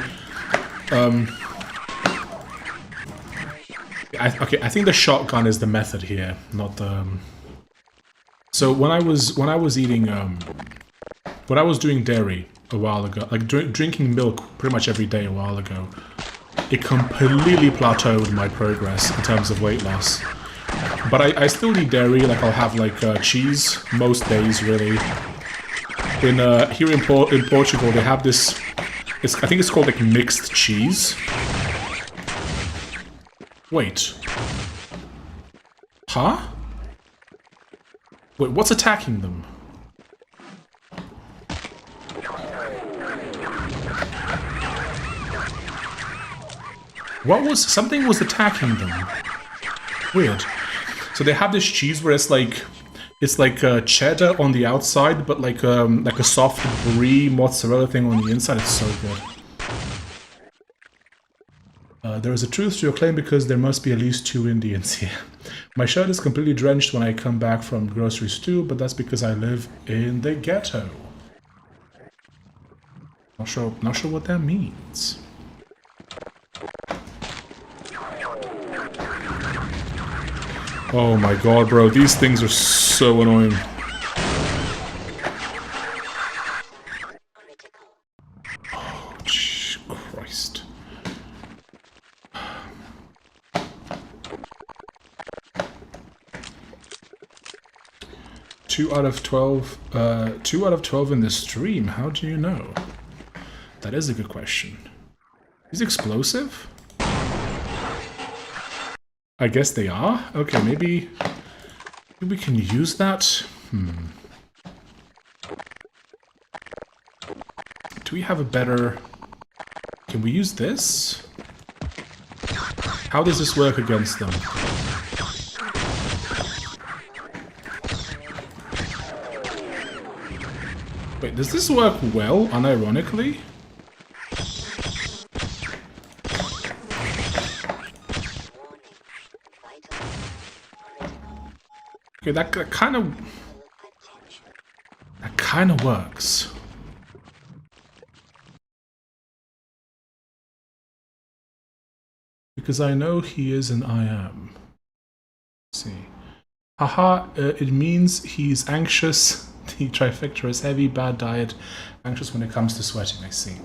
think the shotgun is the method here, not the. So when I was eating when I was doing dairy a while ago, like drinking milk pretty much every day a while ago, it completely plateaued my progress in terms of weight loss. But I still eat dairy. Like I'll have like cheese most days, really. Here in Portugal, they have this. I think it's called like mixed cheese. Wait. Huh? Wait, what's attacking them? Something was attacking them. Weird. So they have this cheese where it's like cheddar on the outside, but like a soft brie mozzarella thing on the inside. It's so good. There is a truth to your claim because there must be at least 2 Indians here. My shirt is completely drenched when I come back from groceries too, but that's because I live in the ghetto. Not sure what that means. Oh my god, bro, these things are so annoying. Oh, Jesus Christ. 2 out of 12. 2 out of 12 in the stream. How do you know? That is a good question. Is explosive? I guess they are? Okay, maybe we can use that? Do we have a better... Can we use this? How does this work against them? Wait, does this work well, unironically? Okay, that kind of works. Because I know he is and I am. Let's see. Haha, it means he's anxious. The trifecta is heavy, bad diet, anxious when it comes to sweating, I see.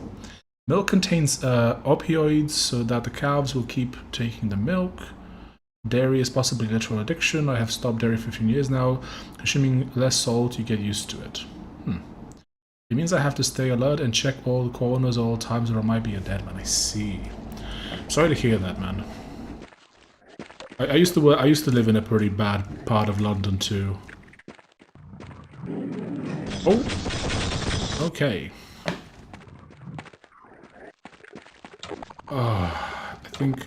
Milk contains opioids so that the calves will keep taking the milk. Dairy is possibly literal addiction. I have stopped dairy for 15 years now. Consuming less salt, you get used to it. It means I have to stay alert and check all the corners all times or I might be a dead man. I see. Sorry to hear that, man. I used to live in a pretty bad part of London too. Oh, okay. I think.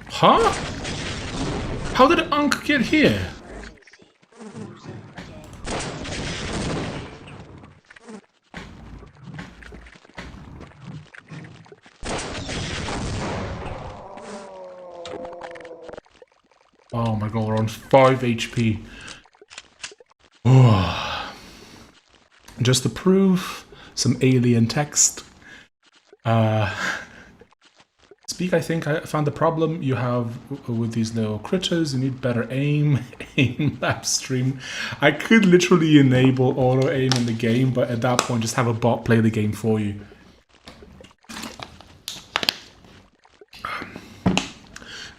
Huh? How did Unc get here? Oh my god, we're on 5 HP. Just to prove some alien text. Speak, I think I found the problem you have with these little critters. You need better aim lap stream. I could literally enable auto aim in the game, but at that point just have a bot play the game for you.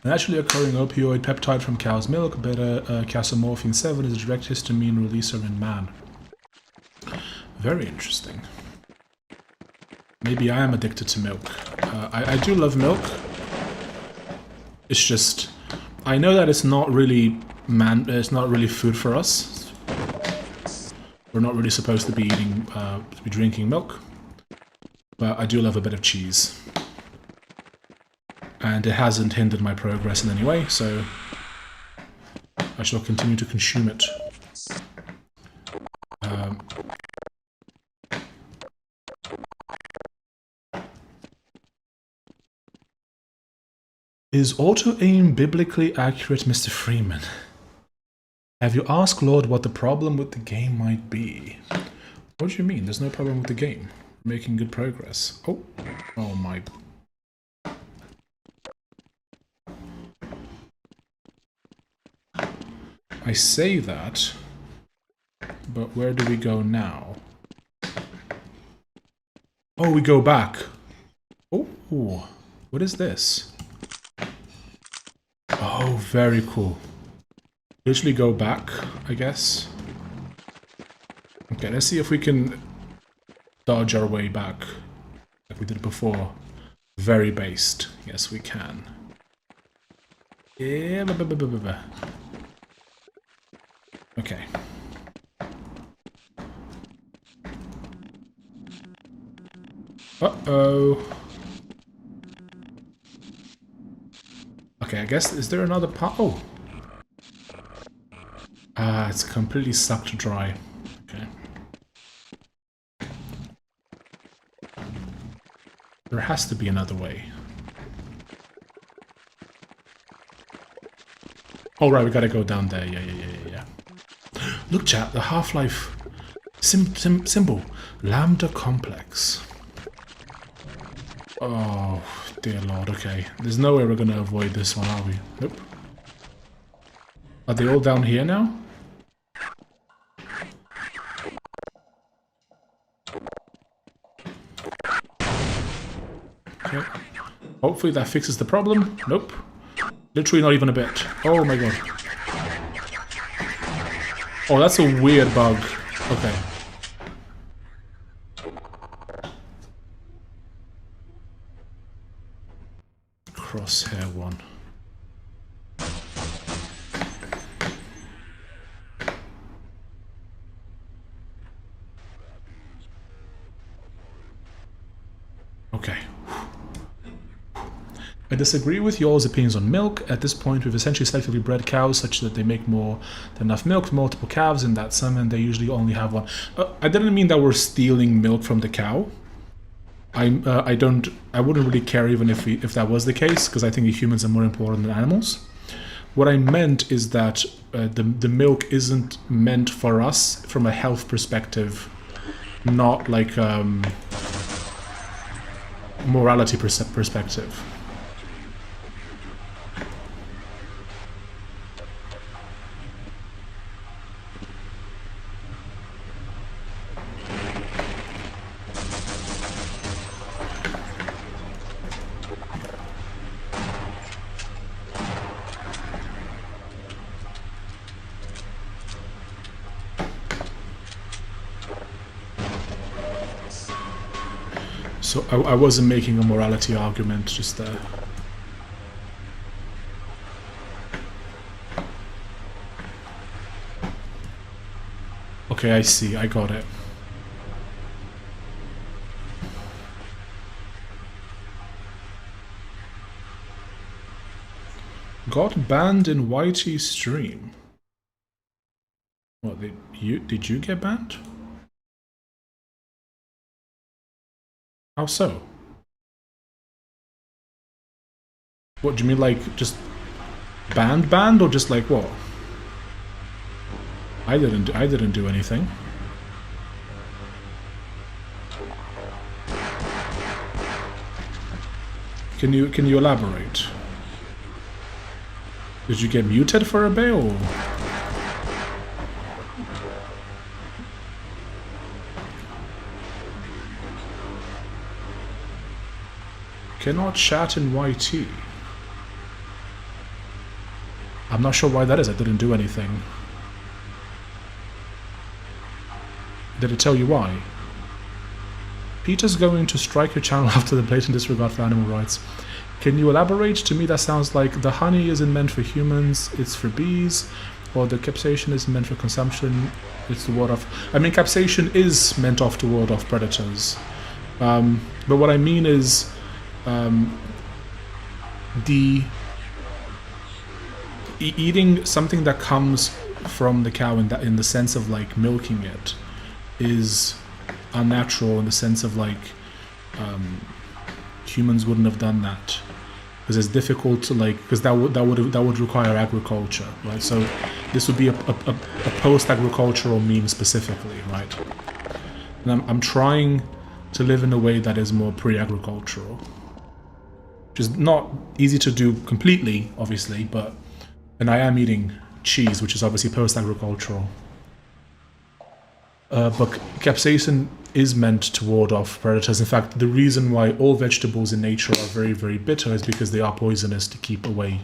Naturally occurring opioid peptide from cow's milk, beta-casomorphine 7 is a direct histamine releaser in man. Very interesting. Maybe I am addicted to milk. I do love milk. It's just, I know that it's not really it's not really food for us. We're not really supposed to be eating, to be drinking milk. But I do love a bit of cheese. And it hasn't hindered my progress in any way, so I shall continue to consume it. Is auto-aim biblically accurate, Mr. Freeman? Have you asked Lord what the problem with the game might be? What do you mean? There's no problem with the game. We're making good progress. Oh. Oh my... I say that, but where do we go now? Oh, we go back. Oh, what is this? Oh, very cool. Literally go back, I guess. Okay, let's see if we can dodge our way back like we did before. Very based. Yes, we can. Yeah, okay. Uh-oh. Okay, I guess, is there another part? Oh! Ah, it's completely sucked dry. Okay. There has to be another way. Oh, right, we gotta go down there. Yeah. Look, chat, the Half-Life symbol. Lambda complex. Oh, dear lord, okay. There's no way we're gonna avoid this one, are we? Nope. Are they all down here now? Okay. Hopefully that fixes the problem. Nope. Literally not even a bit. Oh my god. Oh, that's a weird bug. Okay. Crosshair one. Okay. I disagree with y'all's opinions on milk. At this point, we've essentially selectively bred cows such that they make more than enough milk for multiple calves, and that some, and they usually only have one. I didn't mean that we're stealing milk from the cow. I wouldn't really care even if that was the case, because I think humans are more important than animals. What I meant is that the milk isn't meant for us from a health perspective, not like morality perspective. So I wasn't making a morality argument, just Okay, I see, I got it. Got banned in YT stream. What, did you get banned? How so? What do you mean, like just banned, or just like what? I didn't do anything. Can you elaborate? Did you get muted for a bit, or? Cannot chat in YT. I'm not sure why that is. I didn't do anything. Did it tell you why? Peter's going to strike your channel after the blatant disregard for animal rights. Can you elaborate? To me that sounds like the honey isn't meant for humans, it's for bees, or the capsaicin isn't meant for consumption, it's to ward off... I mean, capsaicin is meant off to ward off predators. But what I mean is... eating something that comes from the cow in the sense of like milking it is unnatural in the sense of like humans wouldn't have done that because it's difficult to like because that would require agriculture, right? So this would be a post-agricultural meme specifically, right? And I'm trying to live in a way that is more pre-agricultural, which is not easy to do completely, obviously, but and I am eating cheese, which is obviously post-agricultural. But capsaicin is meant to ward off predators. In fact, the reason why all vegetables in nature are very, very bitter is because they are poisonous to keep away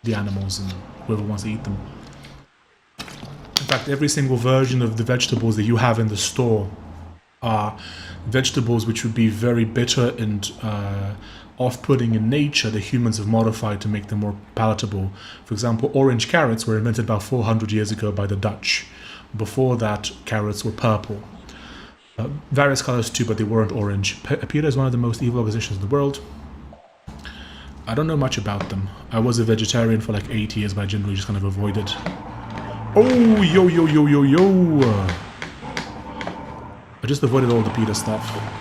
the animals and whoever wants to eat them. In fact, every single version of the vegetables that you have in the store are vegetables which would be very bitter and off-putting in nature that humans have modified to make them more palatable. For example, orange carrots were invented about 400 years ago by the Dutch. Before that, carrots were purple. Various colors too, but they weren't orange. PETA is one of the most evil organizations in the world. I don't know much about them. I was a vegetarian for like 8 years, but I generally just kind of avoided. Oh, yo, yo, yo, yo, yo! I just avoided all the PETA stuff.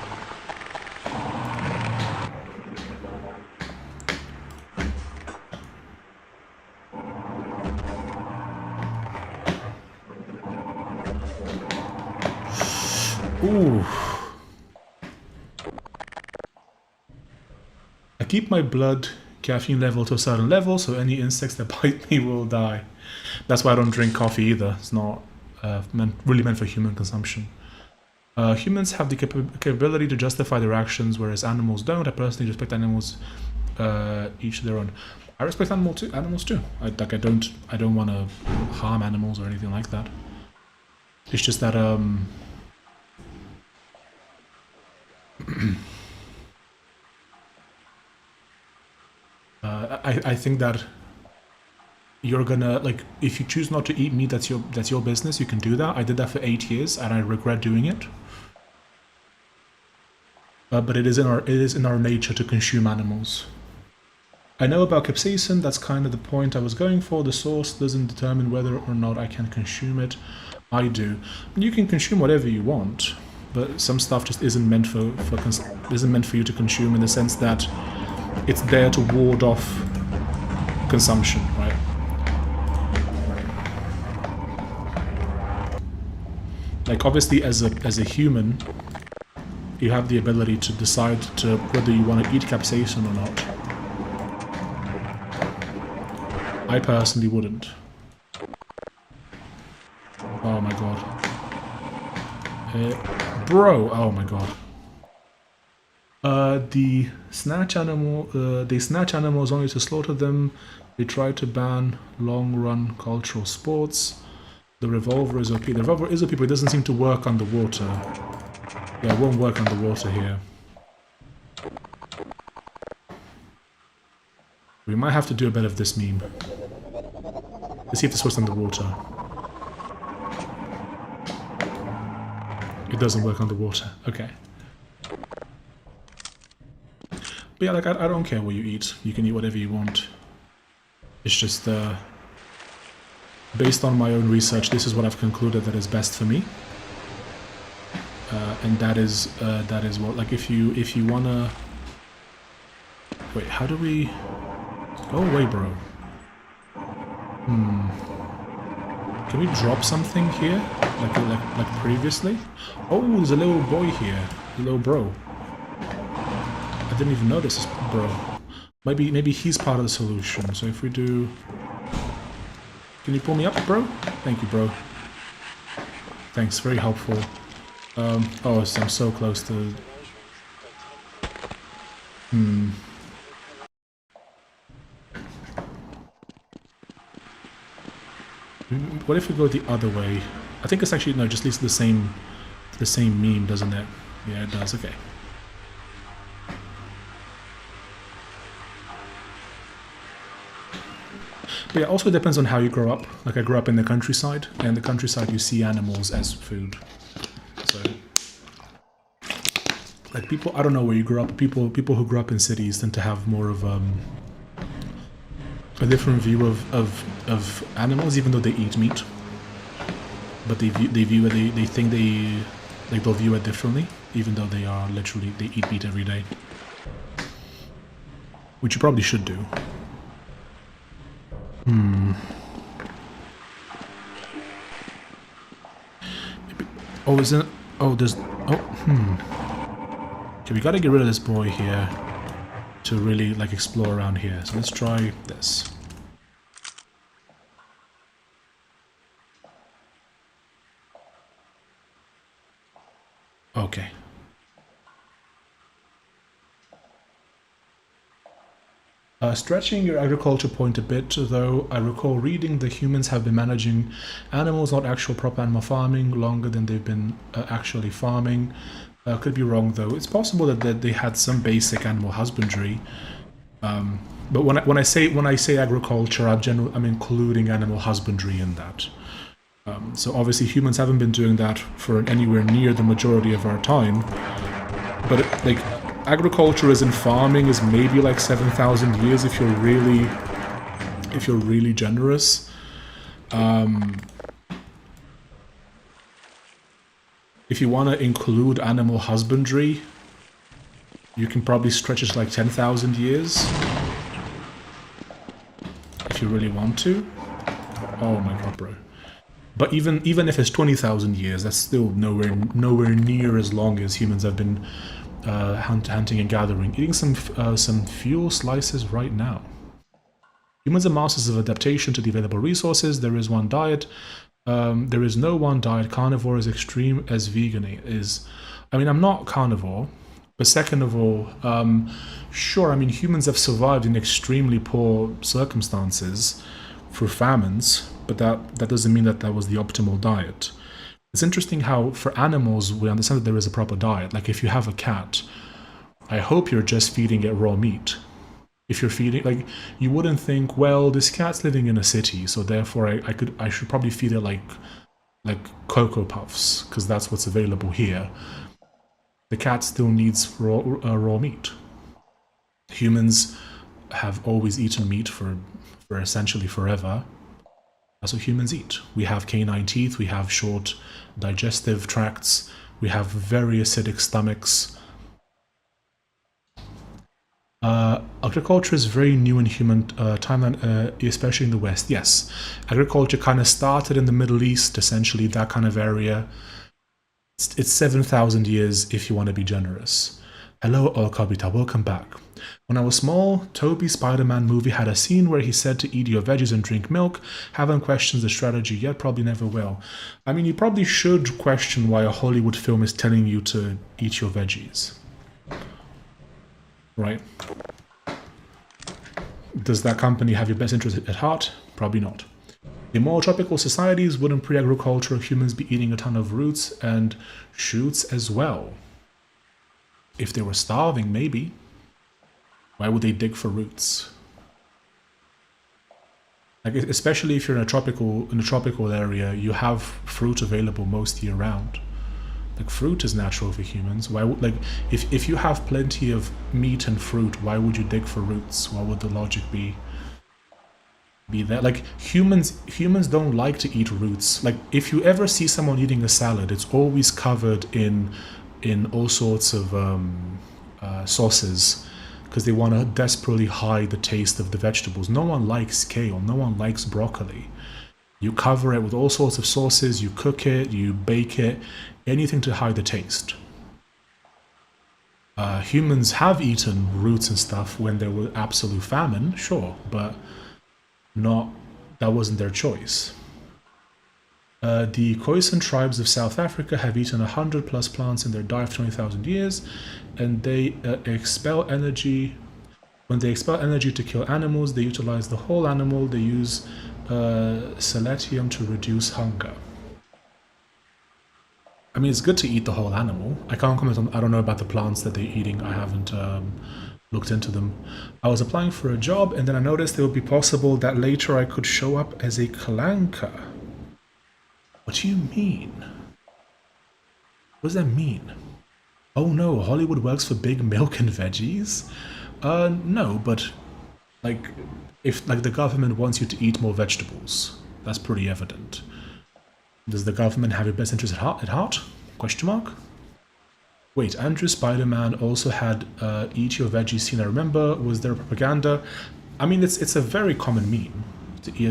Ooh. I keep my blood caffeine level to a certain level, so any insects that bite me will die. That's why I don't drink coffee either. It's not really meant for human consumption. Humans have the capability to justify their actions, whereas animals don't. I personally respect animals, each their own. I respect animals too. I don't want to harm animals or anything like that. It's just that I think that you're gonna, like, if you choose not to eat meat, that's your business. You can do that. I did that for 8 years, and I regret doing it. But it is in our nature to consume animals. I know about capsaicin. That's kind of the point I was going for. The source doesn't determine whether or not I can consume it. I do. You can consume whatever you want, but some stuff just isn't meant for you to consume in the sense that it's there to ward off consumption, right? Like, obviously, as a human, you have the ability to decide whether you want to eat capsaicin or not. I personally wouldn't. Oh my god. Bro, oh my god. They snatch animals only to slaughter them. They try to ban long-run cultural sports. The revolver is OP. The revolver is OP, but it doesn't seem to work underwater. Yeah, it won't work underwater here. We might have to do a bit of this meme. Let's see if this works underwater. It doesn't work underwater. Okay. But yeah, like, I don't care what you eat. You can eat whatever you want. It's just, based on my own research, this is what I've concluded that is best for me. And that is what, like, if you wanna... Wait, how do we... Go away, bro. Can we drop something here? Like previously? Oh, there's a little boy here. A little bro. I didn't even notice this bro. Maybe he's part of the solution. So if we do... Can you pull me up, bro? Thank you, bro. Thanks, very helpful. Oh, I'm so close to... What if we go the other way? I think it's actually, no, just leads to the same meme, doesn't it? Yeah, it does, okay. But yeah, also depends on how you grow up. Like I grew up in the countryside, and in the countryside you see animals as food. So, like people, I don't know where you grew up. People who grew up in cities tend to have more of a different view of animals, even though they eat meat. But they view it, they think they'll view it differently, even though they are literally, they eat meat every day. Which you probably should do. Oh, is it? Oh, there's. Okay, we gotta get rid of this boy here to really like explore around here. So let's try this. Okay. Stretching your agriculture point a bit, though, I recall reading that humans have been managing animals, not actual proper animal farming, longer than they've been actually farming. Could be wrong, though. It's possible that they had some basic animal husbandry. But when I say agriculture, I'm including animal husbandry in that. So obviously humans haven't been doing that for anywhere near the majority of our time. But agriculture as in farming is maybe like 7,000 years if you're really generous. If you want to include animal husbandry, you can probably stretch it to like 10,000 years. If you really want to. Oh my god, bro. But even if it's 20,000 years, that's still nowhere near as long as humans have been hunting and gathering. Eating some fuel slices right now. Humans are masters of adaptation to the available resources. There is one diet. There is no one diet. Carnivore is extreme as vegan is. I mean, I'm not carnivore. But second of all, sure, I mean, humans have survived in extremely poor circumstances through famines, but that doesn't mean that was the optimal diet. It's interesting how for animals we understand that there is a proper diet. Like if you have a cat, I hope you're just feeding it raw meat. If you're feeding, like, you wouldn't think, well, this cat's living in a city, so therefore I should probably feed it like Cocoa Puffs, because that's what's available here. The cat still needs raw meat. Humans have always eaten meat for essentially forever. That's what humans eat. We have canine teeth, we have short digestive tracts, we have very acidic stomachs. Agriculture is very new in human timeline, especially in the West. Yes, agriculture kind of started in the Middle East, essentially that kind of area. It's 7,000 years if you want to be generous. Hello, Kabita, welcome back. When I was small, Toby's Spider-Man movie had a scene where he said to eat your veggies and drink milk. Haven't questioned the strategy yet, probably never will. I mean, you probably should question why a Hollywood film is telling you to eat your veggies. Right? Does that company have your best interest at heart? Probably not. In more tropical societies, wouldn't pre-agricultural humans be eating a ton of roots and shoots as well? If they were starving, maybe. Why would they dig for roots? Like, especially if you're in a tropical area, you have fruit available most year round. Like, fruit is natural for humans. Why would, like, if you have plenty of meat and fruit, why would you dig for roots? What would the logic be that? Like, humans don't like to eat roots. Like, if you ever see someone eating a salad, it's always covered in all sorts of sauces, because they want to desperately hide the taste of the vegetables. No one likes kale, no one likes broccoli. You cover it with all sorts of sauces, you cook it, you bake it, anything to hide the taste. Humans have eaten roots and stuff when there was absolute famine, sure, but that wasn't their choice. The Khoisan tribes of South Africa have eaten 100+ plants in their diet for 20,000 years, and they expel energy. When they expel energy to kill animals, they utilize the whole animal. They use selenium to reduce hunger. I mean, it's good to eat the whole animal. I can't comment on, I don't know about the plants that they're eating. I haven't looked into them. I was applying for a job, and then I noticed it would be possible that later I could show up as a clanker. What do you mean? What does that mean? Oh no, Hollywood works for big milk and veggies? No, but like, if like the government wants you to eat more vegetables, that's pretty evident. Does the government have your best interest at heart? Question mark? Wait, Andrew Spider-Man also had eat your veggies scene, I remember. Was there propaganda? I mean, it's a very common meme,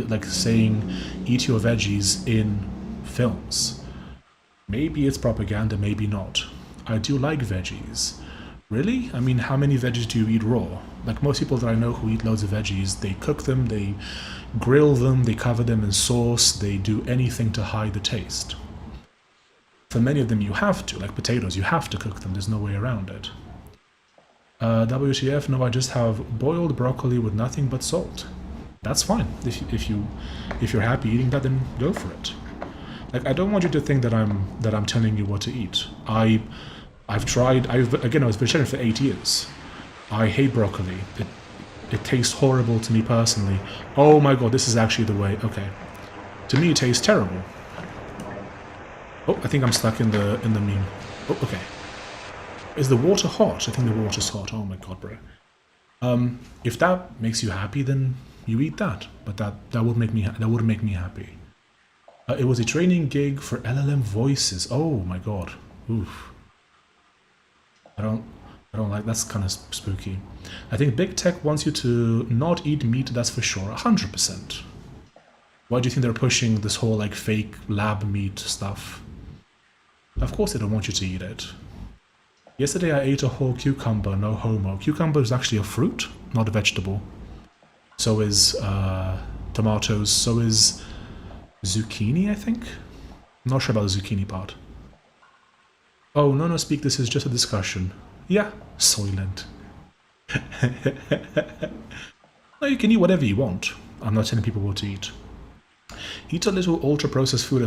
like saying eat your veggies in films. Maybe it's propaganda, maybe not. I do like veggies. Really? I mean, how many veggies do you eat raw? Like most people that I know who eat loads of veggies, they cook them, they grill them, they cover them in sauce, they do anything to hide the taste. For many of them you have to, like potatoes, you have to cook them, there's no way around it. WTF, no, I just have boiled broccoli with nothing but salt. That's fine. If you're happy eating that, then go for it. Like, I don't want you to think that I'm telling you what to eat. I was vegetarian for 8 years. I hate broccoli. It tastes horrible to me personally. Oh my god, this is actually the way. Okay. To me it tastes terrible. Oh, I think I'm stuck in the meme. Oh, okay. Is the water hot? I think the water's hot. Oh my god, bro. If that makes you happy, then you eat that. But that wouldn't make me happy. It was a training gig for LLM voices. Oh my god. Oof. I don't like, that's kind of spooky. I think big tech wants you to not eat meat, that's for sure. 100%. Why do you think they're pushing this whole like fake lab meat stuff? Of course they don't want you to eat it. Yesterday I ate a whole cucumber, no homo. Cucumber is actually a fruit, not a vegetable. So is tomatoes, so is zucchini, I think? I'm not sure about the zucchini part. Oh, no, speak, this is just a discussion. Yeah, Soylent. No, you can eat whatever you want. I'm not telling people what to eat. Eat a little ultra-processed food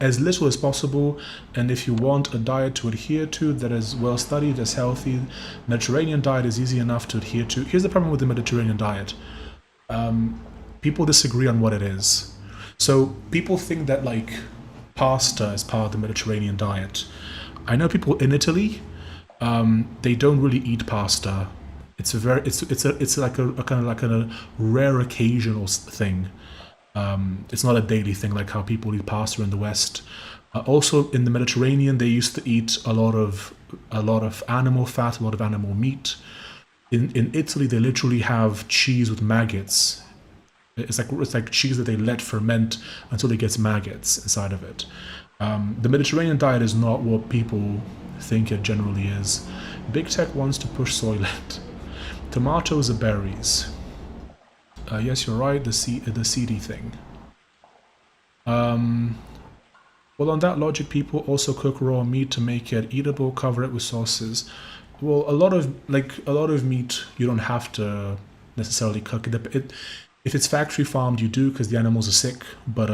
as little as possible, and if you want a diet to adhere to that is well-studied, that's healthy, Mediterranean diet is easy enough to adhere to. Here's the problem with the Mediterranean diet. People disagree on what it is. So people think that like pasta is part of the Mediterranean diet. I know people in Italy, they don't really eat pasta. It's like a kind of like a rare occasional thing. It's not a daily thing like how people eat pasta in the West. Also in the Mediterranean, they used to eat a lot of animal fat, a lot of animal meat. In Italy, they literally have cheese with maggots. It's like cheese that they let ferment until it gets maggots inside of it. The Mediterranean diet is not what people think it generally is. Big tech wants to push Soylent. Tomatoes are berries. Yes, you're right, the seedy thing. Well, on that logic, people also cook raw meat to make it eatable, cover it with sauces. Well, a lot of meat, you don't have to necessarily cook it. If it's factory farmed, you do because the animals are sick. But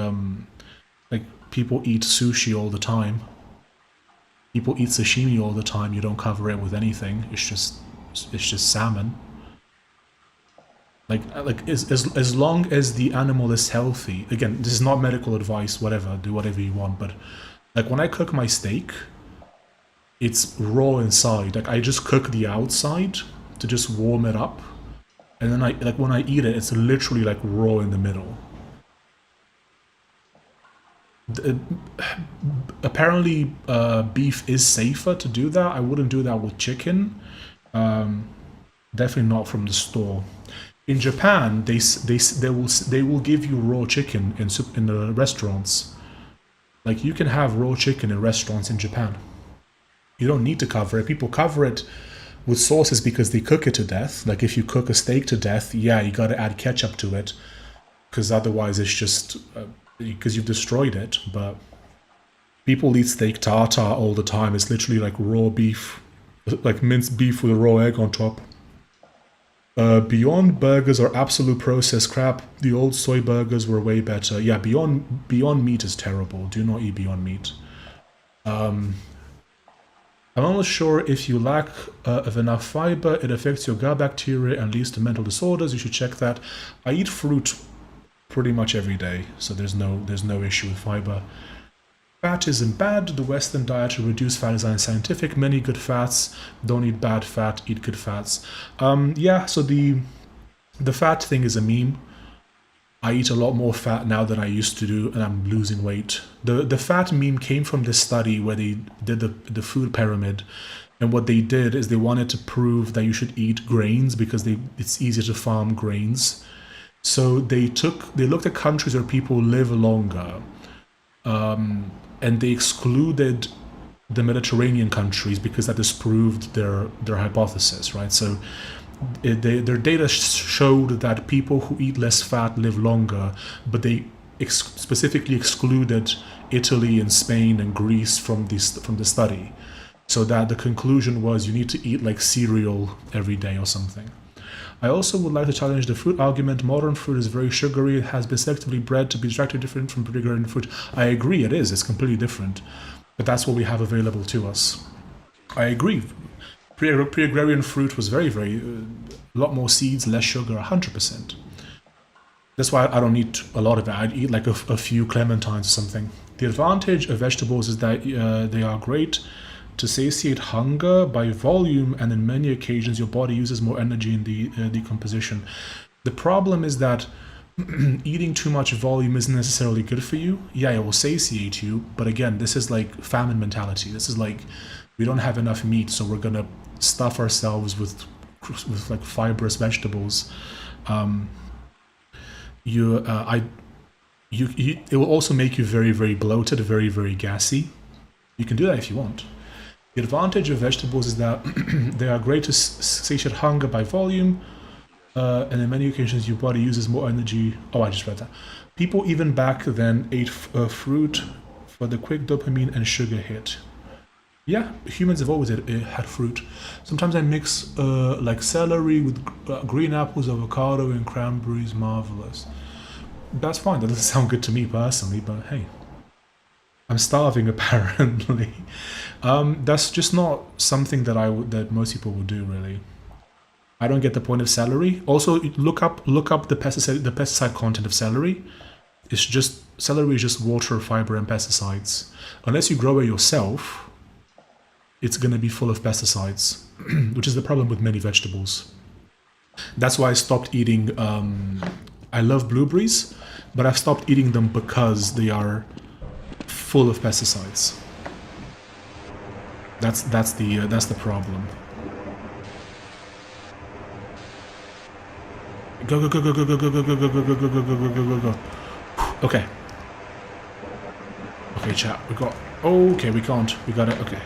like people eat sushi all the time. People eat sashimi all the time. You don't cover it with anything. It's just salmon. Like as long as the animal is healthy. Again, this is not medical advice. Whatever, do whatever you want. But like when I cook my steak, it's raw inside. Like I just cook the outside to just warm it up. And then when I eat it, it's literally like raw in the middle. Apparently, beef is safer to do that. I wouldn't do that with chicken. Definitely not from the store. In Japan, they will give you raw chicken in the restaurants. Like you can have raw chicken in restaurants in Japan. You don't need to cover it. People cover it with sauces because they cook it to death. Like if you cook a steak to death, yeah, you gotta add ketchup to it, because otherwise it's just because you've destroyed it. But people eat steak tartare all the time. It's literally like raw beef, like minced beef with a raw egg on top. Beyond burgers are absolute processed crap. The old soy burgers were way better. Yeah, Beyond Meat is terrible. Do not eat Beyond Meat. I'm almost sure if you lack of enough fiber, it affects your gut bacteria and leads to mental disorders. You should check that. I eat fruit pretty much every day, so there's no issue with fiber. Fat isn't bad. The Western diet to reduce fat is unscientific. Many good fats. Don't eat bad fat. Eat good fats. Yeah. So the fat thing is a meme. I eat a lot more fat now than I used to do, and I'm losing weight. The fat meme came from this study where they did the food pyramid, and what they did is they wanted to prove that you should eat grains because it's easier to farm grains. So they looked at countries where people live longer, and they excluded the Mediterranean countries because that disproved their hypothesis, right? So their data showed that people who eat less fat live longer, but they specifically excluded Italy and Spain and Greece from the study, so that the conclusion was you need to eat like cereal every day or something. I also would like to challenge the fruit argument. Modern fruit is very sugary. It has been selectively bred to be distinctly different from pre-agrarian fruit. I agree, it is. It's completely different, but that's what we have available to us. I agree. Pre-agrarian fruit was very, a lot more seeds, less sugar, 100%. That's why I don't eat a lot of it. I'd eat like a few clementines or something. The advantage of vegetables is that they are great to satiate hunger by volume, and in many occasions your body uses more energy in the decomposition. The problem is that eating too much volume isn't necessarily good for you. Yeah, it will satiate you, but again, this is like famine mentality. This is like, we don't have enough meat, so we're gonna stuff ourselves with like fibrous vegetables. It will also make you very, very bloated, very, very gassy. You can do that if you want. The advantage of vegetables is that they are great to satiate hunger by volume, and in many occasions your body uses more energy. Oh, I just read that. People even back then ate fruit for the quick dopamine and sugar hit. Yeah, humans have always had fruit. Sometimes I mix like celery with green apples, avocado, and cranberries. Marvelous. That's fine. That doesn't sound good to me personally, but hey, I'm starving apparently. That's just not something that most people would do, really. I don't get the point of celery. Also, look up the pesticide content of celery. It's just celery is just water, fiber, and pesticides. Unless you grow it yourself, it's going to be full of pesticides, which is the problem with many vegetables. That's why I stopped eating. I love blueberries, but I've stopped eating them because they are full of pesticides. That's the problem. Go. Okay. Okay, chat. We got. Okay, we can't. We got it. Okay.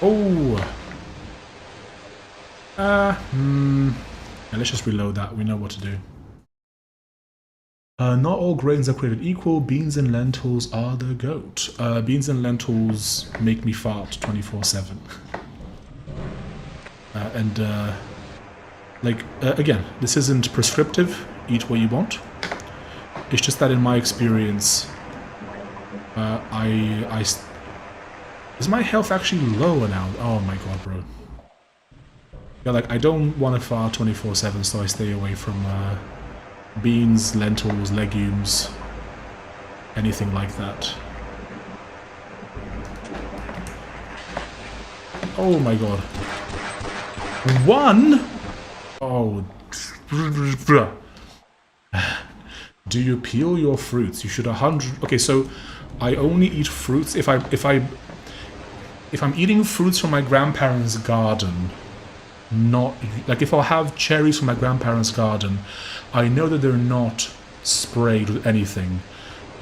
Oh. Yeah, let's just reload that. We know what to do. Not all grains are created equal. Beans and lentils are the goat. Beans and lentils make me fart 24/7. Again, this isn't prescriptive. Eat what you want. It's just that in my experience, is my health actually lower now? Oh my god, bro. Yeah, like, I don't want to fart 24/7, so I stay away from beans, lentils, legumes, anything like that. Oh my god. One? Oh. Do you peel your fruits? You should 100. Okay, so I only eat fruits if I'm eating fruits from my grandparents' garden. Not like if I have cherries from my grandparents' garden, I know that they're not sprayed with anything.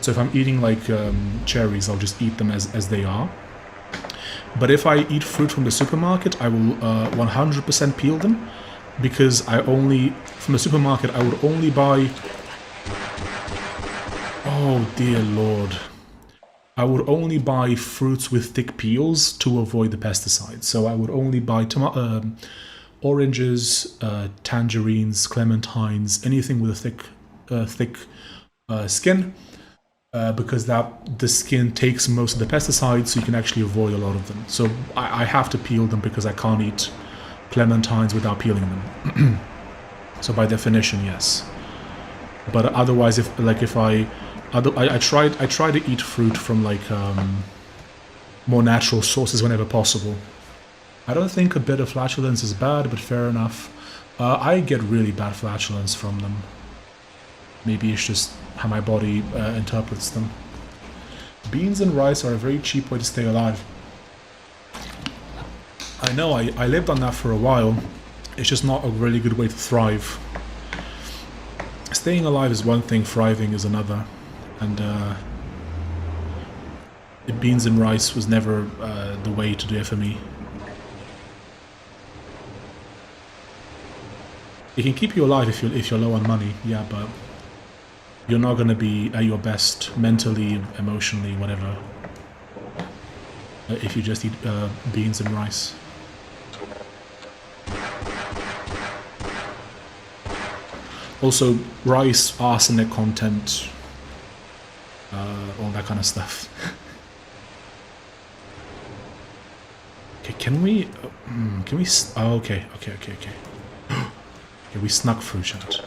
So if I'm eating like cherries, I'll just eat them as they are. But if I eat fruit from the supermarket, I will 100% peel them, because from the supermarket I would only buy. Oh dear lord. I would only buy fruits with thick peels to avoid the pesticides. So I would only buy oranges, tangerines, clementines, anything with a thick skin. because the skin takes most of the pesticides, so you can actually avoid a lot of them. So I have to peel them because I can't eat clementines without peeling them. So by definition, yes. But otherwise, if I try to eat fruit from like more natural sources whenever possible. I don't think a bit of flatulence is bad, but fair enough. I get really bad flatulence from them. Maybe it's just how my body interprets them. Beans and rice are a very cheap way to stay alive. I know, I lived on that for a while. It's just not a really good way to thrive. Staying alive is one thing, thriving is another. And beans and rice was never the way to do it for me. It can keep you alive if you're low on money, yeah, but you're not going to be at your best mentally, emotionally, whatever, if you just eat beans and rice. Also, rice, arsenic content, all that kind of stuff. Okay, can we... oh, okay. Okay, we snuck through, chat.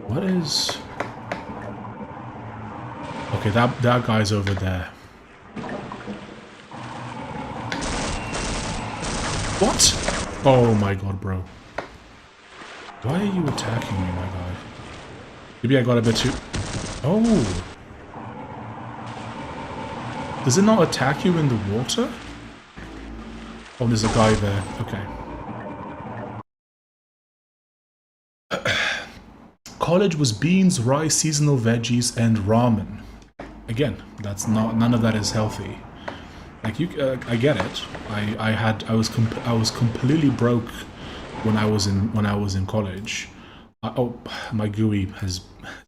What is... Okay, that guy's over there. What? Oh my god, bro. Why are you attacking me, my guy? Maybe I got a bit too... Oh! Does it not attack you in the water? Oh, there's a guy there. Okay. College was beans, rice, seasonal veggies, and ramen. Again, that's not... None of that is healthy. Like I get it. I was completely broke when I was in college. Oh, my GUI has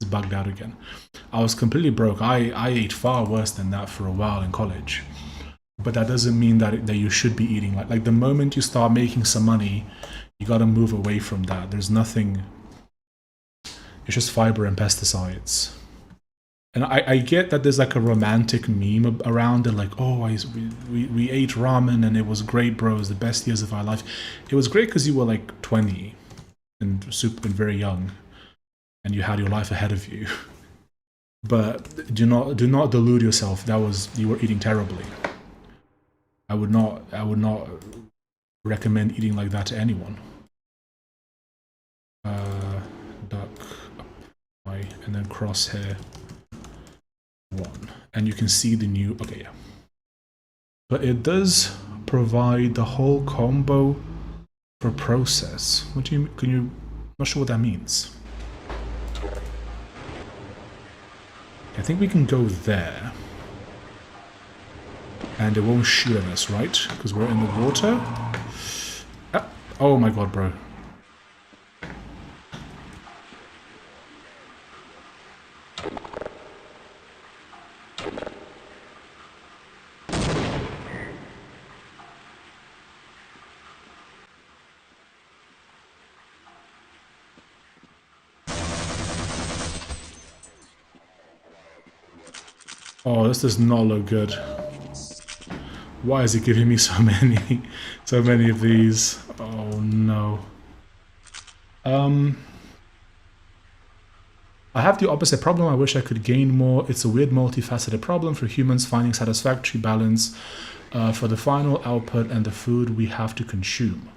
bugged out again. I was completely broke. I ate far worse than that for a while in college. But that doesn't mean that you should be eating like the moment you start making some money, you gotta move away from that. There's nothing. It's just fiber and pesticides. And I get that there's like a romantic meme around it, like, oh, we ate ramen and it was great, bro. It was the best years of our life. It was great because you were like 20 and very young, and you had your life ahead of you. But do not delude yourself. You were eating terribly. I would not recommend eating like that to anyone. Duck, Y, and then crosshair 1, and you can see the new. Okay, yeah. But it does provide the whole combo for process. What do you? Can you? I'm not sure what that means. I think we can go there. And it won't shoot at us, right? Because we're in the water. Ah, oh my god, bro. Oh, this does not look good. Why is it giving me so many of these? Oh no. I have the opposite problem. I wish I could gain more. It's a weird multifaceted problem for humans finding satisfactory balance for the final output and the food we have to consume.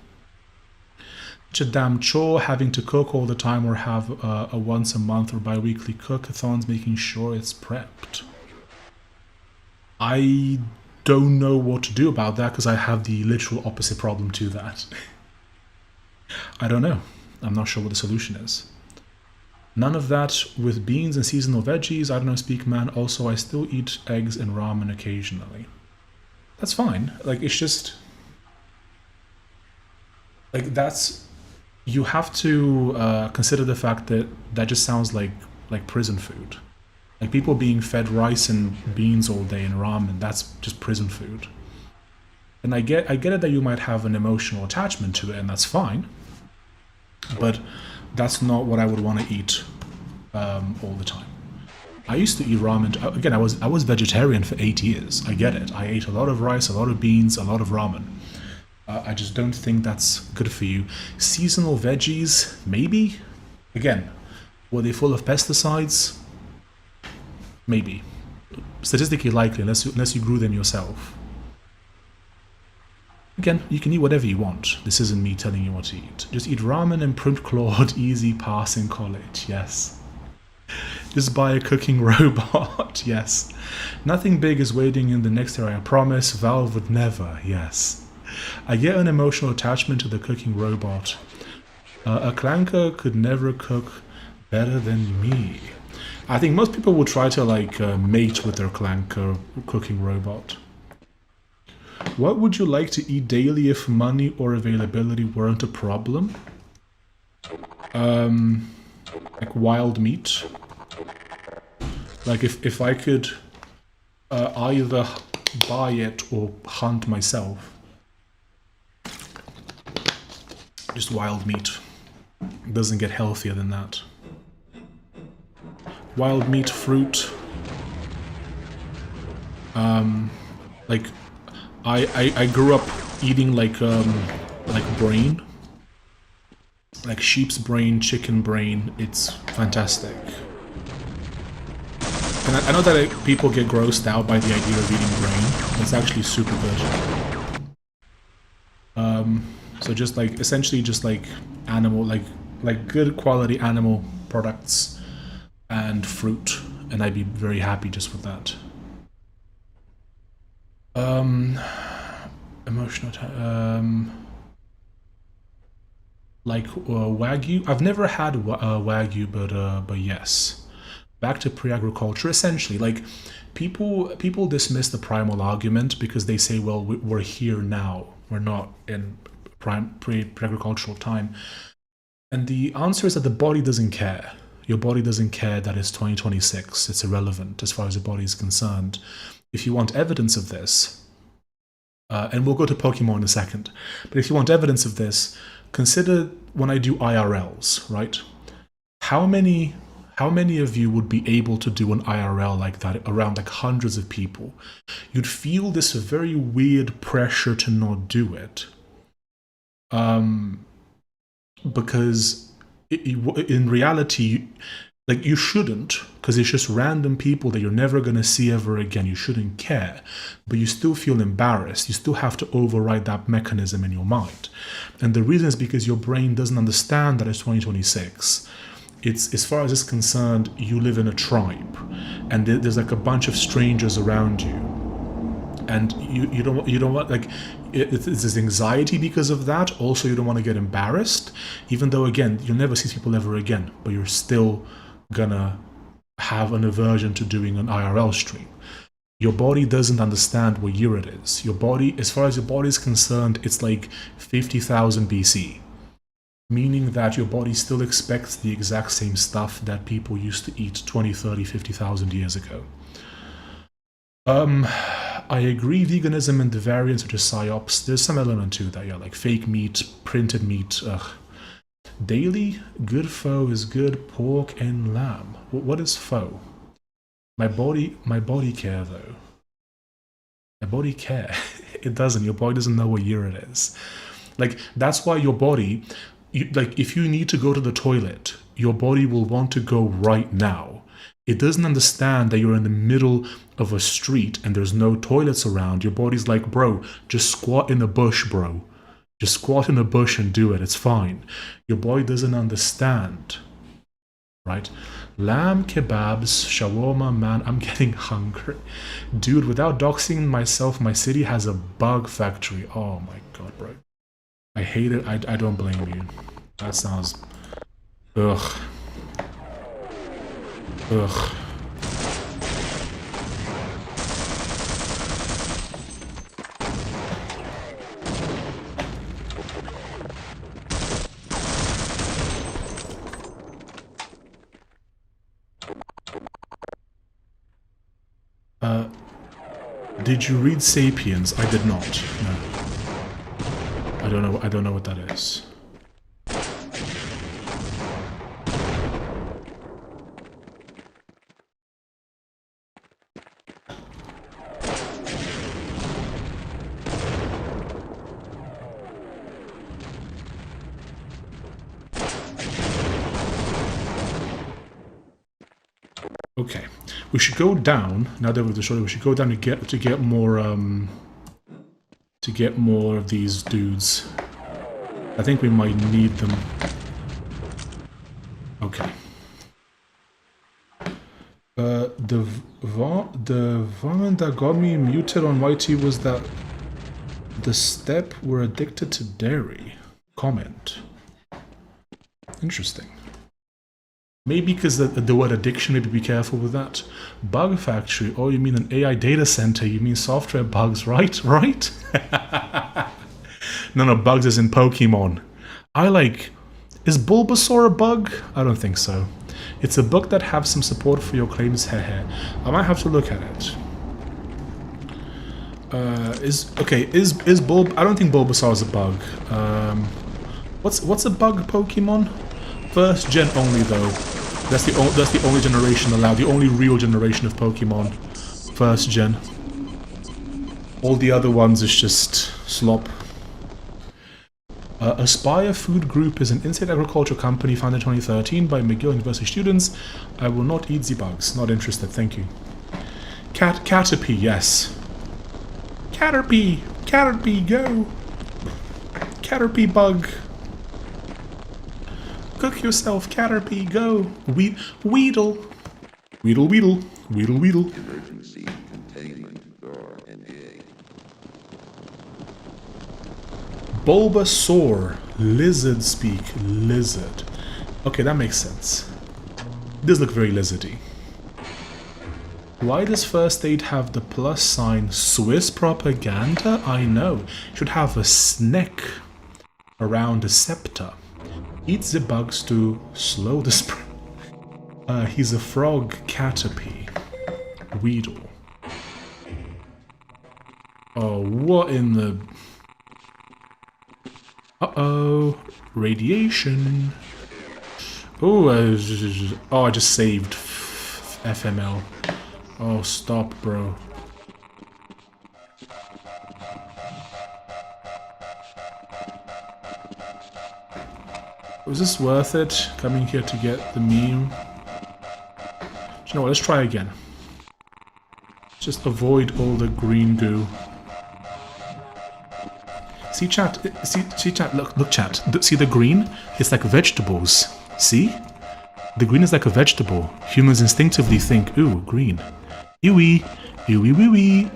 It's a damn chore having to cook all the time or have a once a month or bi-weekly cook-a-thons making sure it's prepped. I don't know what to do about that because I have the literal opposite problem to that. I don't know. I'm not sure what the solution is. None of that with beans and seasonal veggies. I don't know, speak man. Also, I still eat eggs and ramen occasionally. That's fine. Like, it's just... Like, that's... You have to consider the fact that that just sounds like prison food. Like, people being fed rice and beans all day and ramen, that's just prison food. And I get it that you might have an emotional attachment to it, and that's fine. But that's not what I would want to eat all the time. I used to eat ramen. Again, I was vegetarian for 8 years. I get it. I ate a lot of rice, a lot of beans, a lot of ramen. I just don't think that's good for you. Seasonal veggies, maybe? Again, were they full of pesticides? Maybe. Statistically likely, unless you grew them yourself. Again, you can eat whatever you want. This isn't me telling you what to eat. Just eat ramen and print Claude, easy pass in college, yes. Just buy a cooking robot, yes. Nothing big is waiting in the next area, I promise. Valve would never, yes. I get an emotional attachment to the cooking robot. A clanker could never cook better than me. I think most people will try to like mate with their clanker cooking robot. What would you like to eat daily if money or availability weren't a problem? Like wild meat. Like if I could either buy it or hunt myself. Just wild meat. It doesn't get healthier than that. Wild meat, fruit. Like I grew up eating like brain. Like sheep's brain, chicken brain. It's fantastic. And I know that people get grossed out by the idea of eating brain. It's actually super good. So just like essentially just like animal, like good quality animal products and fruit, and I'd be very happy just with that. Emotional like Wagyu. I've never had Wagyu, but yes. Back to pre-agriculture, essentially, like people dismiss the primal argument because they say, well, we're here now, we're not in pre-agricultural time, and the answer is that the body doesn't care. Your body doesn't care that it's 2026. It's irrelevant as far as your body is concerned. If you want evidence of this, and we'll go to Pokemon in a second, but if you want evidence of this, consider when I do IRLs, right? How many of you would be able to do an IRL like that around like hundreds of people? You'd feel this very weird pressure to not do it. Because in reality, like you shouldn't, because it's just random people that you're never going to see ever again. You shouldn't care, but you still feel embarrassed. You still have to override that mechanism in your mind. And the reason is because your brain doesn't understand that it's 2026. It's, as far as it's concerned, you live in a tribe, and there's like a bunch of strangers around you, and you don't want like it's this anxiety because of that. Also, you don't want to get embarrassed, even though again you'll never see people ever again, but you're still gonna have an aversion to doing an IRL stream. Your body doesn't understand what year it is. Your body, as far as your body is concerned, it's like 50,000 BC. Meaning that your body still expects the exact same stuff that people used to eat 20, 30, 50,000 years ago. I agree, veganism and the variants such as psyops, there's some element to that, yeah, like fake meat, printed meat, ugh. Daily, good pho is good pork and lamb. What is pho? My body care though. My body care. It doesn't, your body doesn't know what year it is. Like, that's why your body, like if you need to go to the toilet, your body will want to go right now. It doesn't understand that you're in the middle of a street and there's no toilets around. Your body's like, bro, just squat in a bush, bro. Just squat in a bush and do it. It's fine. Your body doesn't understand, right? Lamb, kebabs, shawarma, man, I'm getting hungry. Dude, without doxing myself, my city has a bug factory. Oh my god, bro. I hate it. I don't blame you. That sounds... Ugh. Ugh. Did you read Sapiens? I did not. No. I don't know what that is. Okay, we should go down now that we've destroyed it. We should go down to get more of these dudes. I think we might need them. Okay. The one that got me muted on YT was that the step were addicted to dairy. Comment. Interesting. Maybe because the word addiction, maybe be careful with that. Bug factory. Oh, you mean an AI data center. You mean software bugs, right? Right? No, bugs is in Pokemon. Is Bulbasaur a bug? I don't think so. It's a bug that have some support for your claims, hehe. I might have to look at it. Is I don't think Bulbasaur is a bug. What's a bug Pokemon? First gen only though. That's the only generation allowed. The only real generation of Pokemon. First gen. All the other ones is just slop. Aspire Food Group is an insect agriculture company founded in 2013 by McGill University students. I will not eat the bugs. Not interested, thank you. Caterpie, yes. Caterpie! Caterpie, go! Caterpie bug! Cook yourself, Caterpie, go! Weedle! Weedle, weedle, weedle, weedle. Emergency containment door engaged. Bulbasaur. Lizard speak. Lizard. Okay, that makes sense. This look very lizardy. Why does first aid have the plus sign? Swiss propaganda? I know. Should have a snake around the scepter. Eat the bugs to slow the spread. He's a frog. Caterpie. Weedle. Oh, what in the... Uh-oh. Radiation. Oh, I just saved FML. Oh, stop, bro. Was this worth it, coming here to get the meme? Do you know what, let's try again. Just avoid all the green goo. See chat, look chat, see the green? It's like vegetables, see? The green is like a vegetable. Humans instinctively think, ooh, green. Ewy, ewy wee wee.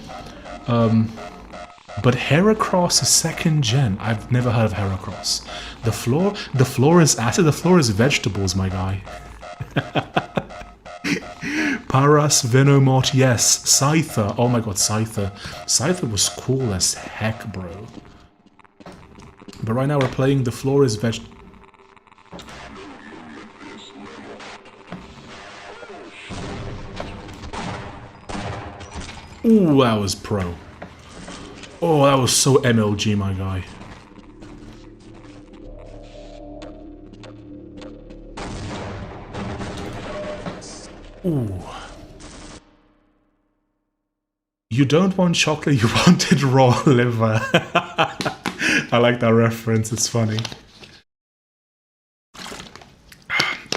But Heracross is second gen. I've never heard of Heracross. The floor is acid, the floor is vegetables, my guy. Paras Venomort, yes. Scyther, oh my god, Scyther. Scyther was cool as heck, bro. But right now we're playing the floor is veg... Ooh, that was pro. Oh, that was so MLG, my guy. Ooh. You don't want chocolate, you wanted raw liver. I like that reference, it's funny.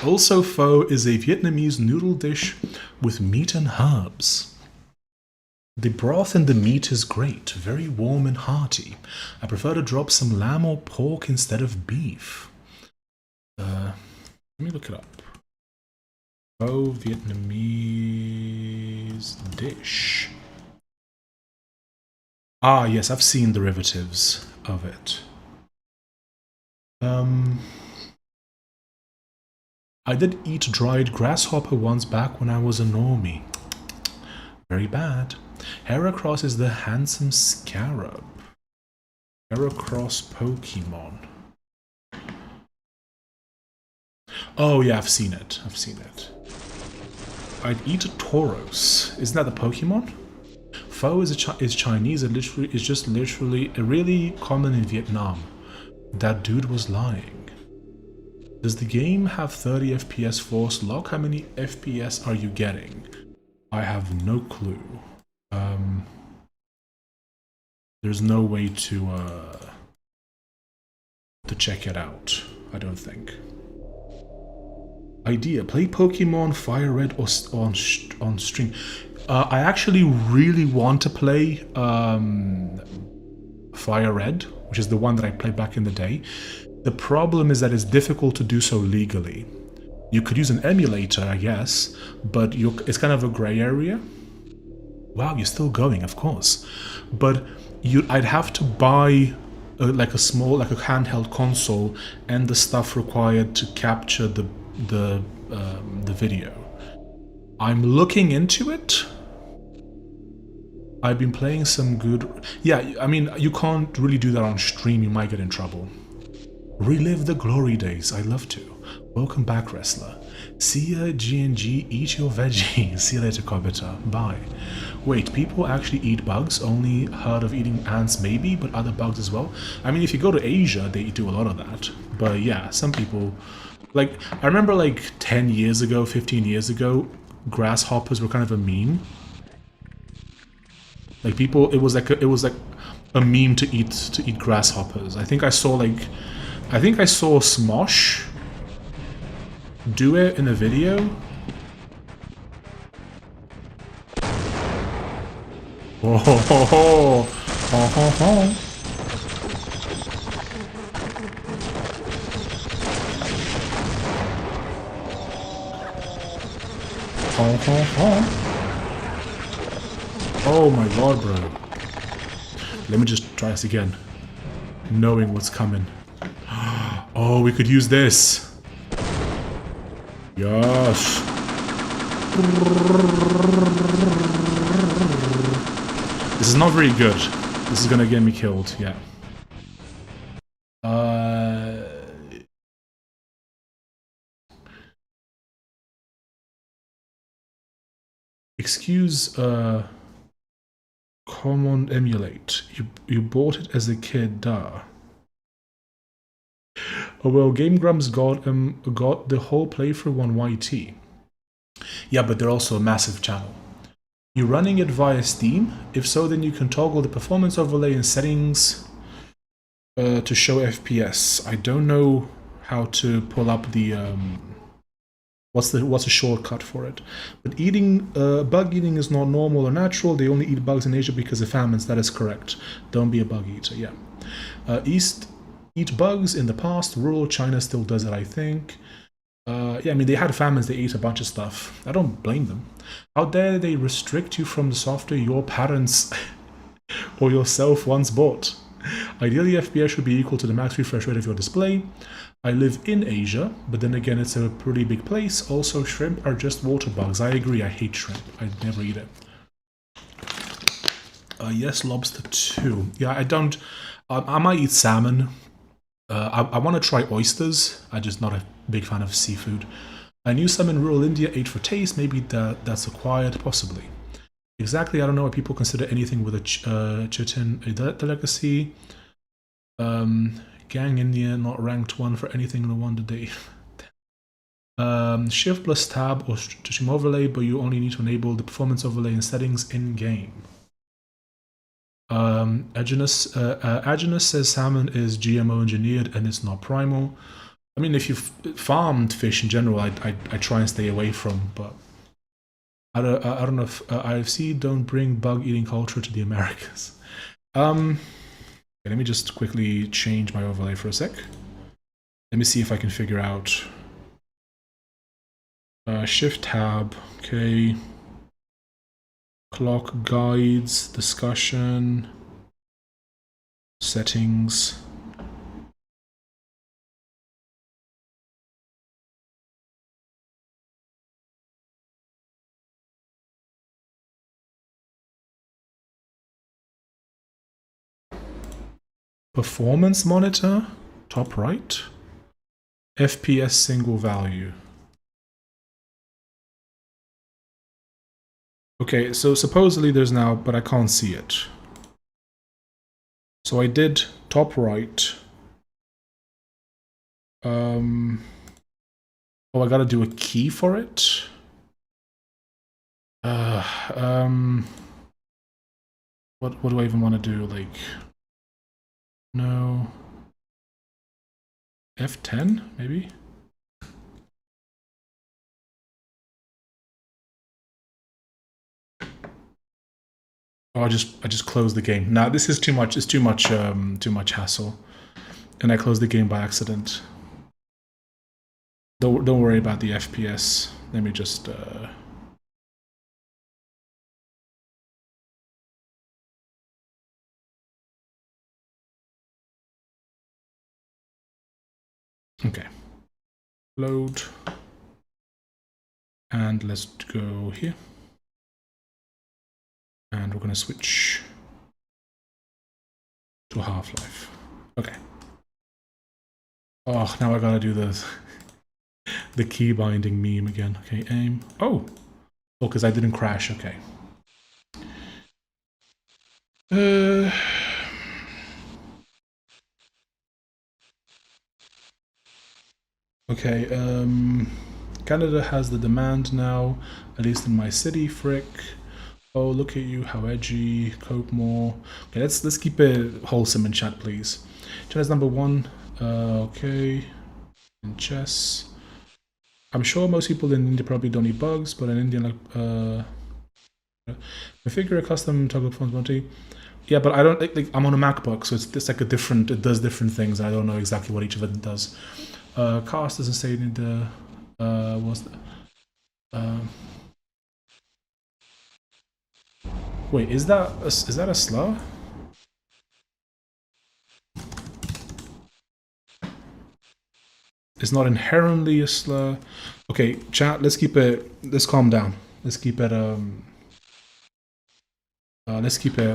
Also, pho is a Vietnamese noodle dish with meat and herbs. The broth in the meat is great, very warm and hearty. I prefer to drop some lamb or pork instead of beef. Let me look it up. Pho Vietnamese dish. Ah, yes, I've seen derivatives of it. I did eat dried grasshopper once back when I was a normie. Very bad. Heracross is the handsome scarab. Heracross Pokemon. Oh yeah, I've seen it. I've seen it. I'd eat a Tauros. Isn't that the Pokemon? Pho is Chinese. It is just literally really common in Vietnam. That dude was lying. Does the game have 30 FPS force lock? How many FPS are you getting? I have no clue. There's no way to check it out, I don't think. Idea: play Pokemon Fire Red or on stream. I actually really want to play Fire Red, which is the one that I played back in the day. The problem is that it's difficult to do so legally. You could use an emulator, I guess, but it's kind of a gray area. Wow, you're still going, of course. But I'd have to buy like a handheld console and the stuff required to capture the video. I'm looking into it. I've been playing some good... Yeah, I mean, you can't really do that on stream, you might get in trouble. Relive the glory days, I'd love to. Welcome back, wrestler. See ya, G&G, eat your veggies. See you later, Corbetta. Bye. Wait, people actually eat bugs? Only heard of eating ants maybe, but other bugs as well? I mean, if you go to Asia, they do a lot of that. But yeah, some people... Like, I remember like 10 years ago, 15 years ago, grasshoppers were kind of a meme. Like people, it was like a meme to eat grasshoppers. I think I saw Smosh do it in a video. Oh ho ho ho! Oh ho ho! Oh ho ho! Oh my god, bro! Let me just try this again, knowing what's coming. Oh, we could use this. Yes. This is not very good. This is gonna get me killed, yeah. Excuse, common emulate. You bought it as a kid, duh. Oh well, Game Grumps got the whole playthrough on YT. Yeah, but they're also a massive channel. You're running it via Steam? If so, then you can toggle the performance overlay in settings to show FPS. I don't know how to pull up the what's a shortcut for it. But bug eating is not normal or natural. They only eat bugs in Asia because of famines. That is correct. Don't be a bug eater. Yeah. East eat bugs in the past. Rural China still does it, I think. Yeah, I mean, they had famines, they ate a bunch of stuff. I don't blame them. How dare they restrict you from the software your parents or yourself once bought? Ideally, FPS should be equal to the max refresh rate of your display. I live in Asia, but then again, it's a pretty big place. Also, shrimp are just water bugs. I agree, I hate shrimp. I'd never eat it. Yes, lobster too. Yeah, I don't... I might eat salmon. I want to try oysters. I'm just not a big fan of seafood. I knew some in rural India ate for taste. Maybe that's acquired, possibly. Exactly, I don't know why people consider anything with a chitin a delicacy. Gang India, not ranked 1 for anything, no wonder they... Shift plus tab or stream overlay, but you only need to enable the performance overlay in settings in-game. Agenus says salmon is GMO engineered and it's not primal. I mean, if you've farmed fish in general, I try and stay away from, but I don't know if IFC don't bring bug eating culture to the Americas. Okay, let me just quickly change my overlay for a sec. Let me see if I can figure out shift tab. Okay. Clock guides, discussion, settings. Performance monitor, top right. FPS single value. Okay, so supposedly there's now, but I can't see it. So I did top right. Oh, I gotta do a key for it. What do I even want to do? Like, no. F10 maybe. Oh, I just closed the game. Nah, this is too much. It's too much hassle. And I closed the game by accident. Don't worry about the FPS. Let me just okay. Load. And let's go here. And we're gonna switch to Half-Life. Okay. Oh, now I gotta do the key binding meme again. Okay, aim. Oh, because I didn't crash. Okay. Okay. Canada has the demand now, at least in my city. Frick. Oh, look at you, how edgy. Cope more. Okay, let's keep it wholesome in chat, please. Chat is number 1. Okay. In chess. I'm sure most people in India probably don't eat bugs, but in India, like, configure a custom toggle functionality. Yeah, but I don't like I'm on a MacBook, so it's like it does different things. I don't know exactly what each of it does. Cast doesn't say in the what's the, wait, is that a slur? It's not inherently a slur. Okay, chat, let's calm down. Let's keep it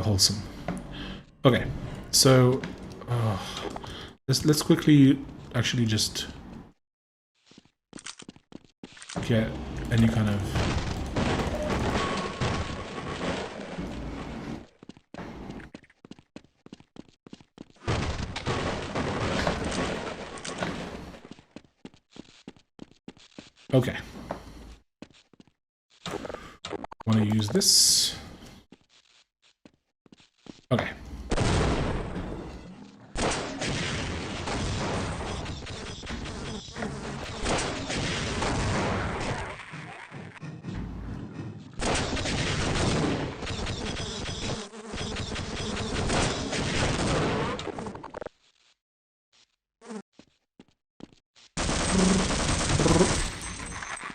wholesome. Okay, so let's quickly actually just get any kind of okay. Want to use this? Okay.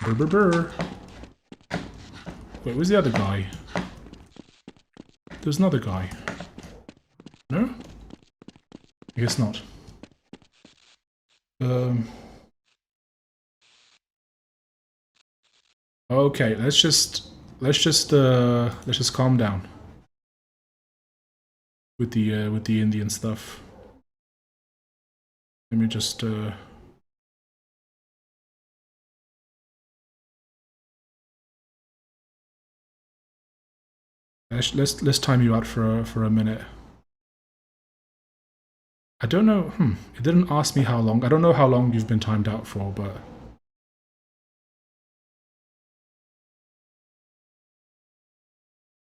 Brr, brr, brr. Wait, where's the other guy? There's another guy. No? I guess not. Okay, let's just calm down with the Indian stuff. Let me just let's time you out for a minute. I don't know. It didn't ask me how long. I don't know how long you've been timed out for, but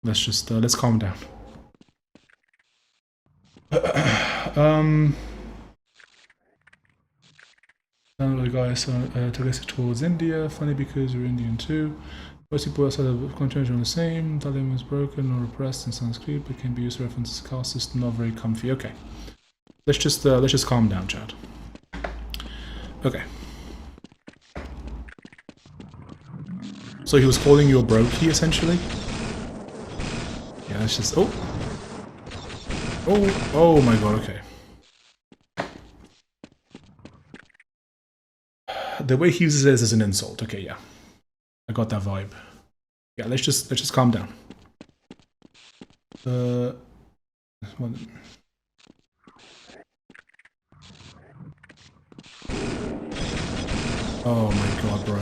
let's calm down. Another guy took us towards India. Funny because we're Indian too. Most people outside of country are the same. Dalim was broken or repressed in Sanskrit, but can be used to reference the caste system. Not very comfy. Okay, let's just calm down, Chad. Okay. So he was calling you a brokey, essentially. Yeah, let's just. Oh my god. Okay. The way he uses it is as an insult. Okay, yeah. I got that vibe. Yeah, let's just calm down. Oh my god, bro.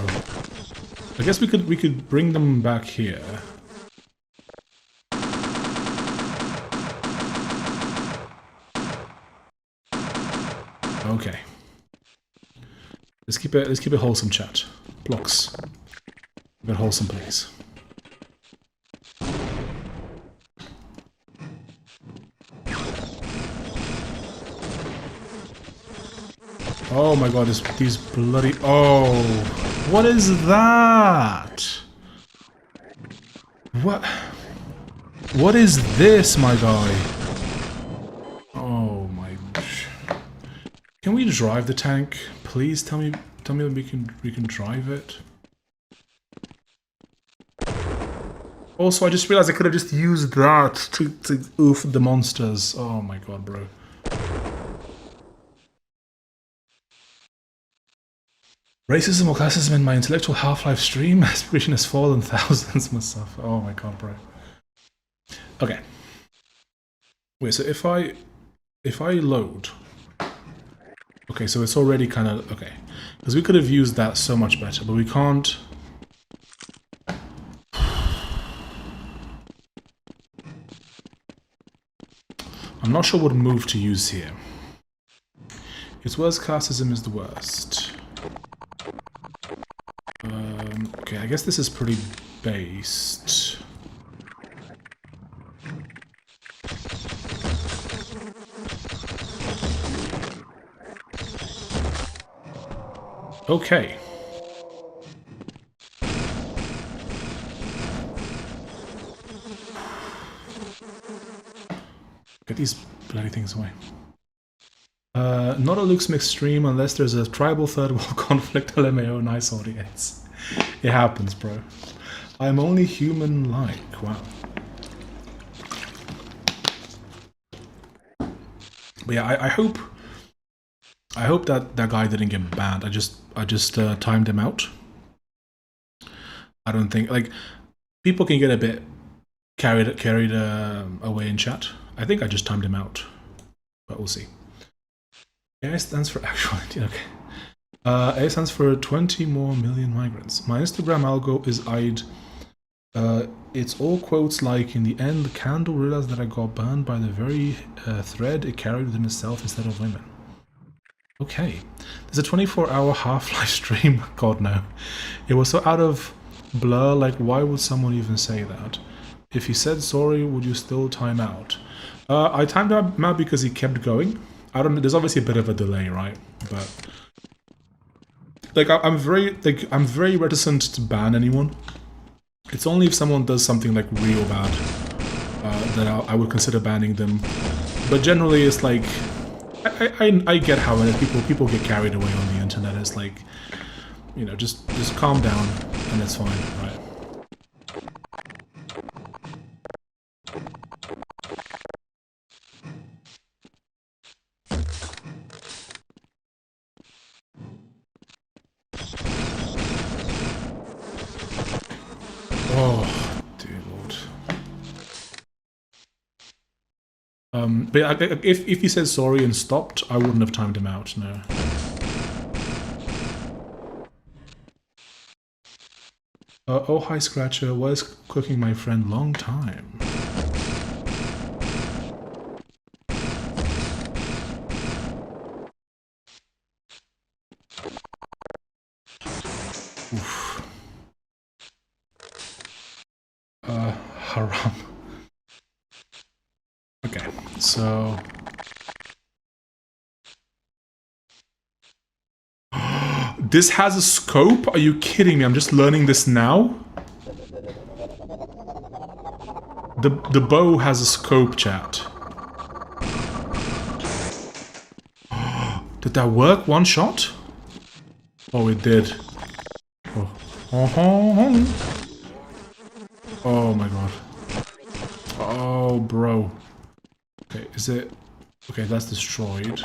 I guess we could bring them back here. Okay. Let's keep it wholesome, chat. Blocks. Keep it wholesome, please. Oh my god, these bloody... Oh! What is that? What? What is this, my guy? Oh my... Can we drive the tank? Please tell me that we can drive it. Also, I just realized I could have just used that to oof the monsters. Oh my god, bro. Racism or classism in my intellectual Half-Life stream? Aspiration has fallen, thousands must suffer. Oh my god, bro. Okay. Wait, so if I load... Okay, so it's already kind of... Okay. Because we could have used that so much better, but we can't... I'm not sure what move to use here. Its worst classism is the worst. Okay, I guess this is pretty based. Okay. Get these bloody things away. Not a Luke's mixed stream unless there's a tribal third world conflict. LMAO, nice audience. It happens, bro. I'm only human-like. Wow. But yeah, I hope that guy didn't get banned. I just timed him out. I don't think like people can get a bit carried away in chat. I think I just timed him out, but we'll see. A stands for actual. Okay. A stands for 20 more million migrants. My Instagram algo is eyed. It's all quotes like, in the end, the candle realized that I got burned by the very thread it carried within itself instead of women. Okay. There's a 24-hour Half-Life stream. God, no. It was so out of blur, like, why would someone even say that? If he said sorry, would you still time out? I timed him out because he kept going. I don't know, there's obviously a bit of a delay, right? But... like, I'm very reticent to ban anyone. It's only if someone does something like real bad that I would consider banning them. But generally, it's like I get how it is. People get carried away on the internet. It's like, you know, just calm down and it's fine, right? Oh, dear Lord. But if he said sorry and stopped, I wouldn't have timed him out, no. Oh, hi Scratcher, was cooking my friend long time. Oof. Haram. Okay, so... This has a scope? Are you kidding me? I'm just learning this now? The bow has a scope, chat. Did that work? One shot? Oh, it did. Oh, oh my god. Oh, bro. Okay, is it... Okay, that's destroyed.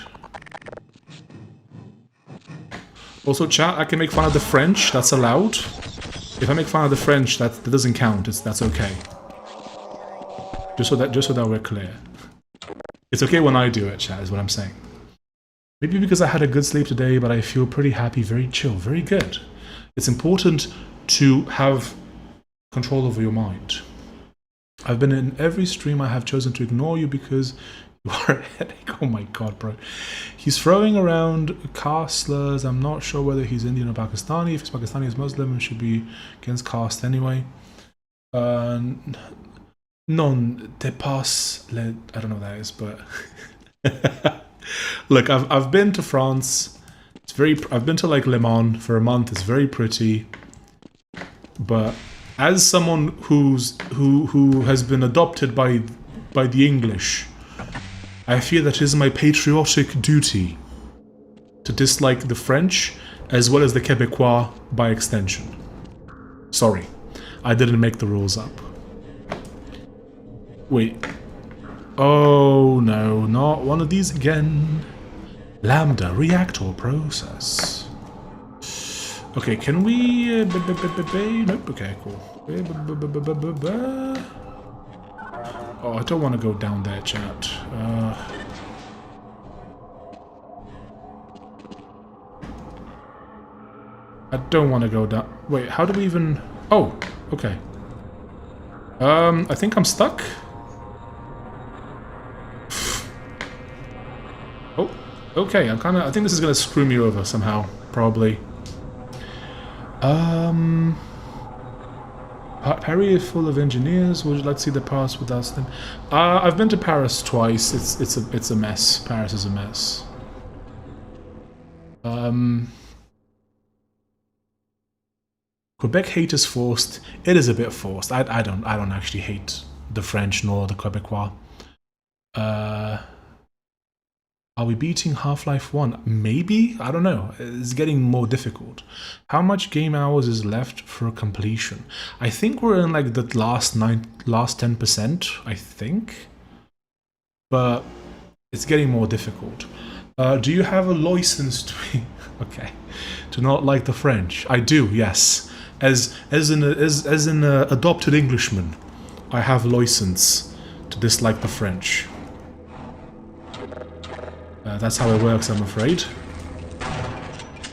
Also, chat, I can make fun of the French. That's allowed. If I make fun of the French, that doesn't count. That's okay. Just so that we're clear. It's okay when I do it, chat, is what I'm saying. Maybe because I had a good sleep today, but I feel pretty happy, very chill, very good. It's important to have control over your mind. I've been in every stream. I have chosen to ignore you because you are a headache. Oh my god, bro. He's throwing around caste slurs. I'm not sure whether he's Indian or Pakistani. If he's Pakistani, he's Muslim and should be against caste anyway. Non dépasse le... I don't know what that is, but... Look, I've been to France. It's very... I've been to like Le Mans for a month. It's very pretty. But as someone who has been adopted by the English, I feel that it is my patriotic duty to dislike the French as well as the Quebecois by extension. Sorry, I didn't make the rules up. Wait. Oh no, not one of these again. Lambda reactor process. Okay, can we... Nope, okay, cool. Oh, I don't want to go down there, chat. I don't want to go down... Wait, how do we even... Oh, okay. I think I'm stuck. Oh, okay, I think this is gonna screw me over somehow, probably. Paris is full of engineers. Would you like to see the past without them? I've been to Paris twice. It's a mess. Paris is a mess. Quebec hate is forced. It is a bit forced. I don't actually hate the French nor the Quebecois. Are we beating Half-Life 1? Maybe? I don't know. It's getting more difficult. How much game hours is left for completion? I think we're in like the last 10%, I think. But it's getting more difficult. Do you have a license to okay, to not like the French? I do, yes. As an adopted Englishman, I have a license to dislike the French. That's how it works, I'm afraid.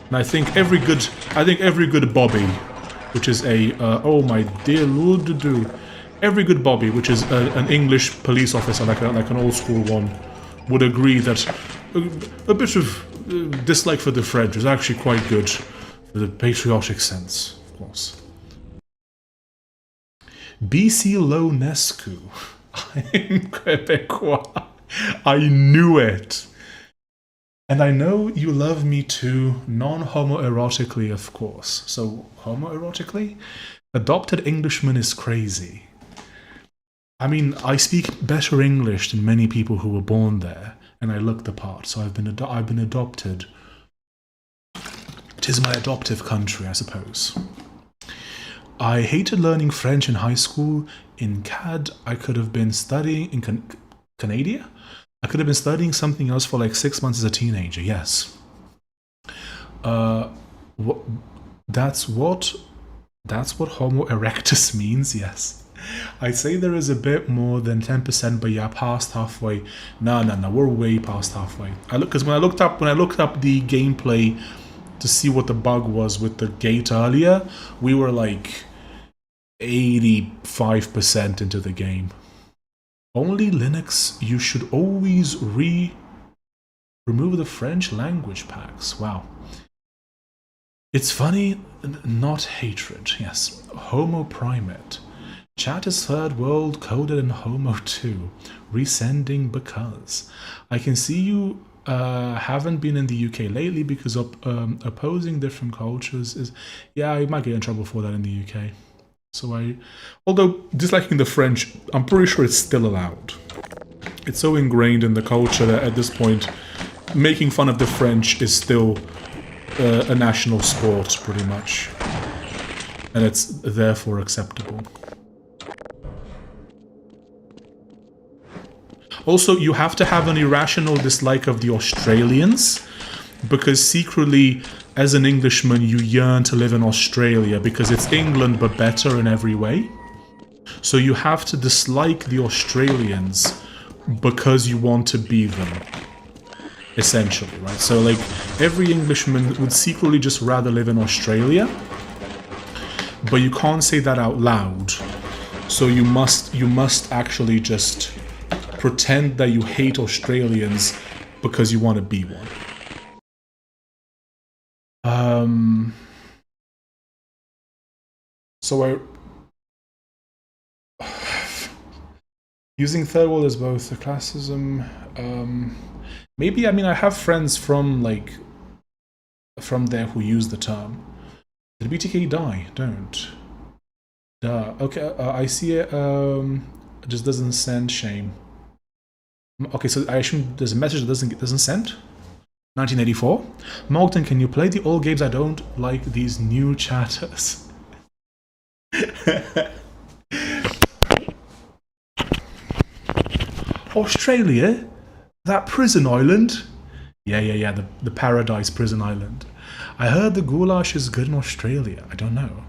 And I think every good Bobby, which is a oh my dear lord, every good Bobby, which is an English police officer, like an old school one, would agree that a bit of dislike for the French is actually quite good for the patriotic sense, of course. BC Low Nescu. I'm Quebecois. I knew it. And I know you love me too, non-homoerotically, of course. So, homoerotically? Adopted Englishman is crazy. I mean, I speak better English than many people who were born there, and I look the part, so I've been adopted. It is my adoptive country, I suppose. I hated learning French in high school. In CAD, I could have been studying in Canada? I could have been studying something else for like 6 months as a teenager, yes. That's what Homo erectus means, yes. I'd say there is a bit more than 10%, but yeah, past halfway. No, we're way past halfway. Because when I looked up the gameplay to see what the bug was with the gate earlier, we were like 85% into the game. Only Linux, you should always remove the French language packs. Wow. It's funny, not hatred. Yes. Homo primate. Chat is third world coded in Homo 2. Resending because. I can see you haven't been in the UK lately because opposing different cultures is... Yeah, you might get in trouble for that in the UK. So although disliking the French, I'm pretty sure it's still allowed. It's so ingrained in the culture that at this point, making fun of the French is still a national sport, pretty much. And it's therefore acceptable. Also, you have to have an irrational dislike of the Australians, because secretly, as an Englishman, you yearn to live in Australia because it's England but better in every way. So you have to dislike the Australians because you want to be them, essentially, right? So like every Englishman would secretly just rather live in Australia, but you can't say that out loud. So you must actually just pretend that you hate Australians because you want to be one. So using third world as both a classism, maybe, I mean, I have friends from there who use the term. Did BTK die? Don't. Duh. Okay, I see it. It just doesn't send. Shame. Okay, so I assume there's a message that doesn't send. 1984. Mogden, can you play the old games? I don't like these new chatters. Australia? That prison island? Yeah, the Paradise Prison Island. I heard the goulash is good in Australia. I don't know.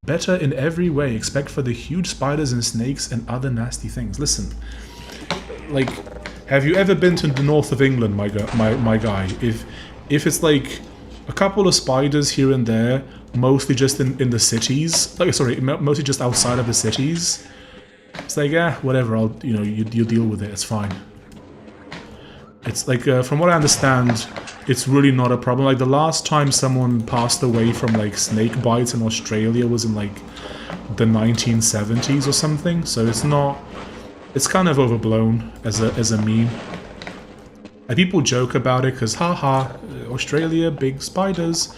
Better in every way, except for the huge spiders and snakes and other nasty things. Listen, like, have you ever been to the north of England, my guy? If it's like a couple of spiders here and there, mostly just in the cities, like, sorry, mostly just outside of the cities, it's like, whatever, you deal with it, it's fine. It's like, from what I understand, it's really not a problem. Like, the last time someone passed away from, like, snake bites in Australia was in, like, the 1970s or something, so it's not... It's kind of overblown as a meme. And people joke about it because, haha, Australia, big spiders,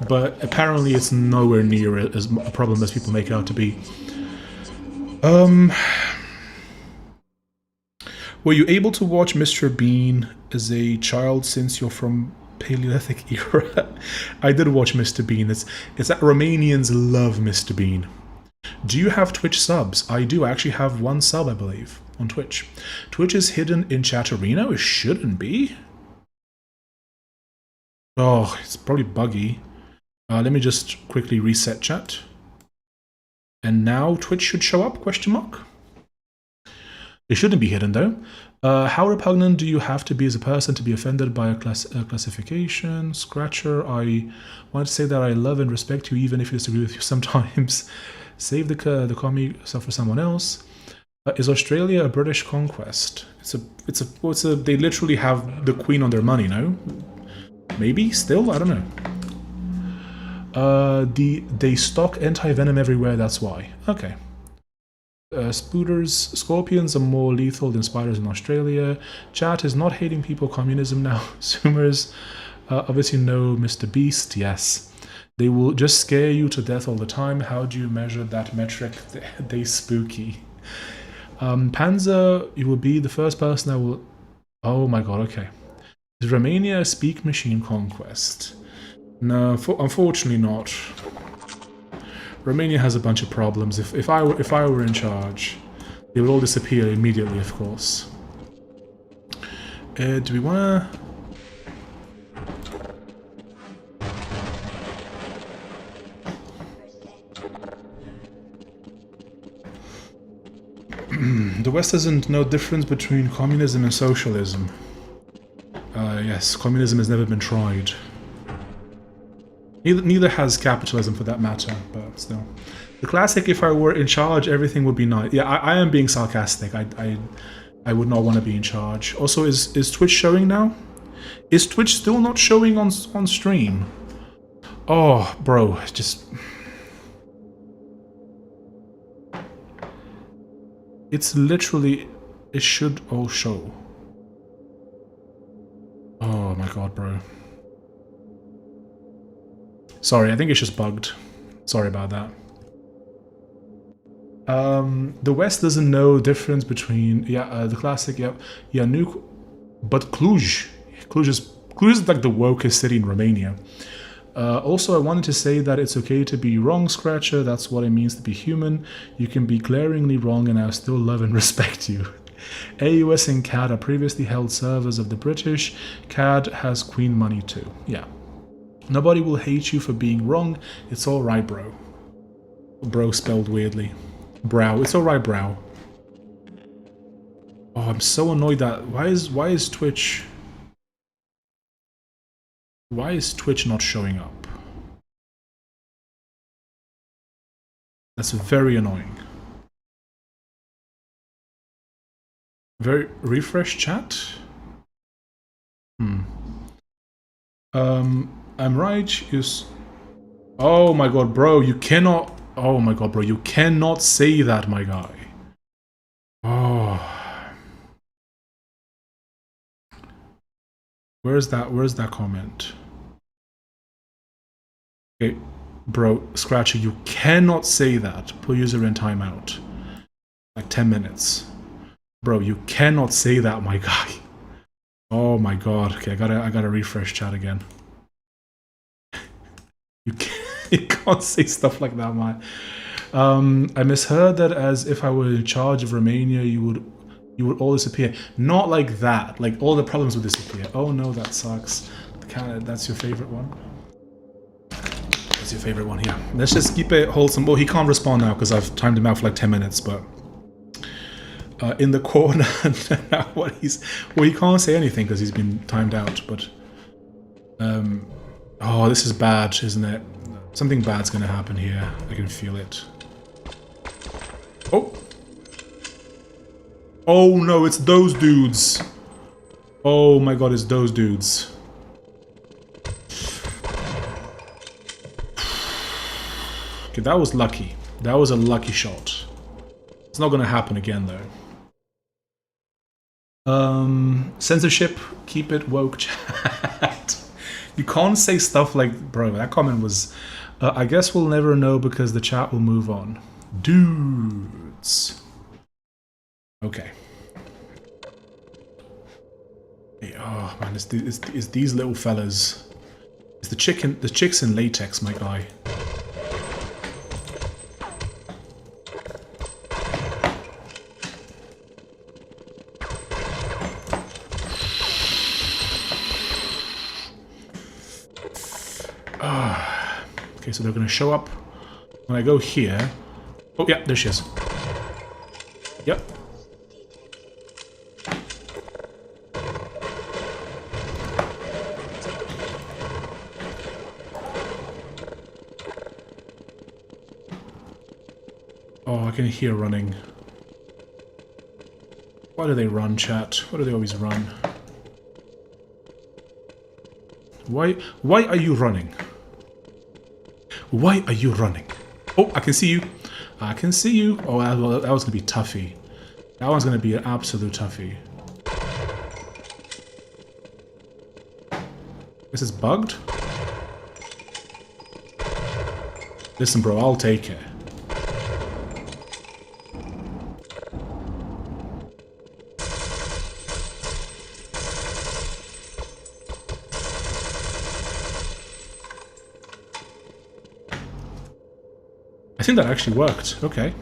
but apparently it's nowhere near as a problem as people make it out to be. Were you able to watch Mr. Bean as a child since you're from Paleolithic era? I did watch Mr. Bean. It's that Romanians love Mr. Bean. Do you have Twitch subs? I do. I actually have one sub, I believe, on Twitch. Twitch is hidden in Chatterino? It shouldn't be. Oh, it's probably buggy. Let me just quickly reset chat. And now Twitch should show up, question mark? It shouldn't be hidden, though. How repugnant do you have to be as a person to be offended by a classification? Scratcher, I want to say that I love and respect you even if I disagree with you sometimes. Save the commie stuff for someone else. Is Australia a British conquest? They literally have the Queen on their money, no? Maybe? Still? I don't know. They stock anti-venom everywhere, that's why. Okay. Scorpions are more lethal than spiders in Australia. Chat is not hating people, communism now. Zoomers obviously know Mr. Beast, yes. They will just scare you to death all the time. How do you measure that metric? They spooky. Panzer, you will be the first person that will... Oh my god, okay. Is Romania a speak machine conquest? No, unfortunately not. Romania has a bunch of problems. If I were in charge, they would all disappear immediately, of course. Do we wanna... The West doesn't know difference between communism and socialism. Yes, communism has never been tried. Neither has capitalism for that matter, but still. The classic, if I were in charge, everything would be nice. Yeah, I am being sarcastic. I would not want to be in charge. Also, is Twitch showing now? Is Twitch still not showing on stream? Oh, bro, just... It's literally... It should all show. Oh my god, bro. Sorry, I think it's just bugged. Sorry about that. The West doesn't know difference between... Yeah, the classic, yeah. Yeah, nuke... But Cluj. Cluj is like the wokest city in Romania. Also, I wanted to say that it's okay to be wrong, Scratcher. That's what it means to be human. You can be glaringly wrong and I still love and respect you. AUS and CAD are previously held servers of the British. CAD has Queen money too. Yeah. Nobody will hate you for being wrong. It's alright, bro. Bro spelled weirdly. Brow. It's alright, brow. Oh, I'm so annoyed that... Why is Twitch... Why is Twitch not showing up? That's very annoying. Refresh chat? I'm right, oh my god, bro, you cannot... Oh my god, bro, you cannot say that, my guy. Oh. Where's that comment? Okay, Bro, Scratcher, you cannot say that. Put user in timeout. Like 10 minutes. Bro, you cannot say that, my guy. Oh my god. Okay, I gotta refresh chat again. You can't say stuff like that, man. I misheard that as if I were in charge of Romania, you would all disappear. Not like that. Like all the problems would disappear. Oh no, that sucks. That's your favorite one. That's your favorite one. Yeah. Let's just keep it wholesome. Well, he can't respond now because I've timed him out for like 10 minutes. But in the corner now, he can't say anything because he's been timed out. But oh, this is bad, isn't it? Something bad's gonna happen here. I can feel it. Oh! Oh no, it's those dudes! Oh my god, it's those dudes. Okay, that was lucky. That was a lucky shot. It's not gonna happen again though. Censorship, keep it woke, chat. You can't say stuff like, bro, that comment was, I guess we'll never know because the chat will move on. Dudes. Okay. Hey, oh man, it's these little fellas. It's the chicks in latex, my guy. Okay, so they're gonna show up when I go here. Oh yeah, there she is. Yep. Oh, I can hear running. Why do they run, chat? Why do they always run? Why are you running? Why are you running? Oh, I can see you. I can see you. Oh, that was going to be toughy. That one's going to be an absolute toughie. This is bugged? Listen, bro, I'll take it. I think that actually worked. Okay.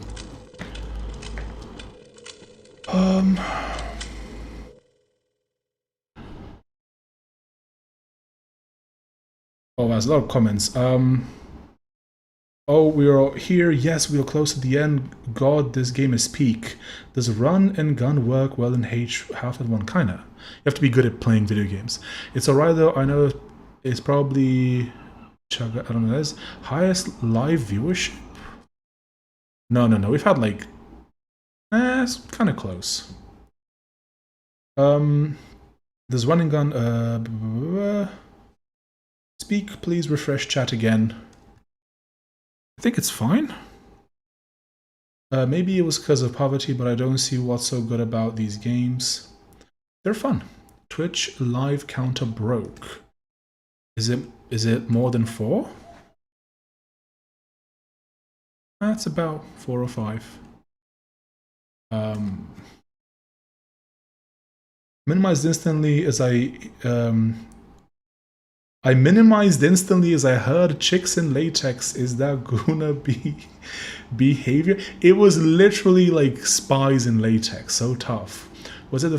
Oh, there's a lot of comments. Oh, we are here. Yes, we are close to the end. God, this game is peak. Does run and gun work well in H1? Kinda. You have to be good at playing video games. It's alright though. I know it's probably, I don't know, this highest live viewership. No. We've had like, it's kind of close. There's running gun. Speak, please refresh chat again. I think it's fine. Maybe it was because of poverty, but I don't see what's so good about these games. They're fun. Twitch live counter broke. Is it more than 4? That's about 4 or 5. Minimized instantly as I minimized instantly as I heard chicks in latex. Is that gonna be behavior? It was literally like spies in latex. So tough. Was it the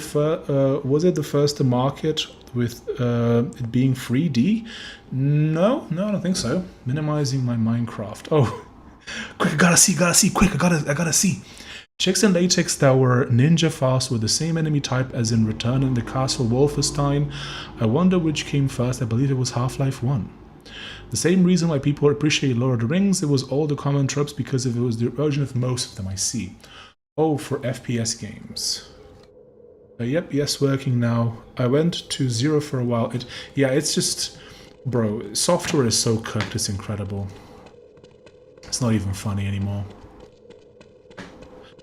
first to market with it being 3D? No, I don't think so. Minimizing my Minecraft. Oh, quick! I gotta see! Quick! I gotta see. Chicks in latex that were ninja fast were the same enemy type as in Return in the Castle Wolfenstein. I wonder which came first. I believe it was Half-Life 1. The same reason why people appreciate Lord of the Rings, it was all the common tropes because it was the origin of most of them, I see. Oh, for FPS games. Yep, yes, working now. I went to 0 for a while. It's just, bro, software is so cooked, it's incredible. It's not even funny anymore.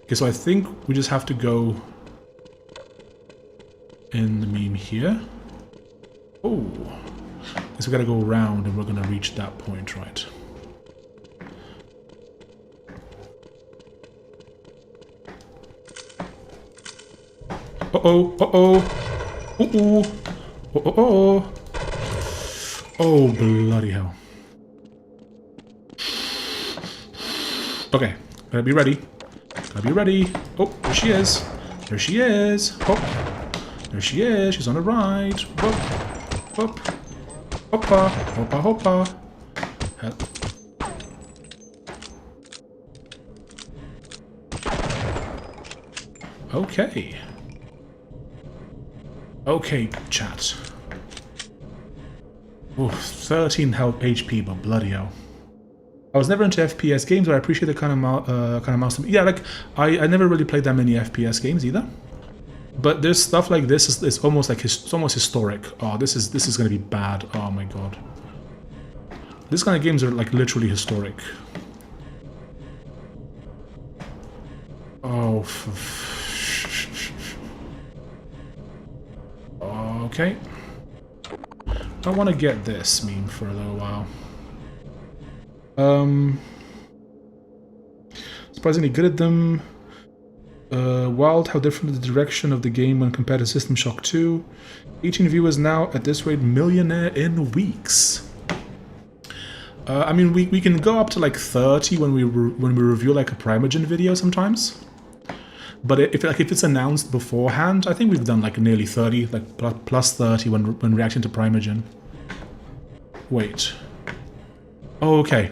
Okay, so I think we just have to go in the meme here. Oh, so we gotta go around and we're gonna reach that point, right? Uh-oh, uh-oh. Uh-oh. Uh-oh. Oh, bloody hell. Okay, gotta be ready. Gotta be ready. Oh, there she is. There she is. Oh, there she is. She's on the right. Whoop. Whoop. Hoppa. Hoppa, hoppa. Okay. Okay, chat. Oh, 13 health HP, but bloody hell. I was never into FPS games, but I appreciate the kind of mouse. Yeah, like I never really played that many FPS games either. But there's stuff like this is almost like it's almost historic. Oh, this is gonna be bad. Oh my god. These kind of games are like literally historic. Oh. Okay. I want to get this meme for a little while. Surprisingly good at them. Wild how different the direction of the game when compared to System Shock 2. 18 viewers now, at this rate, millionaire in weeks. I mean, we can go up to like 30 when we review like a Primogen video sometimes. But if it's announced beforehand, I think we've done like nearly 30, like plus 30 when reacting to Primogen. Wait. Oh, okay.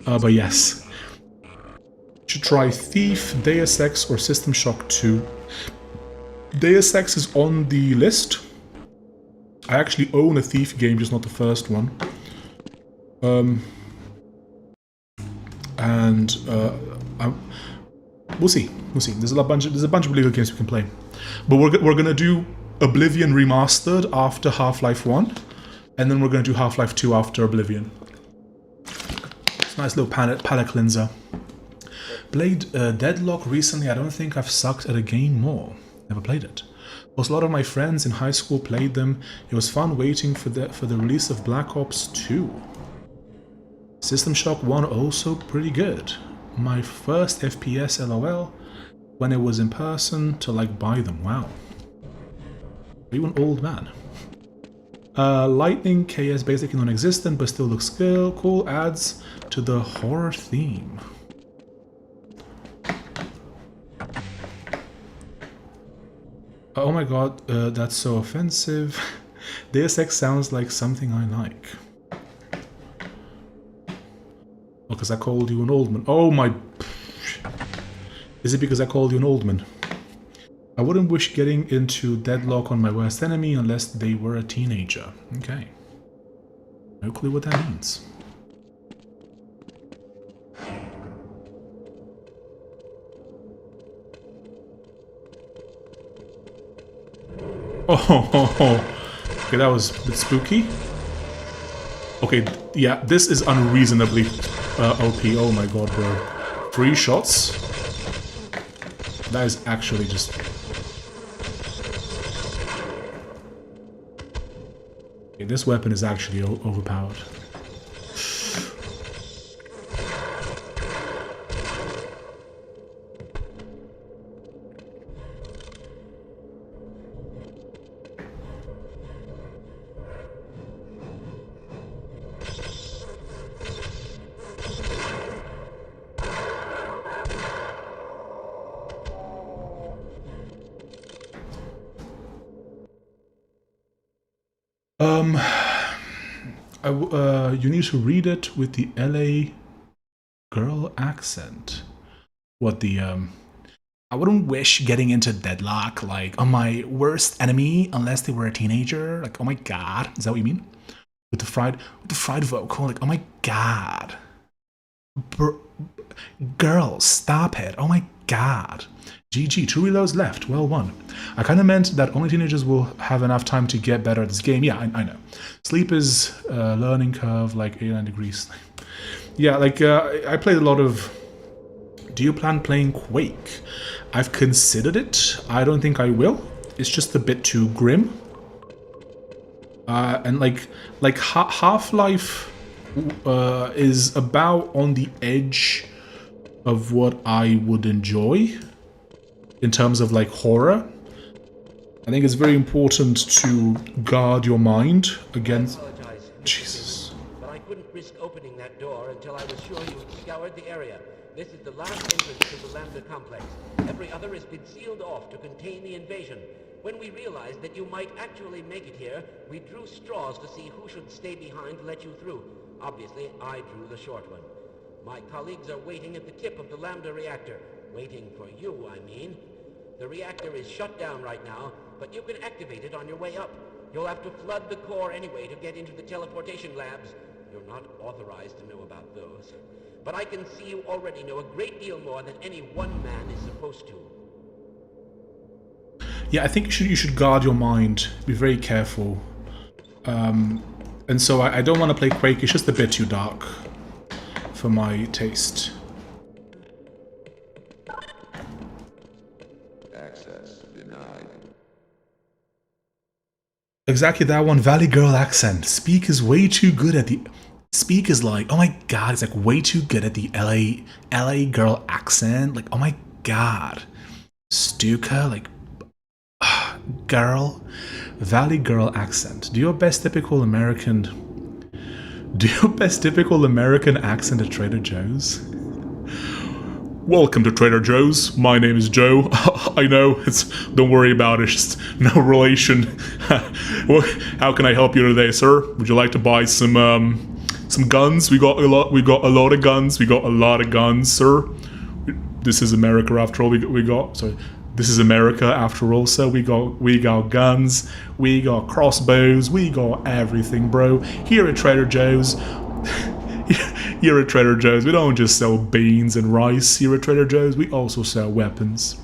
But yes. Should try Thief, Deus Ex, or System Shock 2. Deus Ex is on the list. I actually own a Thief game, just not the first one. We'll see. We'll see. There's a bunch of really good games we can play, but we're gonna do Oblivion Remastered after Half-Life 1, and then we're gonna do Half-Life 2 after Oblivion. It's a nice little palate cleanser. Played Deadlock recently. I don't think I've sucked at a game more. Never played it. Plus, a lot of my friends in high school played them. It was fun waiting for the release of Black Ops 2. System Shock 1 also pretty good. My first FPS LOL when it was in person to like buy them. Wow. Are you an old man? Lightning KS basically non-existent but still looks cool. Adds to the horror theme. Oh my god, that's so offensive. Deus Ex sounds like something I like. Oh, because I called you an old man. Oh my... Is it because I called you an old man? I wouldn't wish getting into deadlock on my worst enemy unless they were a teenager. Okay. No clue what that means. Oh, okay, that was a bit spooky. Okay, yeah, this is unreasonably OP. Oh my god, bro. 3 shots? That is actually just... Okay, this weapon is actually overpowered. You need to read it with the LA girl accent. What the, I wouldn't wish getting into deadlock, like, on my worst enemy, unless they were a teenager. Like, oh my god. Is that what you mean? With the fried vocal, like, oh my god. Girls, stop it. Oh my god. GG, 2 reloads left. Well won. I kind of meant that only teenagers will have enough time to get better at this game. Yeah, I know. Sleep is a learning curve like 89 degrees. Yeah, like, I played a lot of... Do you plan playing Quake? I've considered it. I don't think I will. It's just a bit too grim. And like Half-Life is about on the edge of what I would enjoy in terms of like horror. I think it's very important to guard your mind against... Jesus. But I couldn't risk opening that door until I was sure you had scoured the area. This is the last entrance to the Lambda complex. Every other has been sealed off to contain the invasion. When we realized that you might actually make it here, we drew straws to see who should stay behind to let you through. Obviously, I drew the short one. My colleagues are waiting at the tip of the Lambda reactor. Waiting for you, I mean. The reactor is shut down right now, but you can activate it on your way up. You'll have to flood the core anyway to get into the teleportation labs. You're not authorized to know about those. But I can see you already know a great deal more than any one man is supposed to. Yeah, I think you should guard your mind. Be very careful. And so I don't want to play Quake. It's just a bit too dark for my taste. Access denied. Exactly that one. Valley Girl accent. Speak is way too good at the... Speak is like, oh my god, it's like way too good at the LA girl accent. Like, oh my god. Stuka, like... girl. Valley Girl accent. Do your best typical American accent at Trader Joe's. Welcome to Trader Joe's. My name is Joe. I know, don't worry about it, it's just no relation. How can I help you today, sir? Would you like to buy some guns? We got a lot of guns. We got a lot of guns, sir. This is America after all. This is America after all, so we got guns, we got crossbows, we got everything, bro. Here at Trader Joe's, we don't just sell beans and rice. Here at Trader Joe's, we also sell weapons.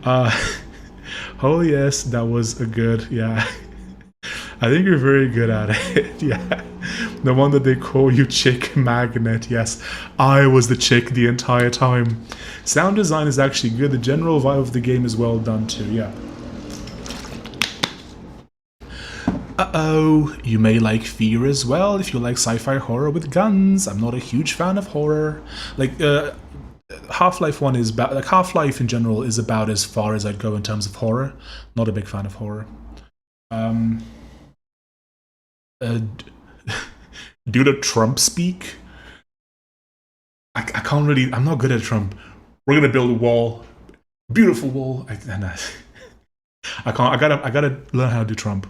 Oh yes, that was a good, yeah. I think you're very good at it, yeah. The one that they call you Chick Magnet, yes. I was the chick the entire time. Sound design is actually good. The general vibe of the game is well done too, yeah. Uh-oh, you may like fear as well if you like sci-fi horror with guns. I'm not a huge fan of horror. Like, Half-Life 1 is about, like, Half-Life in general is about as far as I'd go in terms of horror. Not a big fan of horror. Do the Trump speak? I can't really, I'm not good at Trump. We're gonna build a wall. Beautiful wall. I gotta learn how to do Trump.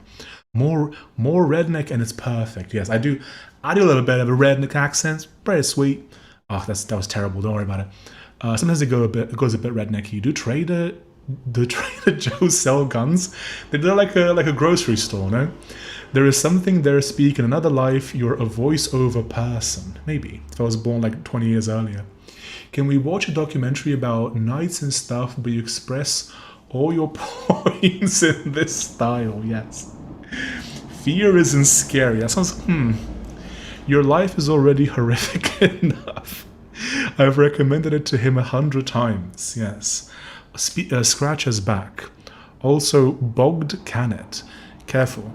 More redneck and it's perfect. Yes, I do a little bit of a redneck accent. Pretty sweet. Oh, that was terrible. Don't worry about it. Sometimes it goes a bit rednecky. Do Trader Joe's sell guns? They're like a grocery store, no? There is something there speak in another life. You're a voiceover person. Maybe if I was born like 20 years earlier. Can we watch a documentary about knights and stuff, but you express all your points in this style? Yes. Fear isn't scary. That sounds, Your life is already horrific enough. I've recommended it to him 100 times. Yes. Scratch his back. Also, bogged Canet. Careful.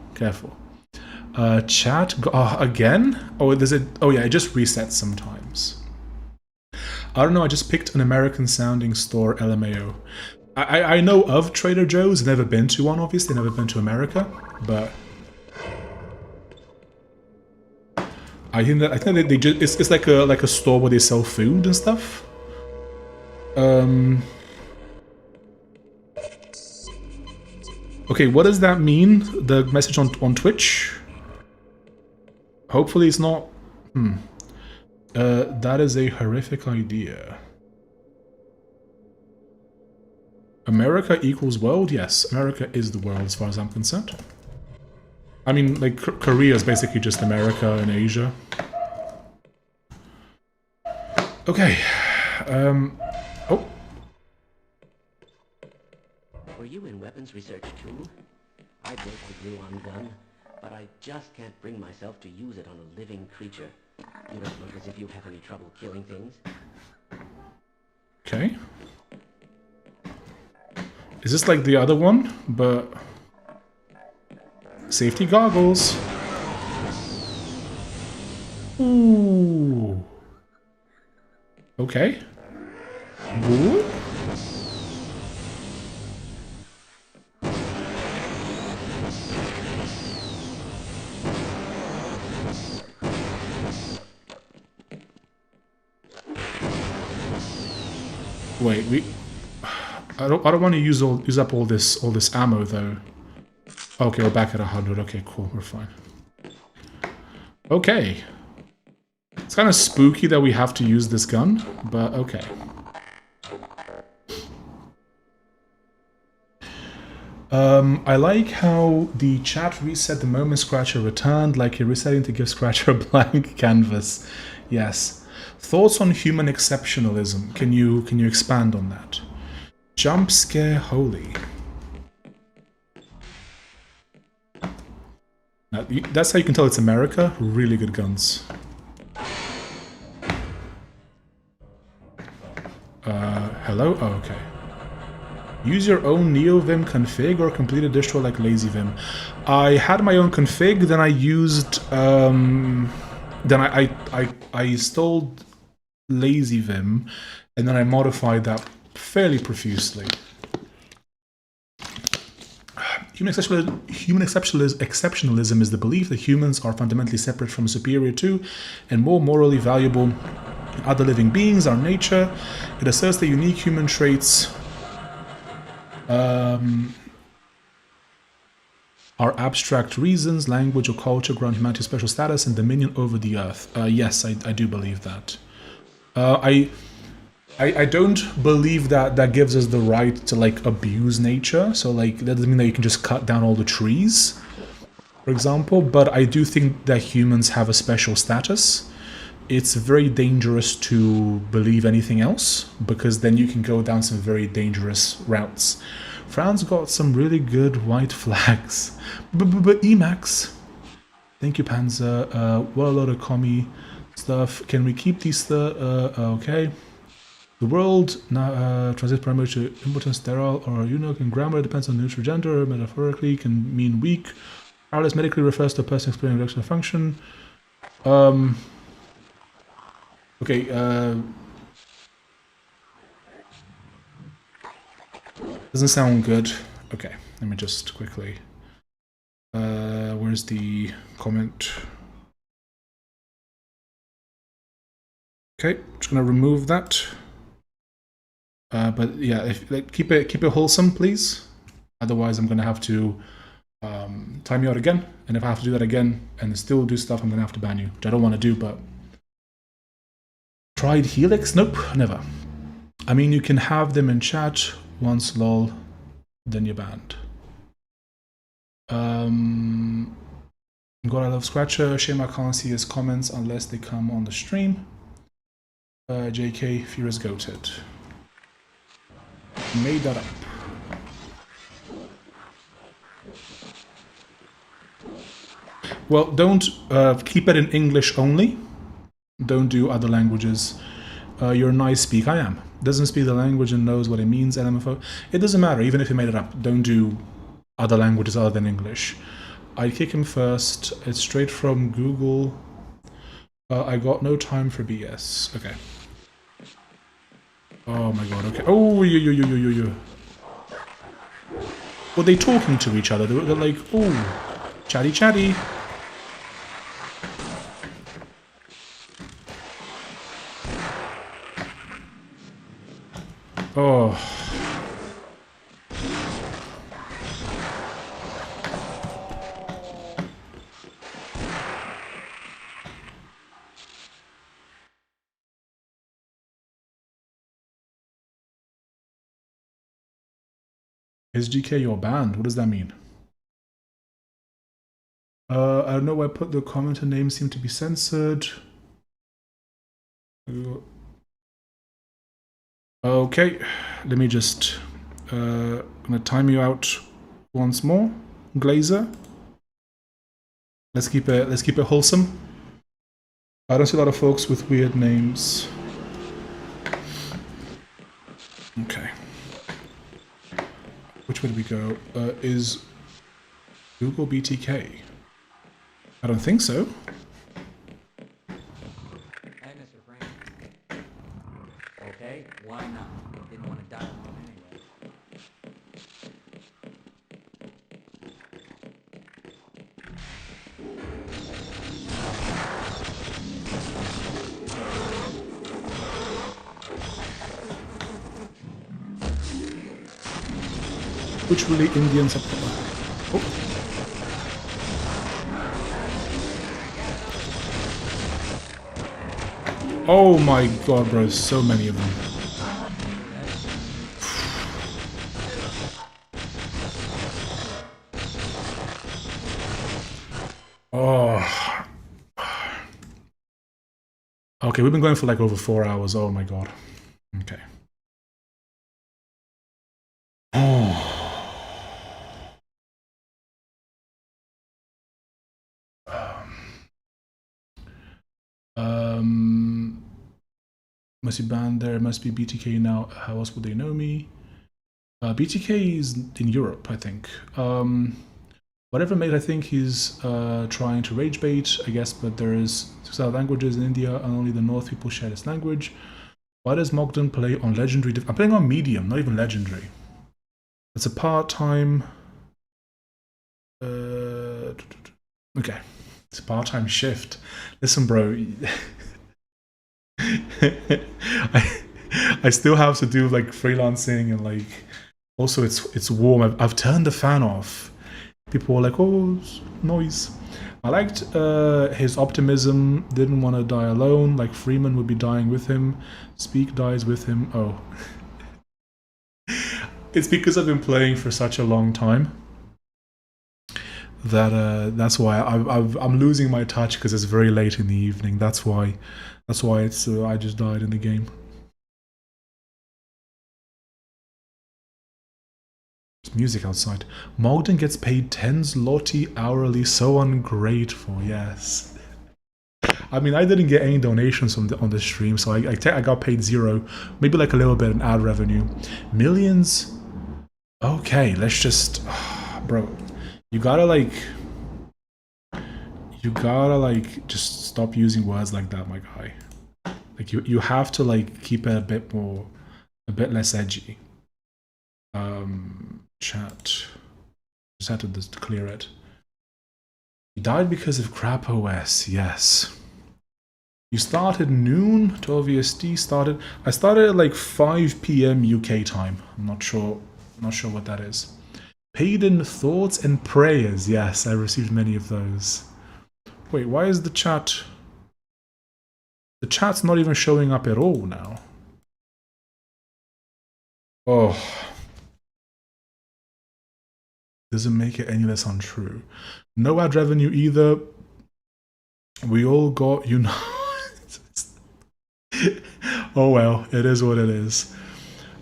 Chat. Again? Oh, yeah, it just resets sometimes. I don't know, I just picked an American sounding store, LMAO. I know of Trader Joe's, never been to one, obviously, never been to America, but I think they just, it's like a store where they sell food and stuff. Okay, what does that mean? The message on Twitch? Hopefully it's not... that is a horrific idea. America equals world? Yes, America is the world as far as I'm concerned. I mean, like, Korea is basically just America and Asia. Okay. Oh. Were you in weapons research too? I built the glue-on gun, but I just can't bring myself to use it on a living creature. You don't look as if you have any trouble killing things. Okay. Is this like the other one, but... Safety goggles. Ooh. Okay. Whoop. Wait, I don't want to use up all this ammo though. Okay, we're back at 100. Okay, cool, we're fine. Okay. It's kind of spooky that we have to use this gun, but okay. I like how the chat reset the moment Scratcher returned, like you're resetting to give Scratcher a blank canvas. Yes. Thoughts on human exceptionalism? Can you expand on that? Jump scare holy. Now, that's how you can tell it's America. Really good guns. Hello? Oh, okay. Use your own NeoVim config or complete a distro like LazyVim. I had my own config, then I used then I installed LazyVim, and then I modified that fairly profusely. Human exceptionalism is the belief that humans are fundamentally separate from, superior to, and more morally valuable than other living beings. Our nature. It asserts that unique human traits are abstract reasons, language or culture grant humanity special status and dominion over the earth. Yes, I do believe that. I don't believe that gives us the right to like abuse nature. So like that doesn't mean that you can just cut down all the trees, for example. But I do think that humans have a special status. It's very dangerous to believe anything else, because then you can go down some very dangerous routes. France got some really good white flags. But Emacs. Thank you, Panzer. What a load of commie stuff. Can we keep these? Okay. The world now translates primarily to impotent, sterile, or eunuch. In grammar, depends on neutral gender. Metaphorically, can mean weak. Powerless medically refers to a person explaining erectile function. Okay. Doesn't sound good. Okay, let me just quickly. Where's the comment? Okay, just gonna remove that. But yeah, if like, keep it wholesome, please. Otherwise, I'm gonna have to time you out again. And if I have to do that again and still do stuff, I'm gonna have to ban you, which I don't want to do. But tried Helix? Nope, never. I mean, you can have them in chat once, lol, then you're banned. God, I love Scratcher. Shame I can't see his comments unless they come on the stream. JK, Furious Goated. Made that up. Well, don't keep it in English only. Don't do other languages. You're a nice speak. I am. Doesn't speak the language and knows what it means. LMFO. It doesn't matter, even if you made it up. Don't do other languages other than English. I'd kick him first. It's straight from Google. I got no time for BS. Okay. Oh my god, okay. Oh, yo. Were they talking to each other? They're like, oh, chatty. Oh. Is GK your banned? What does that mean? I don't know where I put the commenter names seem to be censored. Okay, let me just gonna time you out once more. Glazer. Let's keep it wholesome. I don't see a lot of folks with weird names. Okay. Which way do we go? Is Google BTK? I don't think so. Okay? Why not? Didn't want to die alone anyway. Which really Indians are... Oh. Oh my god, bro, so many of them. Oh. Okay, we've been going for like over 4 hours. Oh my god. Okay. Must be banned there. Must be BTK now. How else would they know me? BTK is in Europe, I think. Whatever mate, I think he's trying to rage bait, I guess, but there is 6 other languages in India and only the North people share this language. Why does Mogden play on Legendary? I'm playing on Medium, not even Legendary. It's a part-time... okay. It's a part-time shift. Listen, bro. I still have to do like freelancing and like... Also, it's warm. I've turned the fan off. People were like, oh, noise. I liked his optimism, didn't want to die alone, like Freeman would be dying with him. Speak dies with him. Oh. It's because I've been playing for such a long time that that's why I'm losing my touch because it's very late in the evening. That's why it's I just died in the game. There's music outside. Mogden gets paid 10 zloty hourly. So ungrateful. Yes. I mean, I didn't get any donations on the stream, so I got paid 0. Maybe like a little bit in ad revenue. Millions. Okay, let's just, bro. You gotta just stop using words like that, my guy. Like you have to like keep it a bit less edgy. Chat. Just had to just clear it. He died because of crap OS. Yes. You started noon. 12 EST started. I started at like 5 PM UK time. I'm not sure what that is. Paid in thoughts and prayers. Yes, I received many of those. Wait, why is the chat... The chat's not even showing up at all now. Oh. Doesn't make it any less untrue. No ad revenue either. We all got, you know... Oh well, it is what it is.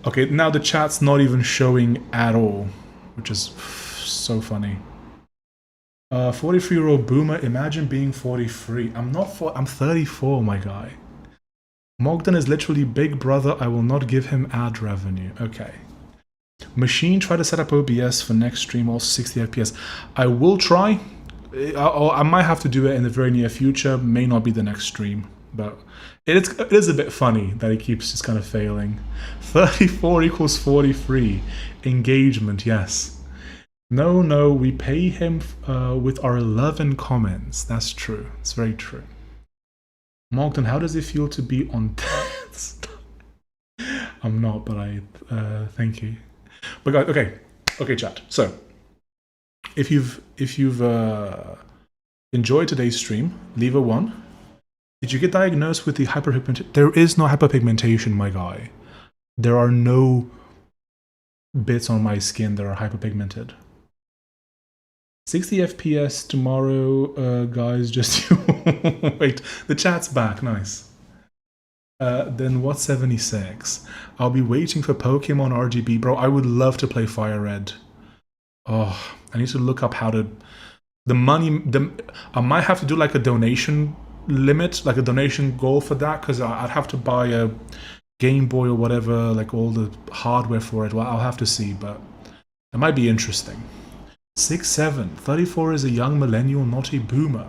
Okay, now the chat's not even showing at all, which is so funny. 43-year-old boomer, imagine being 43. I'm 34, my guy. Mogden is literally big brother, I will not give him ad revenue. Okay. Machine, try to set up OBS for next stream, also 60 FPS. I will try. I might have to do it in the very near future, may not be the next stream, but it is a bit funny that it keeps just kind of failing. 34 equals 43. Engagement, yes. No, we pay him with our love and comments. That's true. It's very true. Mogden, how does it feel to be on test? I'm not, but I thank you. But guys, okay, chat. So, if you've enjoyed today's stream, leave a 1. Did you get diagnosed with the hyperpigmentation? There is no hyperpigmentation, my guy. There are no bits on my skin that are hyperpigmented. 60 FPS tomorrow, guys, just wait, the chat's back, nice. Then what's 76? I'll be waiting for Pokemon RGB. Bro, I would love to play Fire Red. Oh, I need to look up how to... I might have to do like a donation limit, like a donation goal for that, because I'd have to buy a Game Boy or whatever, like all the hardware for it. Well, I'll have to see, but it might be interesting. 6'7", 34 is a young millennial, not a boomer.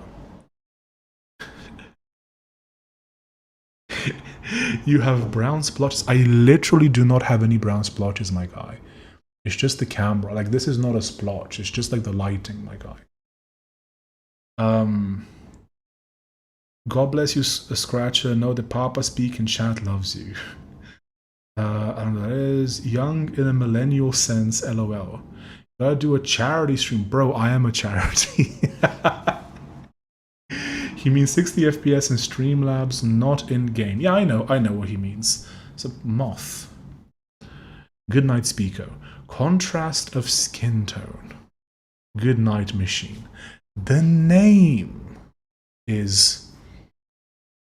You have brown splotches. I literally do not have any brown splotches, my guy. It's just the camera. Like, this is not a splotch. It's just like the lighting, my guy. God bless you, Scratcher. Know that Papa Speak in chat loves you. And that is young in a millennial sense, lol. Gotta do a charity stream. Bro, I am a charity. He means 60 FPS in Streamlabs, not in game. Yeah, I know what he means. It's a moth. Good night, Speako. Contrast of skin tone. Good night, machine. The name is